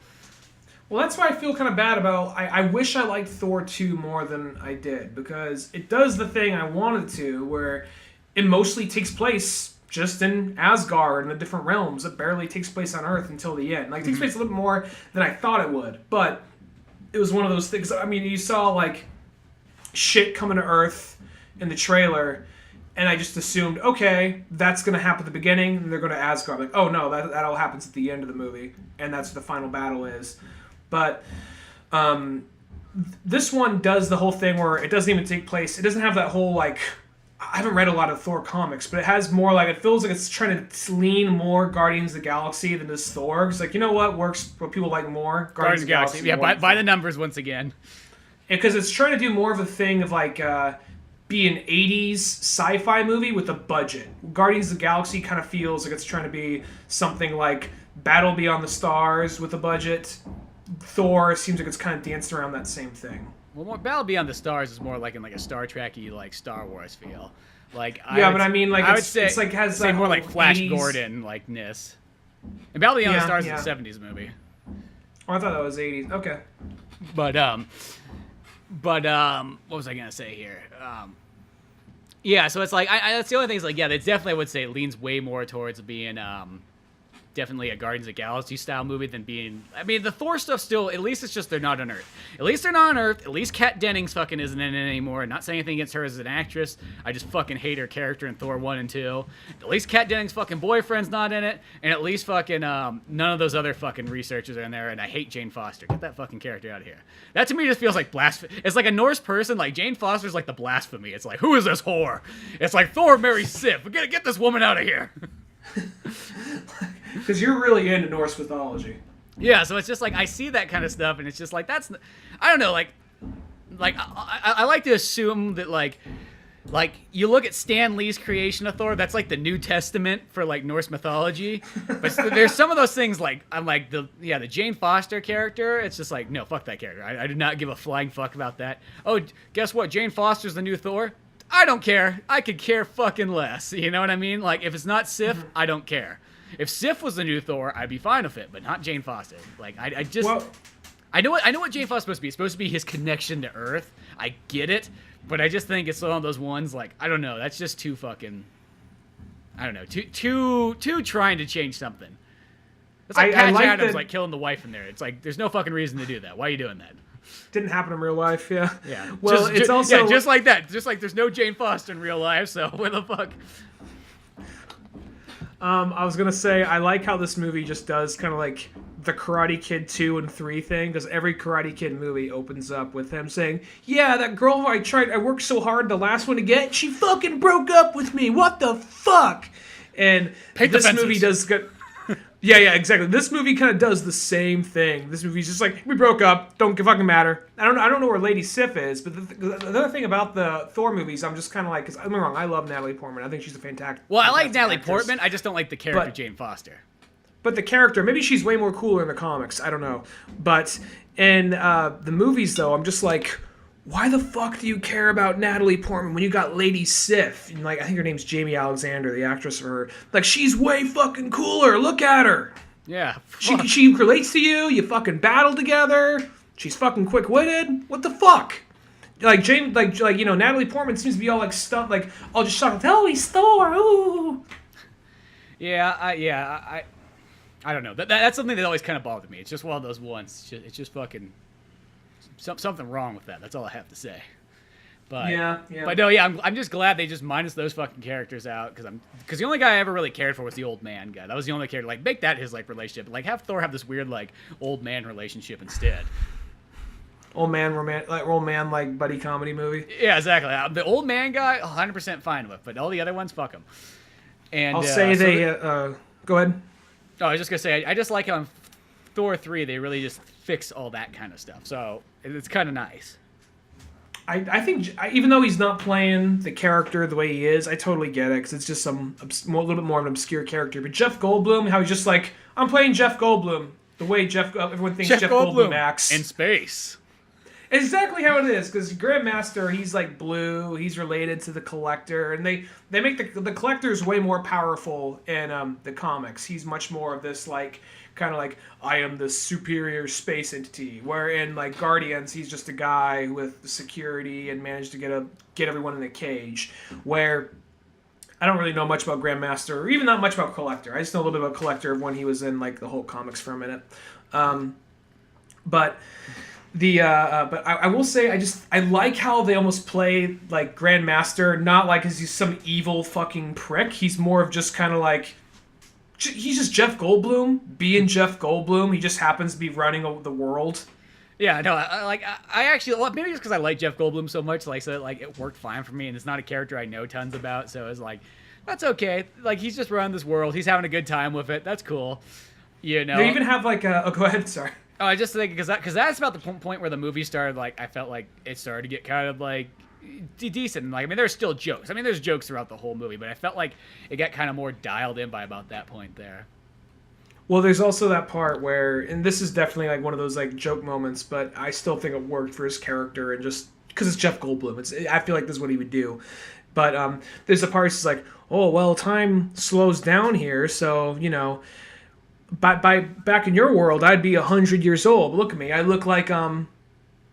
[SPEAKER 2] Well, that's why I feel kind of bad about... I wish I liked Thor 2 more than I did, because it does the thing I wanted to, where it mostly takes place just in Asgard and the different realms. It barely takes place on Earth until the end. Like, it takes place a little more than I thought it would, but it was one of those things... I mean, you saw, like, shit coming to Earth in the trailer, and I just assumed, okay, that's going to happen at the beginning, and they're going to Asgard. Like, oh, no, that all happens at the end of the movie, and that's what the final battle is. But this one does the whole thing where it doesn't even take place. It doesn't have that whole, like... I haven't read a lot of Thor comics, but it has more, like... It feels like it's trying to lean more Guardians of the Galaxy than this Thor. It's like, you know what works, what people like more?
[SPEAKER 1] Guardians of the Galaxy. Yeah, by the numbers once again.
[SPEAKER 2] Because it's trying to do more of a thing of, like... be an 80s sci-fi movie with a budget. Guardians of the Galaxy kind of feels like it's trying to be something like Battle Beyond the Stars with a budget. Thor seems like it's kind of danced around that same thing.
[SPEAKER 1] Well, Battle Beyond the Stars is more like in like a Star Trek-y, like Star Wars feel. Like
[SPEAKER 2] but I mean, like
[SPEAKER 1] I would say,
[SPEAKER 2] it's like has
[SPEAKER 1] say more like Flash
[SPEAKER 2] 80s...
[SPEAKER 1] Gordon likeness. And Battle Beyond the Stars is a 70s movie.
[SPEAKER 2] Oh, I thought that was 80s. Okay.
[SPEAKER 1] But what was I gonna say here? Yeah, so it's like that's the only thing is like, yeah, it's definitely, I would say, it leans way more towards being definitely a Guardians of the Galaxy style movie than being... I mean, the Thor stuff still, at least it's just they're not on Earth. At least they're not on Earth. At least Kat Dennings fucking isn't in it anymore. Not saying anything against her as an actress. I just fucking hate her character in Thor 1 and 2. At least Kat Dennings' fucking boyfriend's not in it. And at least fucking none of those other fucking researchers are in there. And I hate Jane Foster. Get that fucking character out of here. That to me just feels like blasphemy. It's like a Norse person. Like, Jane Foster's like the blasphemy. It's like, who is this whore? It's like, Thor marries Sif. Get this woman out of here.
[SPEAKER 2] Because you're really into Norse mythology.
[SPEAKER 1] Yeah, so it's just like, I see that kind of stuff, and it's just like, I don't know, like, like I like to assume that like you look at Stan Lee's creation of Thor, that's like the New Testament for like Norse mythology. But there's some of those things like I'm like the Jane Foster character. It's just like no, fuck that character. I do not give a flying fuck about that. Oh, guess what? Jane Foster's the new Thor. I don't care. I could care fucking less. You know what I mean? Like if it's not Sif, I don't care. If Sif was the new Thor, I'd be fine with it, but not Jane Foster. Like I just. Well, I know what Jane Foster's supposed to be. It's supposed to be his connection to Earth. I get it, but I just think it's one of those ones like I don't know. That's just too fucking. I don't know. Too trying to change something. It's like Patch Adams like killing the wife in there. It's like there's no fucking reason to do that. Why are you doing that?
[SPEAKER 2] Didn't happen in real life. Yeah.
[SPEAKER 1] Yeah.
[SPEAKER 2] Well, it's also
[SPEAKER 1] just like that. Just like there's no Jane Foster in real life. So what the fuck?
[SPEAKER 2] I was gonna say I like how this movie just does kind of like the Karate Kid 2 and 3 thing, because every Karate Kid movie opens up with him saying, "Yeah, that girl I worked so hard the last one to get, she fucking broke up with me. What the fuck?" And this movie does get. Yeah, exactly. This movie kind of does the same thing. This movie's just like, we broke up, don't fucking matter. I don't know where Lady Sif is, but the other thing about the Thor movies, I'm just kind of like, because I'm wrong, I love Natalie Portman. I think she's a fantastic.
[SPEAKER 1] Well, I like Natalie Portman. I just don't like the character Jane Foster.
[SPEAKER 2] But the character, maybe she's way more cooler in the comics. I don't know. But in the movies, though, I'm just like, why the fuck do you care about Natalie Portman when you got Lady Sif? And like, I think her name's Jamie Alexander, the actress for her. Like, she's way fucking cooler. Look at her.
[SPEAKER 1] Yeah.
[SPEAKER 2] She relates to you. You fucking battle together. She's fucking quick-witted. What the fuck? Like Natalie Portman seems to be all like stunned, like all just shocked. Oh, he's Thor. Ooh.
[SPEAKER 1] Yeah. I don't know. That's something that always kind of bothered me. It's just one of those ones. It's just fucking something wrong with that. That's all I have to say. But
[SPEAKER 2] yeah.
[SPEAKER 1] But no, yeah. I'm just glad they just minus those fucking characters out because the only guy I ever really cared for was the old man guy. That was the only character. Like make that his like relationship. Like have Thor have this weird like old man relationship instead.
[SPEAKER 2] Old man like buddy comedy movie.
[SPEAKER 1] Yeah, exactly. The old man guy, 100% fine with, but all the other ones, fuck them. And
[SPEAKER 2] I'll say go ahead.
[SPEAKER 1] Oh, I was just gonna say, I just like how in Thor 3 they really just fix all that kind of stuff. So it's kind of nice.
[SPEAKER 2] I think even though he's not playing the character the way he is, I totally get it because it's just a little bit more of an obscure character. But Jeff Goldblum, how he's just like, I'm playing Jeff Goldblum the way everyone thinks Jeff Goldblum acts
[SPEAKER 1] in space.
[SPEAKER 2] Exactly how it is, because Grandmaster, he's like blue, he's related to the Collector, and they make the Collector's way more powerful in the comics. He's much more of this like kind of like I am the superior space entity, where in like Guardians he's just a guy with security and managed to get everyone in a cage. Where I don't really know much about Grandmaster, or even not much about Collector. I just know a little bit about Collector when he was in like the whole comics for a minute, but. But I will say I like how they almost play like Grandmaster, not like as he's some evil fucking prick. He's more of just kind of like he's just Jeff Goldblum being Jeff Goldblum. He just happens to be running the world.
[SPEAKER 1] Yeah, no, I actually maybe just because I like Jeff Goldblum so much, like so like it worked fine for me, and it's not a character I know tons about, so it's like that's okay. Like he's just running this world, he's having a good time with it. That's cool, you know.
[SPEAKER 2] They even have like a go ahead, sorry.
[SPEAKER 1] Oh, I just think because that's about the point where the movie started. Like I felt like it started to get kind of like decent. Like I mean, there's still jokes. I mean, there's jokes throughout the whole movie, but I felt like it got kind of more dialed in by about that point there.
[SPEAKER 2] Well, there's also that part where, and this is definitely like one of those like joke moments, but I still think it worked for his character and just because it's Jeff Goldblum. I feel like this is what he would do. But there's a part where he's like, oh well, time slows down here, so you know. By back in your world, I'd be 100 years old. But look at me. I look like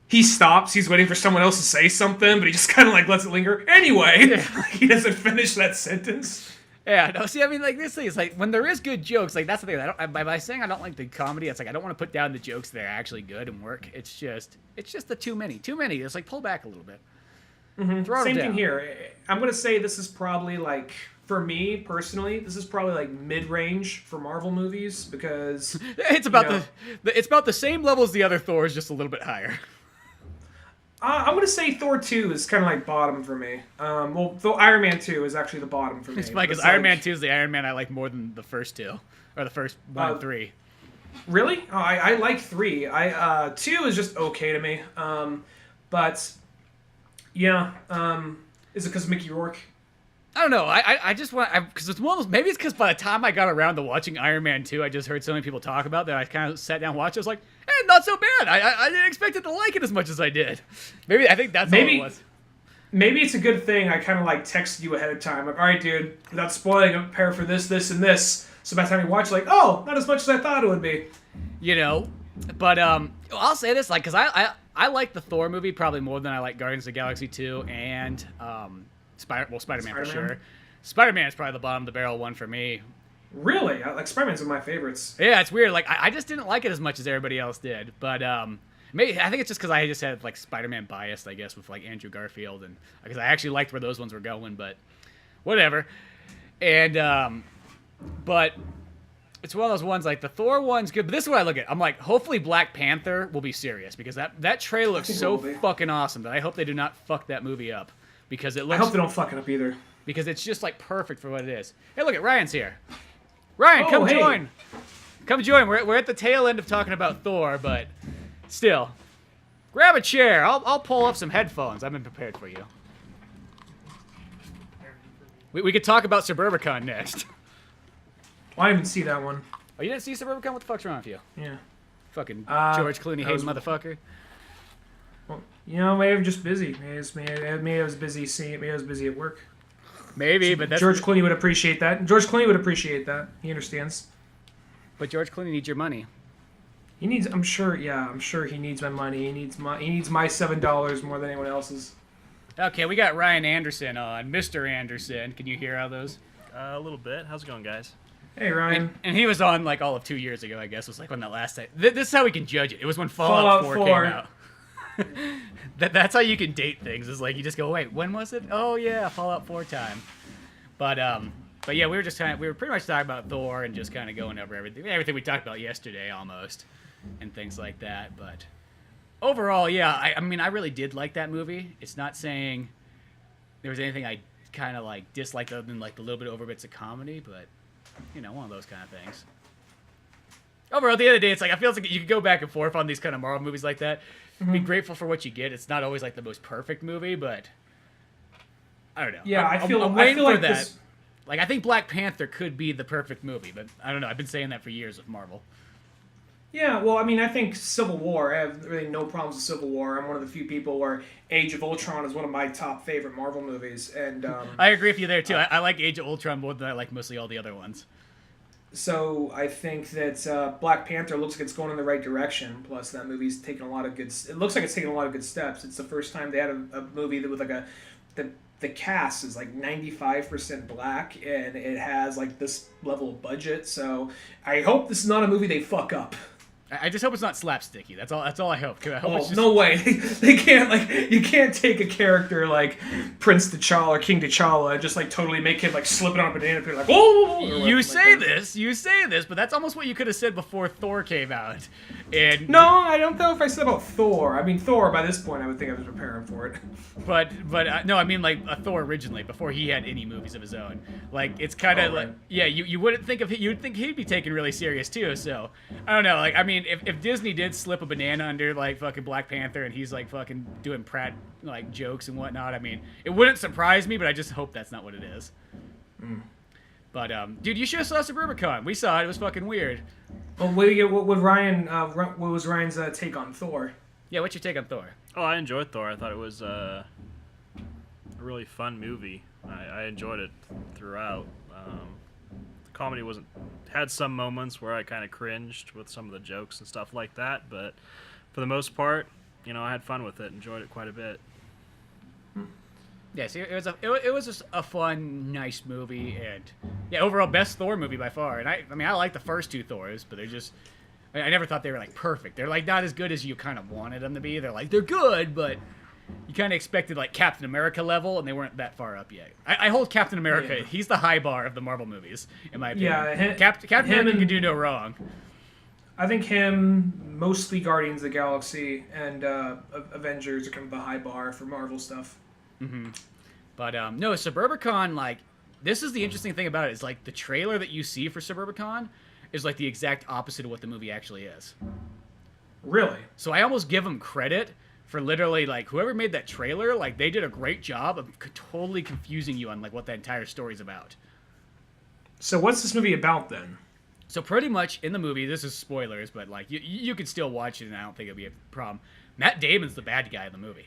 [SPEAKER 2] he stops. He's waiting for someone else to say something, but he just kind of like lets it linger. Anyway, he doesn't finish that sentence.
[SPEAKER 1] Yeah, no. See, I mean, like this thing is like when there is good jokes, like that's the thing. By saying I don't like the comedy, it's like I don't want to put down the jokes that are actually good and work. It's just the too many. It's like pull back a little bit.
[SPEAKER 2] Mm-hmm. Same thing here. I'm gonna say this is probably like. For me personally, this is probably like mid-range for Marvel movies because
[SPEAKER 1] it's about it's about the same level as the other Thors, just a little bit higher.
[SPEAKER 2] I'm gonna say Thor 2 is kind of like bottom for me. Iron Man 2 is actually the bottom for me.
[SPEAKER 1] It's funny because Iron Man 2 is the Iron Man I like more than the first two, or the first 1 and 3.
[SPEAKER 2] Really? Oh, I like 3. 2 is just okay to me. But yeah, is it because of Mickey Rourke?
[SPEAKER 1] I don't know. I just want, because it's one of those, maybe it's because by the time I got around to watching Iron Man 2, I just heard so many people talk about that I kind of sat down and watched it. I was like, hey, not so bad. I didn't expect it to like it as much as I did. I think that's all it was.
[SPEAKER 2] Maybe it's a good thing I kind of like texted you ahead of time. Like, all right, dude, without spoiling, I'm prepared for this, this, and this. So by the time you watch, like, oh, not as much as I thought it would be.
[SPEAKER 1] You know, but I'll say this, like, because I like the Thor movie probably more than I like Guardians of the Galaxy 2 and Spider-Man for sure. Spider-Man is probably the bottom of the barrel one for me.
[SPEAKER 2] Really? Like, Spider-Man's one of my favorites.
[SPEAKER 1] Yeah, it's weird. Like, I just didn't like it as much as everybody else did. But maybe I think it's just because I just had like Spider-Man bias, I guess, with like Andrew Garfield, and because I actually liked where those ones were going. But whatever. And but it's one of those ones, like the Thor one's good. But this is what I look at. I'm like, hopefully Black Panther will be serious, because that trailer looks so fucking awesome that I hope they do not fuck that movie up, because it looks.
[SPEAKER 2] I hope they don't fuck it up either.
[SPEAKER 1] Because it's just like perfect for what it is. Hey, look at Ryan's here. Ryan, come join. Come join. We're at the tail end of talking about Thor, but still, grab a chair. I'll pull up some headphones. I've been prepared for you. We could talk about Suburbicon next.
[SPEAKER 2] Well, I didn't see that one.
[SPEAKER 1] Oh, you didn't see Suburbicon? What the fuck's wrong with you?
[SPEAKER 2] Yeah.
[SPEAKER 1] Fucking George Clooney hating motherfucker.
[SPEAKER 2] Well, maybe I'm just busy. Maybe I was busy maybe I was busy at work.
[SPEAKER 1] Maybe, but that's...
[SPEAKER 2] George Clooney would appreciate that. George Clooney would appreciate that. He understands.
[SPEAKER 1] But George Clooney needs your money.
[SPEAKER 2] He needs... I'm sure he needs my money. He needs my $7 more than anyone else's.
[SPEAKER 1] Okay, we got Ryan Anderson on. Mr. Anderson. Can you hear all those?
[SPEAKER 4] A little bit. How's it going, guys?
[SPEAKER 2] Hey, Ryan.
[SPEAKER 1] And he was on like all of 2 years ago, I guess. Was like when that last time. This is how we can judge it. It was when Fallout 4 came out. That's how you can date things. Is like you just go, wait, when was it? Oh yeah, Fallout 4 time. But yeah, we were pretty much talking about Thor and just kind of going over everything we talked about yesterday almost, and things like that. But overall, yeah, I mean, I really did like that movie. It's not saying there was anything I kind of like disliked other than like the little bit of over bits of comedy, but you know, one of those kind of things. Overall, at the end of the day, it's like I feel like you could go back and forth on these kind of Marvel movies like that. Mm-hmm. Be grateful for what you get. It's not always like the most perfect movie, but I don't know.
[SPEAKER 2] Yeah,
[SPEAKER 1] I'm waiting for that. Like, I think Black Panther could be the perfect movie, but I don't know. I've been saying that for years with Marvel.
[SPEAKER 2] Yeah, well, I mean, I think Civil War, I have really no problems with Civil War. I'm one of the few people where Age of Ultron is one of my top favorite Marvel movies. And
[SPEAKER 1] I agree with you there, too. I like Age of Ultron more than I like mostly all the other ones.
[SPEAKER 2] So I think that Black Panther looks like it's going in the right direction. Plus, that movie's taking a lot of good... It looks like it's taking a lot of good steps. It's the first time they had a movie that with like the cast is like 95% black, and it has like this level of budget. So I hope this is not a movie they fuck up.
[SPEAKER 1] I just hope it's not slapsticky. That's all I hope. I hope it's just...
[SPEAKER 2] No way. They can't, like, you can't take a character like Prince T'Challa or King T'Challa and just like totally make him like slip it on a banana peel like, whoa.
[SPEAKER 1] You say this, but that's almost what you could have said before Thor came out. And
[SPEAKER 2] no, I don't know if I said about Thor. I mean, Thor by this point I would think I was preparing for it.
[SPEAKER 1] But no, I mean like Thor originally, before he had any movies of his own. Like it's kind of like, yeah, you wouldn't think of you'd think he'd be taken really serious too. So I don't know. Like I mean, if Disney did slip a banana under like fucking Black Panther and he's like fucking doing Pratt like jokes and whatnot, I mean, it wouldn't surprise me. But I just hope that's not what it is. Mm. But dude, you should have saw Suburbicon. We saw it. It was fucking weird.
[SPEAKER 2] Well, what was Ryan's take on Thor?
[SPEAKER 1] Yeah, what's your take on Thor?
[SPEAKER 4] Oh, I enjoyed Thor. I thought it was a really fun movie. I enjoyed it throughout. The comedy had some moments where I kind of cringed with some of the jokes and stuff like that, but for the most part, you know, I had fun with it. Enjoyed it quite a bit.
[SPEAKER 1] Yeah, see, it was just a fun, nice movie, and yeah, overall best Thor movie by far. And I mean, I like the first two Thors, but they're just, I never thought they were like perfect. They're like not as good as you kind of wanted them to be. They're good, but you kind of expected like Captain America level, and they weren't that far up yet. I hold Captain America. Yeah. He's the high bar of the Marvel movies, in my opinion. Yeah, Captain America can do no wrong.
[SPEAKER 2] I think him, mostly Guardians of the Galaxy and Avengers are kind of the high bar for Marvel stuff.
[SPEAKER 1] Mm-hmm. But no, Suburbicon, like, this is the interesting thing about it. Is like the trailer that you see for Suburbicon is like the exact opposite of what the movie actually is.
[SPEAKER 2] Really?
[SPEAKER 1] So I almost give them credit for literally like whoever made that trailer, like they did a great job of totally confusing you on like what that entire story's about.
[SPEAKER 2] So what's this movie about then?
[SPEAKER 1] So pretty much in the movie, this is spoilers, but like you could still watch it, and I don't think it'll be a problem. Matt Damon's the bad guy in the movie.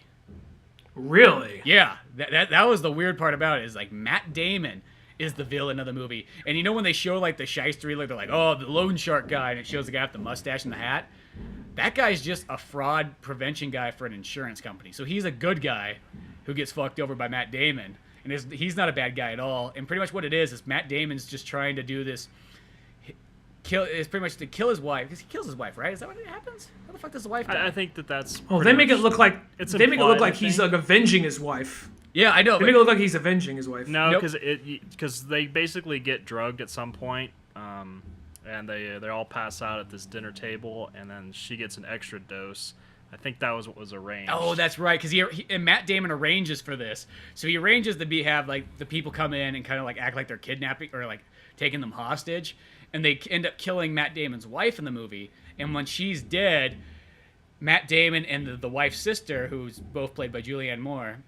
[SPEAKER 2] Really?
[SPEAKER 1] Yeah, that was the weird part about it. Is like Matt Damon is the villain of the movie, and you know when they show like the shyster, like they're like, oh, the loan shark guy, and it shows the guy with the mustache and the hat. That guy's just a fraud prevention guy for an insurance company. So he's a good guy who gets fucked over by Matt Damon, and he's not a bad guy at all. And pretty much what it is Matt Damon's just trying to do this. Is pretty much to kill his wife, because he kills his wife, right? Is that what happens? How the fuck does the wife die?
[SPEAKER 4] I think that's.
[SPEAKER 2] Oh, they make it look like
[SPEAKER 4] they make it look like
[SPEAKER 2] he's like avenging his wife.
[SPEAKER 1] Yeah, I know.
[SPEAKER 2] They make it look like he's avenging his wife.
[SPEAKER 4] No,
[SPEAKER 1] Nope.
[SPEAKER 4] because they basically get drugged at some point, and they all pass out at this dinner table, and then she gets an extra dose. I think that was what was arranged.
[SPEAKER 1] Oh, that's right, because and Matt Damon arranges for this. So he arranges to have like the people come in and kind of like act like they're kidnapping or like taking them hostage. And they end up killing Matt Damon's wife in the movie. And when she's dead, Matt Damon and the wife's sister, who's both played by Julianne Moore,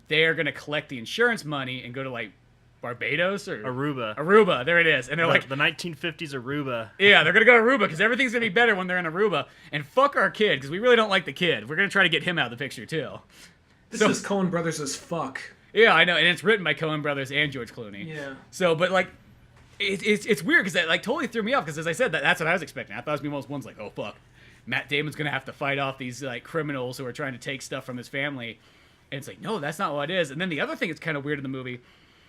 [SPEAKER 1] they're going to collect the insurance money and go to, like, Barbados or... Aruba, there it is. And they're like...
[SPEAKER 4] The 1950s Aruba.
[SPEAKER 1] Yeah, they're going to go to Aruba because everything's going to be better when they're in Aruba. And fuck our kid, because we really don't like the kid. We're going to try to get him out of the picture, too.
[SPEAKER 2] This is Coen Brothers as fuck.
[SPEAKER 1] Yeah, I know. And it's written by Coen Brothers and George Clooney.
[SPEAKER 2] Yeah.
[SPEAKER 1] So, but, like... It's weird because that like totally threw me off because as I said that's what I was expecting. I thought it was gonna be one of those ones like, oh fuck, Matt Damon's gonna have to fight off these like criminals who are trying to take stuff from his family, and it's like no, that's not what it is. And then the other thing that's kind of weird in the movie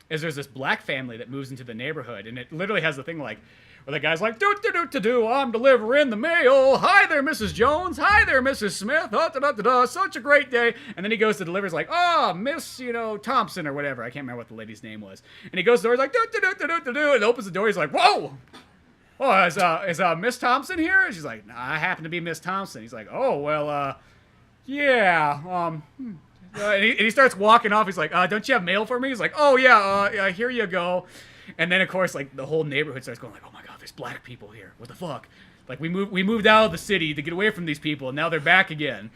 [SPEAKER 1] is there's this black family that moves into the neighborhood, and it literally has the thing like where the guy's like I'm delivering the mail. Hi there, Mrs. Jones. Hi there, Mrs. Smith. Such a great day. And then he goes to deliver. It's like, oh, Miss, Thompson or whatever. I can't remember what the lady's name was. And he goes to the door. He's like, and opens the door. He's like, whoa. Oh, is Miss Thompson here? And she's like, nah, I happen to be Miss Thompson. He's like, oh, well, yeah. And he starts walking off. He's like, don't you have mail for me? He's like, oh, yeah, here you go. And then, of course, like, the whole neighborhood starts going like, oh, my God, there's black people here. What the fuck? Like, we moved out of the city to get away from these people, and now they're back again.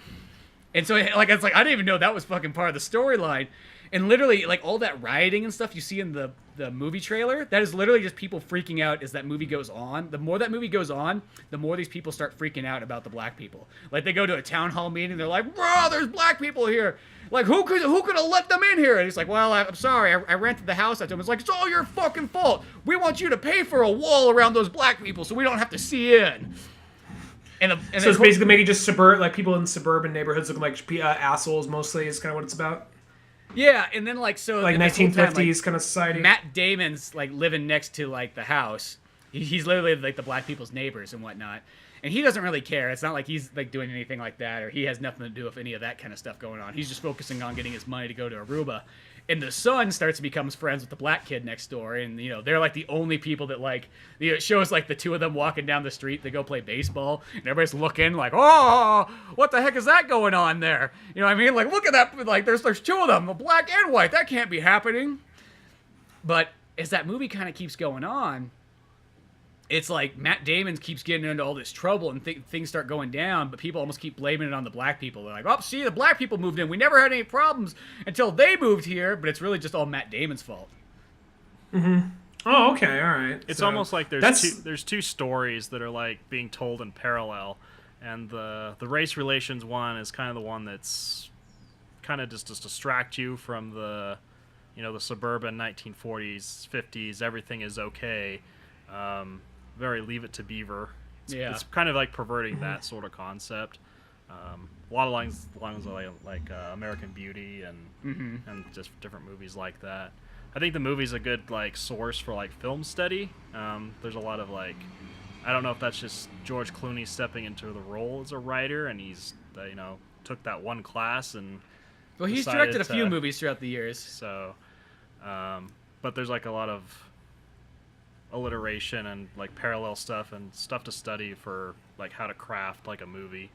[SPEAKER 1] And so, like, it's like, I didn't even know that was fucking part of the storyline. And literally, like, all that rioting and stuff you see in the movie trailer, that is literally just people freaking out as that movie goes on. The more that movie goes on, the more these people start freaking out about the black people. Like, they go to a town hall meeting, they're like, bro, there's black people here. Like, who could have let them in here? And he's like, well, I'm sorry, I rented the house out to him. It's like, it's all your fucking fault. We want you to pay for a wall around those black people so we don't have to see in. So
[SPEAKER 2] it's basically making just people in suburban neighborhoods looking like assholes mostly is kind of what it's about.
[SPEAKER 1] Yeah, and then like
[SPEAKER 2] 1950s kind of society.
[SPEAKER 1] Matt Damon's like living next to like the house. He's literally like the black people's neighbors and whatnot, and he doesn't really care. It's not like he's like doing anything like that, or he has nothing to do with any of that kind of stuff going on. He's just focusing on getting his money to go to Aruba. And the son starts to become friends with the black kid next door, and they're like the only people that like. It shows like the two of them walking down the street. They go play baseball, and everybody's looking like, oh, what the heck is that going on there? You know what I mean? Like, look at that! Like, there's two of them, black and white. That can't be happening. But as that movie kind of keeps going on, it's like Matt Damon keeps getting into all this trouble and things start going down, but people almost keep blaming it on the black people. They're like, oh, see, the black people moved in. We never had any problems until they moved here, but it's really just all Matt Damon's fault.
[SPEAKER 2] Mm-hmm. Oh, okay, all right.
[SPEAKER 4] It's almost like there's two stories that are like being told in parallel, and the race relations one is kind of the one that's kind of just to distract you from the suburban 1940s, 50s, everything is okay. Very Leave It to Beaver. It's kind of like perverting that sort of concept. A lot of lines like American Beauty and just different movies like that. I think the movie's a good like source for like film study. There's a lot of like, I don't know if that's just George Clooney stepping into the role as a writer, and he's took that one class and.
[SPEAKER 1] Well, he's directed a few movies throughout the years.
[SPEAKER 4] So, but there's like a lot of alliteration and like parallel stuff and stuff to study for like how to craft like a movie.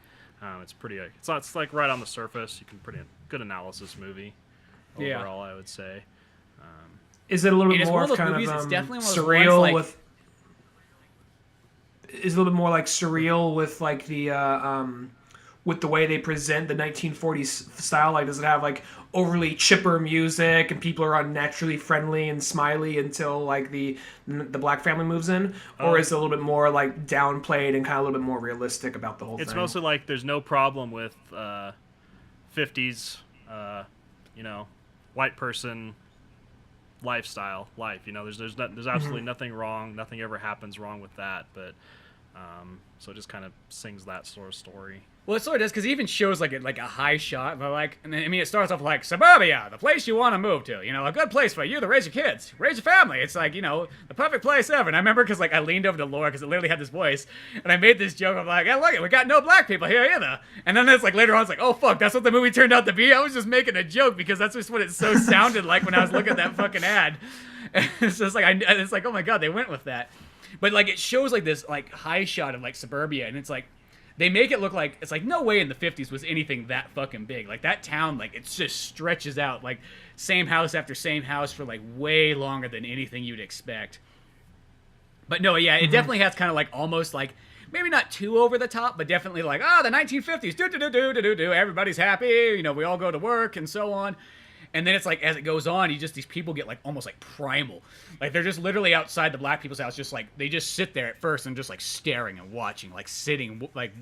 [SPEAKER 4] It's pretty. It's like right on the surface. You can pretty good analysis movie. Overall, I would say.
[SPEAKER 2] Is it a little bit more kind of surreal with? Is a little bit more like surreal with like the with the way they present the 1940s style? Like, does it have like overly chipper music and people are unnaturally friendly and smiley until like the black family moves in, or is it a little bit more like downplayed and kind of a little bit more realistic about the whole thing?
[SPEAKER 4] It's mostly like there's no problem with 50s, white person lifestyle life. There's absolutely nothing wrong. Nothing ever happens wrong with that. But so it just kind of sings that sort of story.
[SPEAKER 1] Well, it sort of does, because it even shows like a high shot, but like, and then, I mean, it starts off like Suburbia, the place you want to move to, a good place for you to raise your kids, raise your family. It's like, the perfect place ever. And I remember because like I leaned over to Laura because it literally had this voice, and I made this joke of like, hey, look, we got no black people here either. And then it's like later on, it's like, oh fuck, that's what the movie turned out to be. I was just making a joke because that's just what it so sounded like when I was looking at that fucking ad. And it's just like it's like, oh my god, they went with that. But like it shows like this like high shot of like Suburbia, and it's like, they make it look like it's like no way in the 50s was anything that fucking big. Like that town, like it just stretches out like same house after same house for like way longer than anything you'd expect. But no, yeah, it definitely has kind of like almost like maybe not too over the top, but definitely like the 1950s, do everybody's happy, we all go to work and so on. And then it's like, as it goes on, these people get like almost like primal. Like they're just literally outside the black people's house, just like, they just sit there at first and just like staring and watching, like sitting, like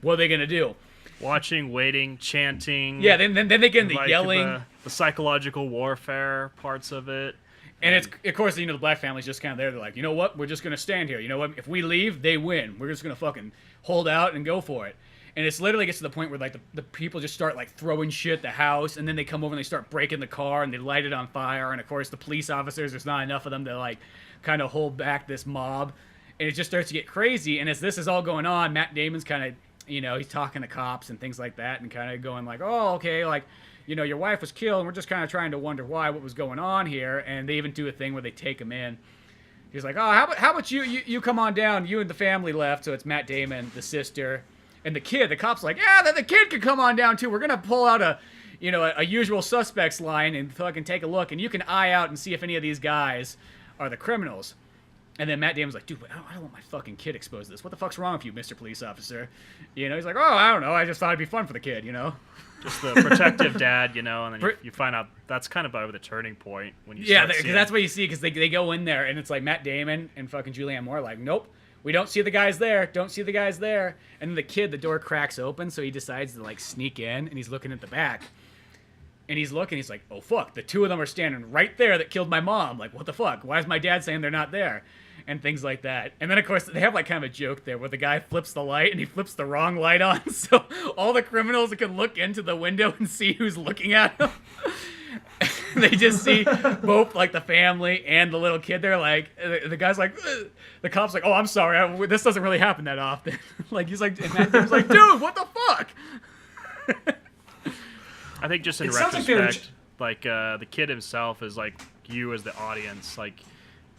[SPEAKER 1] what are they going to do?
[SPEAKER 4] Watching, waiting, chanting.
[SPEAKER 1] Yeah, then they get into yelling.
[SPEAKER 4] The psychological warfare parts of it.
[SPEAKER 1] And it's, of course, the black family's just kind of there. They're like, you know what? We're just going to stand here. You know what? If we leave, they win. We're just going to fucking hold out and go for it. And it's literally gets to the point where like the people just start like throwing shit at the house, and then they come over and they start breaking the car and they light it on fire. And of course the police officers, there's not enough of them to like kind of hold back this mob, and it just starts to get crazy. And as this is all going on, Matt Damon's kind of he's talking to cops and things like that, and kind of going like, oh okay, like your wife was killed, and we're just kind of trying to wonder what was going on here. And they even do a thing where they take him in. He's like, oh, how about you come on down, you and the family left. So it's Matt Damon, the sister, and the kid. The cop's like, yeah, the kid can come on down too. We're gonna pull out a usual suspects line and fucking take a look, and you can eye out and see if any of these guys are the criminals. And then Matt Damon's like, dude, I don't want my fucking kid exposed to this. What the fuck's wrong with you, Mr. Police Officer? He's like, oh, I don't know. I just thought it'd be fun for the kid,
[SPEAKER 4] Just the protective dad, and then you find out that's kind of about the turning point when you start seeing.
[SPEAKER 1] That's what you see, because they go in there, and it's like Matt Damon and fucking Julianne Moore like, nope. We don't see the guys there. Don't see the guys there. And then the kid, the door cracks open, so he decides to like sneak in, and he's looking at the back. And he's looking, he's like, oh fuck, the two of them are standing right there that killed my mom. Like, what the fuck? Why is my dad saying they're not there? And things like that. And then of course they have like kind of a joke there where the guy flips the light and he flips the wrong light on, so all the criminals can look into the window and see who's looking at them. They just see both like the family and the little kid. They're like, the guy's like, ugh. The cop's like, oh, I'm sorry, this doesn't really happen that often. Like he's like, and Matt Damon's like, dude, what the fuck?
[SPEAKER 4] I think just in retrospect, like the kid himself is like you as the audience, like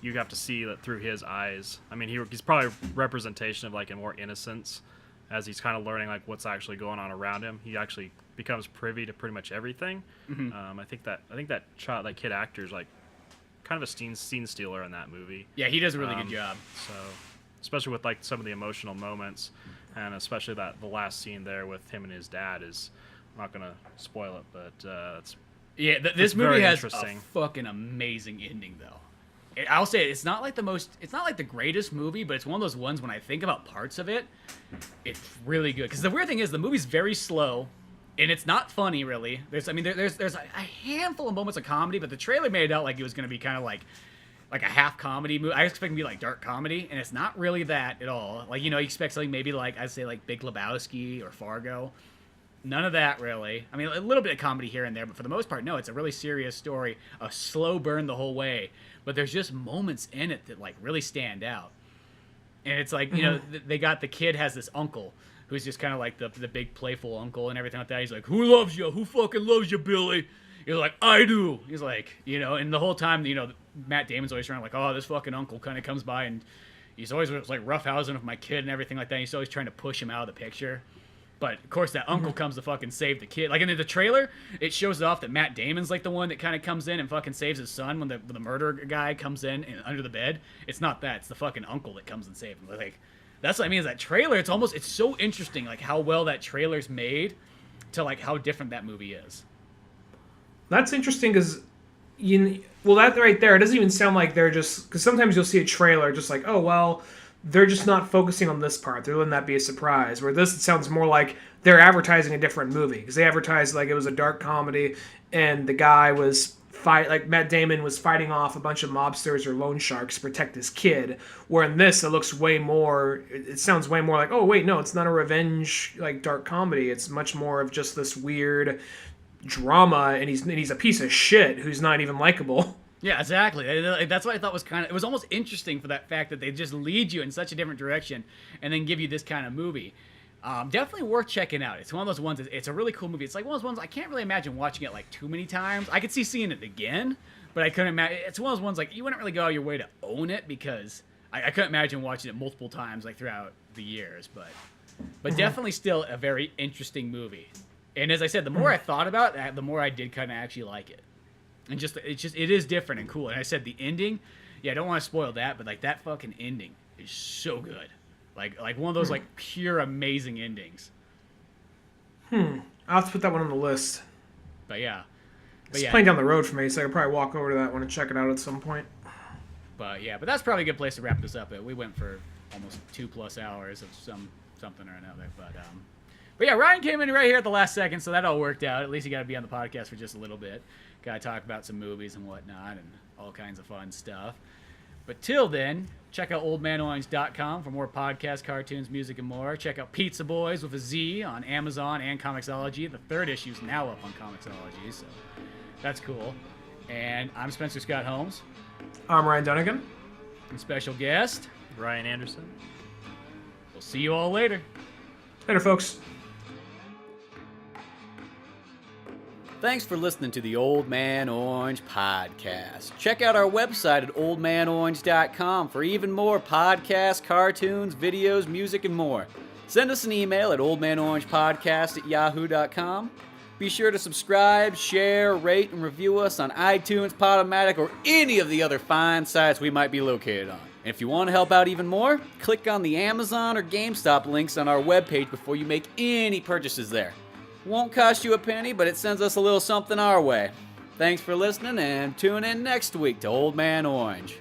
[SPEAKER 4] you have to see that through his eyes. I mean, he's probably a representation of like a more innocence as he's kind of learning like what's actually going on around him. He actually becomes privy to pretty much everything. I think that child, that kid actor is like kind of a scene stealer in that movie.
[SPEAKER 1] Yeah, he does a really good job.
[SPEAKER 4] So, especially with like some of the emotional moments, and especially the last scene there with him and his dad is, I'm not gonna spoil it, but it's
[SPEAKER 1] this movie has a
[SPEAKER 4] interesting.
[SPEAKER 1] Fucking amazing ending though. I'll say it's not like the greatest movie, but it's one of those ones when I think about parts of it, it's really good. Because the weird thing is the movie's very slow, and it's not funny really. There's a handful of moments of comedy, but the trailer made it out like it was going to be kind of like a half comedy movie. I expect it to be like dark comedy, and it's not really that at all. Like you expect something maybe like I'd say like Big Lebowski or Fargo. None of that really. I mean, a little bit of comedy here and there, but for the most part, no. It's a really serious story, a slow burn the whole way. But there's just moments in it that like really stand out. And it's like, they got the kid has this uncle who's just kind of like the big playful uncle and everything like that. He's like, who loves you? Who fucking loves you, Billy? He's like, I do. He's like, and the whole time, Matt Damon's always trying like, oh, this fucking uncle kind of comes by and he's always like roughhousing with my kid and everything like that. He's always trying to push him out of the picture. But, of course, that uncle comes to fucking save the kid. Like, in the trailer, it shows off that Matt Damon's, like, the one that kind of comes in and fucking saves his son when the murder guy comes in and under the bed. It's not that. It's the fucking uncle that comes and saves him. Like, That's what I mean. Is that trailer? It's so interesting, like how well that trailer's made, to like how different that movie is.
[SPEAKER 2] That's interesting because, that right there, it doesn't even sound like they're just, because sometimes you'll see a trailer just like, oh, well, they're just not focusing on this part. They're letting that be a surprise. Where this, it sounds more like they're advertising a different movie, because they advertised like it was a dark comedy, and the guy was like Matt Damon was fighting off a bunch of mobsters or loan sharks to protect his kid. Where in this, it looks way more. It sounds way more like, oh wait, no, it's not a revenge like dark comedy. It's much more of just this weird drama, and he's a piece of shit who's not even likable.
[SPEAKER 1] Yeah, exactly. That's what I thought was it was almost interesting for that fact that they just lead you in such a different direction and then give you this kind of movie. Definitely worth checking out. It's one of those ones, it's a really cool movie. It's like one of those ones, I can't really imagine watching it like too many times. I could see seeing it again, but I couldn't imagine. It's one of those ones like you wouldn't really go out of your way to own it, because I couldn't imagine watching it multiple times like throughout the years. But definitely still a very interesting movie. And as I said, the more I thought about it, the more I did kind of actually like it. And it is different and cool. And I said the ending, I don't want to spoil that, but like that fucking ending is so good. Like one of those like pure amazing endings.
[SPEAKER 2] I'll have to put that one on the list.
[SPEAKER 1] But yeah.
[SPEAKER 2] It's playing down the road for me, so I could probably walk over to that one and check it out at some point.
[SPEAKER 1] But that's probably a good place to wrap this up. We went for almost 2+ hours of something or another. But Ryan came in right here at the last second, so that all worked out. At least he got to be on the podcast for just a little bit. Got to talk about some movies and whatnot and all kinds of fun stuff. But till then, check out oldmanorange.com for more podcasts, cartoons, music, and more. Check out Pizza Boys with a Z on Amazon and Comixology. The 3rd issue is now up on Comixology, so that's cool. And I'm Spencer Scott Holmes.
[SPEAKER 2] I'm Ryan Dunigan.
[SPEAKER 1] And special guest,
[SPEAKER 4] Ryan Anderson.
[SPEAKER 1] We'll see you all later.
[SPEAKER 2] Later, folks.
[SPEAKER 1] Thanks for listening to the Old Man Orange podcast. Check out our website at oldmanorange.com for even more podcasts, cartoons, videos, music, and more. Send us an email at oldmanorangepodcast@yahoo.com. Be sure to subscribe, share, rate, and review us on iTunes, Podomatic, or any of the other fine sites we might be located on. And if you want to help out even more, click on the Amazon or GameStop links on our webpage before you make any purchases there. Won't cost you a penny, but it sends us a little something our way. Thanks for listening, and tune in next week to Old Man Orange.